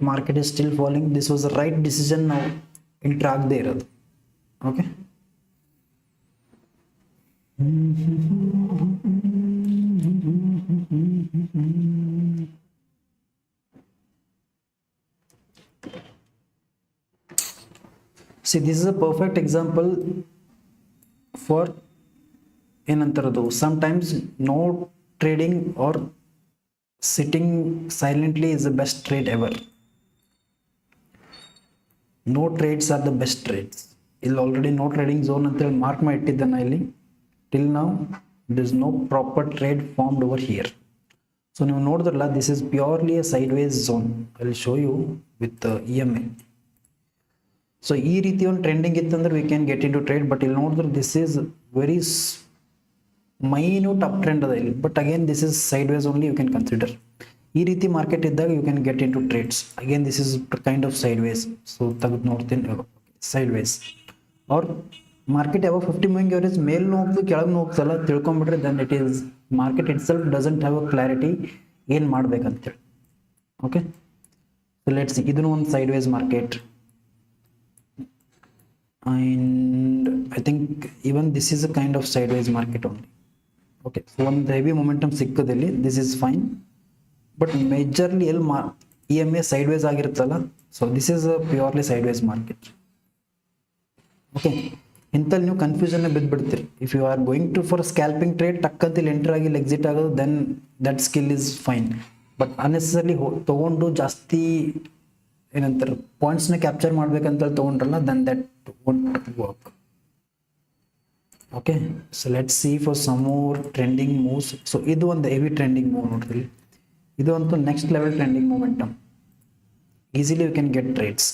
Market is still falling. This was the right decision now in track there. Okay. See, this is a perfect example for ಏನಂತಾರದು, sometimes no trading or sitting silently is the best trade ever. No trades are the best trades. ಇಲ್ಲಿ already no trading zone ಅಂತೇಳಿ mark ಮಾಡಿ ಇಟ್ಟಿದ್ದೆ ನಾ ಇಲ್ಲಿ. Till now there is no proper trade formed over here. So ನೀವು ನೋಡಿದ್ರಲ್ಲ, this is purely a sideways zone. I will show you with the EMA. So ಈ ರೀತಿ ಒಂದು ಟ್ರೆಂಡಿಂಗ್ ಇತ್ತಂದ್ರೆ we can get into trade, but ಇಲ್ಲಿ ನೋಡಿದ್ರೆ this is very minute uptrend ಅದ ಇಲ್ಲಿ. But again this is sideways only, you can consider. ಈ ರೀತಿ ಮಾರ್ಕೆಟ್ ಇದ್ದಾಗ you can get into trades. Again this is kind of sideways. So ತೆಗೆದು ನೋಡ್ತೀನಿ, sideways or market above 50 moving average ಮೇಲೆ ಹೋಗ್ದು ಕೆಳಗೆ ಹೋಗ್ತಲ್ಲ ತಿಳ್ಕೊಂಡ್ಬಿಟ್ರೆ then it is market itself doesn't have a clarity ಏನು ಮಾಡ್ಬೇಕಂತೇಳಿ. Okay, so let's see. ಇದನ್ನು ಒಂದು sideways market and I think even this is a kind of sideways market only. Okay, so ಒಂದು heavy momentum ಸಿಕ್ಕದಲ್ಲಿ this is fine, but majorly ಎಲ್ಲಿ EMA sideways ಆಗಿರುತ್ತಲ್ಲ, so this is a purely sideways market. Okay, ಇಂಥಲ್ಲಿ ನೀವು confusion ಬಿದ್ದುಬಿಡ್ತೀರಿ. If you are going to for scalping trade ಟಕ್ಕಂತಲ್ಲಿ enter ಆಗಿ exit ಆಗೋದು, then that skill is fine. But unnecessary ತೊಗೊಂಡು ಜಾಸ್ತಿ ಏನಂತಾರೆ ಪಾಯಿಂಟ್ಸ್ನ ಕ್ಯಾಪ್ಚರ್ ಮಾಡ್ಬೇಕಂತೇಳಿ ತೊಗೊಂಡ್ರಲ್ಲ, then that won't work. Okay, so let's see for some more trending moves. So ಇದು ಒಂದು ಹೆವಿ ಟ್ರೆಂಡಿಂಗ್ ಮೂವ್ ನೋಡ್ರಿ. ಇದು ಅಂತೂ next level trending momentum. Easily you can get trades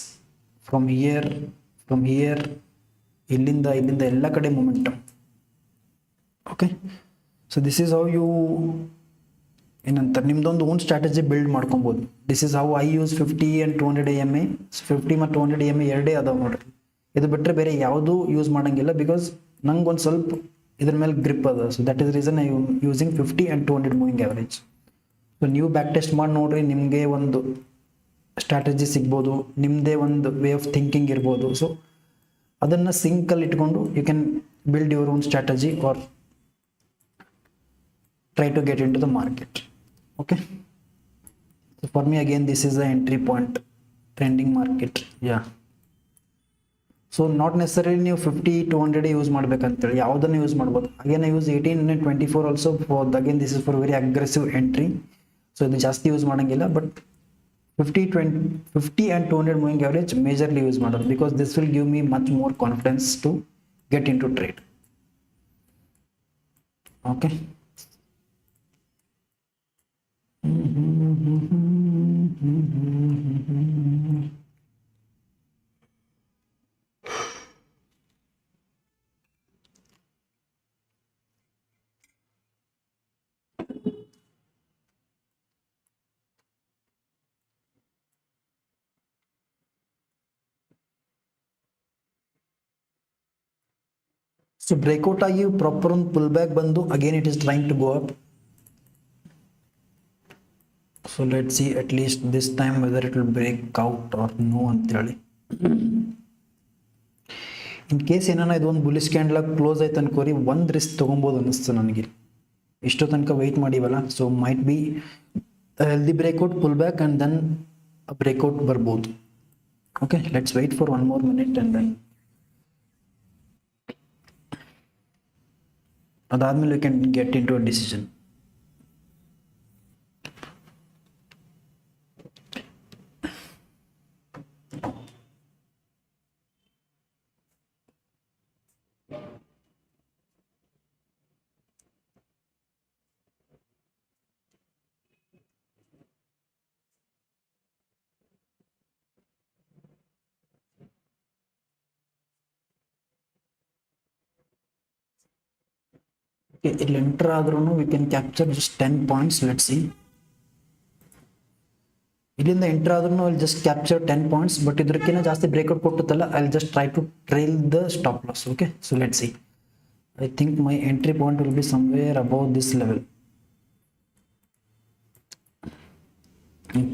from here ಇಲ್ಲಿಂದ ಎಲ್ಲ ಕಡೆ momentum. Okay, so this is how you ಏನಂತಾರೆ ನಿಮ್ದೊಂದು ಓನ್ ಸ್ಟ್ರಾಟಜಿ ಬಿಲ್ಡ್ ಮಾಡ್ಕೊಬೋದು. This is how I use 50 and 200 EMA. 50 ಮತ್ತು 200 EMA ಎರಡೇ ಅದಾವೆ ನೋಡ್ರಿ. ಇದು ಬಿಟ್ಟರೆ ಬೇರೆ ಯಾವುದೂ ಯೂಸ್ ಮಾಡೋಂಗಿಲ್ಲ, ಬಿಕಾಸ್ ನಂಗೆ ಒಂದು ಸ್ವಲ್ಪ ಇದ್ರ ಮೇಲೆ ಗ್ರಿಪ್ ಅದ. So that is reason I using 50 and 200 moving average. So ನೀವು ಬ್ಯಾಕ್ ಟೆಸ್ಟ್ ಮಾಡಿ ನೋಡ್ರಿ, ನಿಮಗೆ ಒಂದು ಸ್ಟ್ರಾಟಜಿ ಸಿಗ್ಬೋದು, ನಿಮ್ಮದೇ ಒಂದು ವೇ ಆಫ್ ಥಿಂಕಿಂಗ್ ಇರ್ಬೋದು. ಸೊ ಅದನ್ನು ಸಿಂಕಲ್ಲಿ ಇಟ್ಕೊಂಡು you can build your own strategy or try to get in to the market. Okay, so for me again this is the entry point, trending market. Yeah, so not necessary ನೀವು 50, 200 use ಮಾಡ್ಬೇಕಂತೇಳಿ ಯಾವುದನ್ನು use ಮಾಡ್ಬೋದು. Again I use 18 and 24 also for again this is for very aggressive entry. So ಇದು ಜಾಸ್ತಿ use ಮಾಡೋಂಗಿಲ್ಲ, but 50 and 200 moving average majorly use ಮಾಡೋದು, because this will give me much more confidence to get into trade. Okay, so breakout ಆಗಿ proper ಒಂದು pull back ಬಂದು again it is trying to go up. So let see at least this time whether it will break out or no ಅಂತೇಳಿ. In case ಏನಾನ ಇದು ಒಂದು bullish candle close ಆಯ್ತು ಅನ್ಕೋರಿ, ಒಂದು risk ತೊಗೊಬೋದು ಅನ್ನಿಸ್ತು ನನಗೆ. ಇಷ್ಟೋ ತನಕ ವೆಯ್ಟ್ ಮಾಡಿವಲ್ಲ, so might be healthy breakout, pull back and then breakout ಬರ್ಬೋದು. Okay, let's wait for 1 more minute and then ಅದಾದ್ಮೇಲೆ you can get in to a decision. ಇಲ್ಲಿ ಎಂಟರ್ ಆದ್ರೂ we can capture just 10 points. Let's see, ಇಲ್ಲಿಂದ enter ಆದ್ರೂ ಅಲ್ಲಿ just capture 10 points, but ಇದಕ್ಕಿಂತ ಜಾಸ್ತಿ breakout ಕೊಟ್ಟುತ್ತಲ್ಲ, I just try to trail the stop loss. Okay, so let's C, I think my entry point will be somewhere above this level.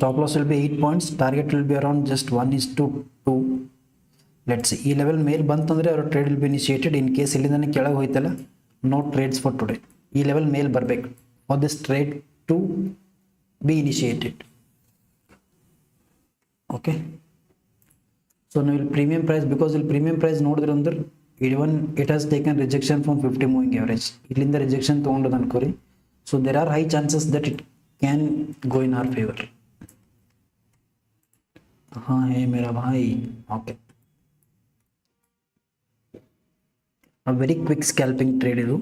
Top loss will be 8 points, target will be around just 1:2. Let's see, ಈ level ಮೇಲೆ ಬಂತಂದ್ರೆ ಅವರ trade will be initiated. In case ಇಲ್ಲಿಂದ ಕೆಳಗೆ ಹೋಯ್ತಲ್ಲ, no trades for today. ಈ level ಮೇಲೆ ಬರಬೇಕು for this trade to be initiated. Okay, so ನಾವು ಇಲ್ಲಿ ಪ್ರೀಮಿಯಂ ಪ್ರೈಸ್, ಬಿಕಾಸ್ ಇಲ್ಲಿ ಪ್ರೀಮಿಯಂ ಪ್ರೈಸ್ ನೋಡಿದ್ರೆ ಅಂದ್ರೆ it has taken rejection from 50 moving average. ಇಲ್ಲಿಂದ ರಿಜೆಕ್ಷನ್ ತೊಗೊಂಡದು ಅನ್ಕೋರಿ. So there are high chances that it can go in our favor. हाँ है मेरा भाई. Okay. A very quick scalping trade ಇದು.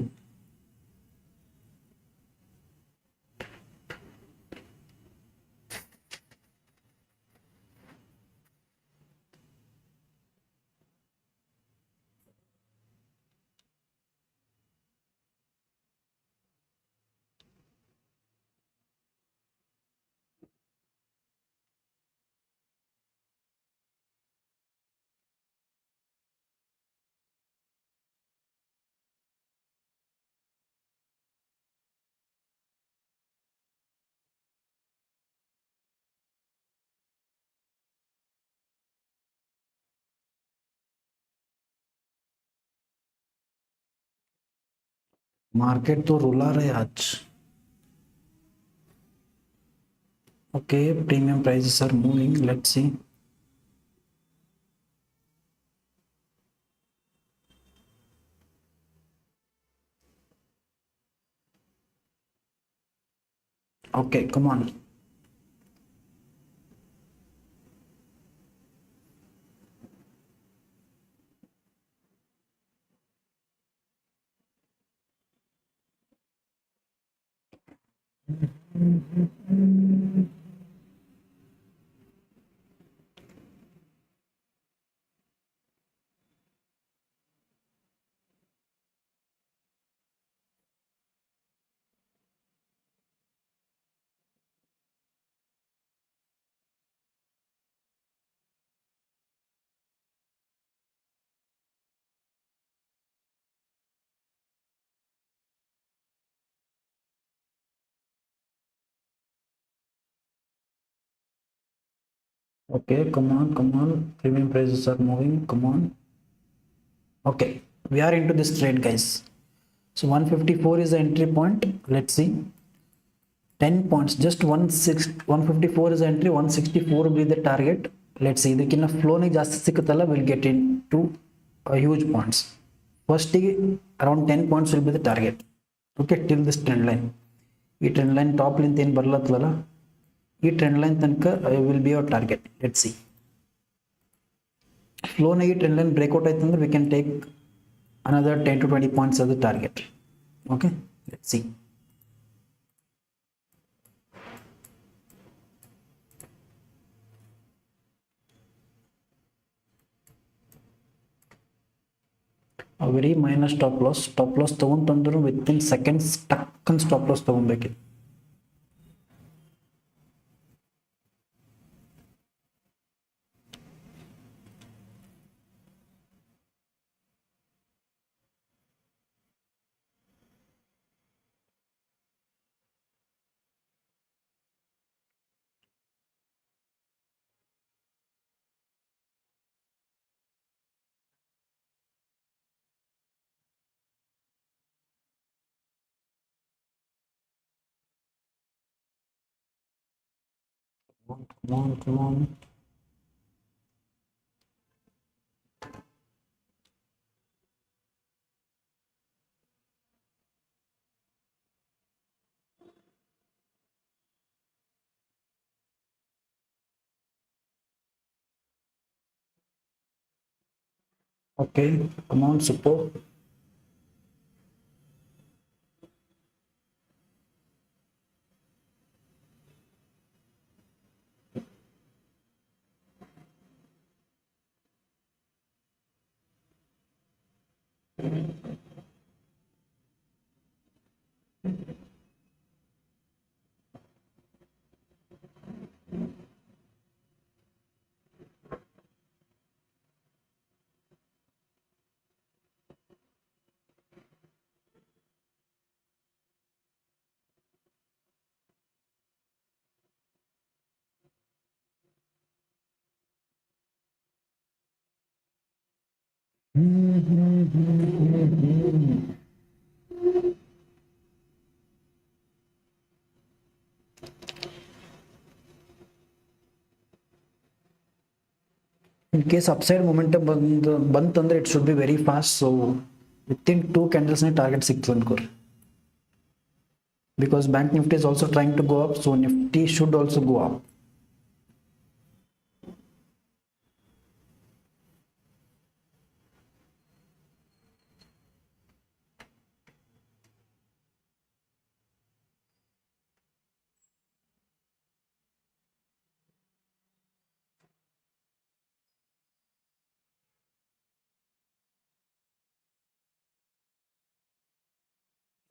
मार्केट तो रुला रहे आज. Okay, premium prices are moving. Let's see. Okay, come on. Okay, come on, come on. Premium prices are moving. Come on. Okay, we are into this trade, guys. So 154 is the entry point. Let's see. 10 points, just 154 is the entry, 164 will be the target. Let's see. ಇದಕ್ಕಿನ್ನ ಫ್ಲೋನೇ ಜಾಸ್ತಿ ಸಿಕ್ಕುತ್ತಲ್ಲ, we'll get into a huge points. First, around 10 points will be the target. Okay, till this trend line. ಈ trend line top ಲಿಂತ ಏನು ಬರ್ಲತ್ತಲ್ಲ, ಈ trend line ತನಕ will be our target. Let's see. ಫ್ಲೋನಾಗ ಈ trend line breakout ಆಯ್ತು ಅಂದ್ರೆ we can take another 10 to 20 points as the target. Okay, let's see. A very minor stop loss ತಗೊಂತಂದ್ರು within seconds ಟಕ್ಕನ್ stop loss ತಗೊಬೇಕು. Come on. Okay, come on, support. In case upside momentum ಬಂತಂದ್ರೆ it should be very fast, so within 2 candles ನೇ target ಸಿಕ್ತು ಅನ್ಕೋರಿ. because bank nifty is also trying to go up, so nifty should also go up.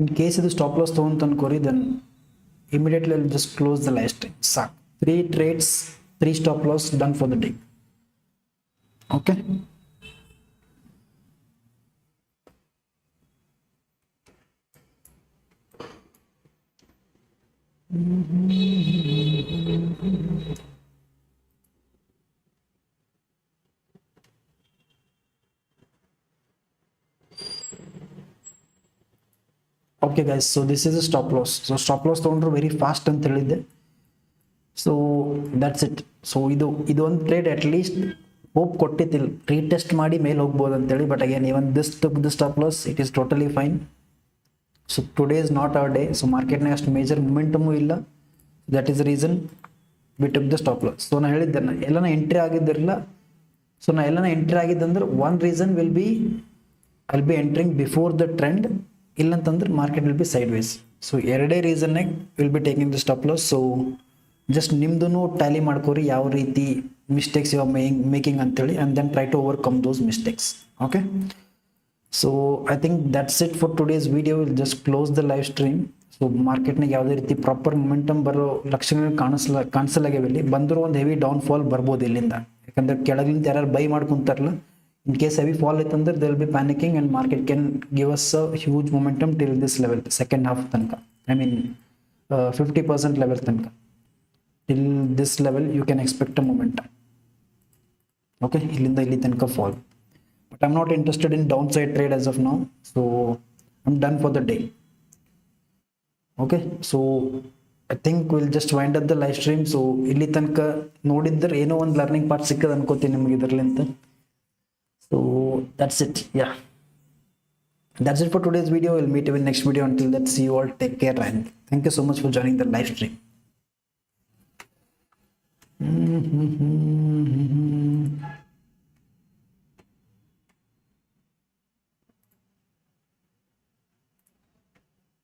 In case ಇದು stop loss ತಗೊಂತ ಅನ್ಕೋರಿ, then immediately I'll just close the live stream. ಸಾಕು, 3 trades, 3 stop loss done for the day. Okay. Okay guys, so this is a stop loss. So stop loss ತಗೊಂಡ್ರು very fast ಅಂತ ಹೇಳಿದ್ದೆ. So that's it. So ಇದೊಂದು trade at least hope ಕೊಟ್ಟಿತ್ತಿಲ್ಲ, retest ಮಾಡಿ ಮೇಲೆ ಹೋಗ್ಬೋದು ಅಂತೇಳಿ. But again even this took the stop loss, it is totally fine. So today is not our day. So ಮಾರ್ಕೆಟ್ನಾಗ ಅಷ್ಟು ಮೇಜರ್ ಮೂಮೆಂಟಮು ಇಲ್ಲ, that is the reason we took the stop loss. So ನಾನು ಹೇಳಿದ್ದೆ ಎಲ್ಲನ entry ಆಗಿದ್ದಿರಲಿಲ್ಲ. So ನಾ ಎಲ್ಲನ entry ಆಗಿದ್ದಂದ್ರೆ one reason will be I'll be entering before the trend, ಇಲ್ಲಂತಂದ್ರೆ market will be sideways. So ಎರಡೇ ರೀಸನ್ನಾಗ will be taking the stop loss. So just ನಿಮ್ದು ಟ್ಯಾಲಿ ಮಾಡ್ಕೋರಿ ಯಾವ ರೀತಿ ಮಿಸ್ಟೇಕ್ಸ್ ಇವಾಗ ಮೇಕಿಂಗ್ ಅಂತೇಳಿ, and then try to overcome those mistakes. Okay, so I think that's it for today's video. Will just close the live stream. So ಮಾರ್ಕೆಟ್ನಾಗ ಯಾವುದೇ ರೀತಿ proper momentum ಬರೋ ಲಕ್ಷಣಗಳು ಕಾಣಿಸಲಾಗ್ಯಾವ. ಇಲ್ಲಿ ಬಂದರೂ ಒಂದು ಹೆವಿ ಡೌನ್ಫಾಲ್ ಬರ್ಬೋದು ಇಲ್ಲಿಂದ, ಯಾಕಂದ್ರೆ ಕೆಳಗಿಂದ ಯಾರು by ಮಾಡ್ಕೊಂತಾರಲ್ಲ, in case heavy fall itandre there will be panicking and market can give us a huge momentum till this level, second half tanka. I mean 50% level tanka, till this level you can expect a momentum. Okay, illinda illi tanka fall, but I'm not interested in downside trade as of now, so I'm done for the day. Okay, so I think we'll just wind up the live stream. So illi tanka nodidre eno ಒಂದು learning part ಸಿಕ್ಕದ ಅನ್ಕೋತೀನಿ ನಿಮಗೆ ಇದರಲ್ಲಿಂದ. So that's it. Yeah, that's it for today's video. We'll meet you in next video. Until then, see you all, take care, and thank you so much for joining the live stream.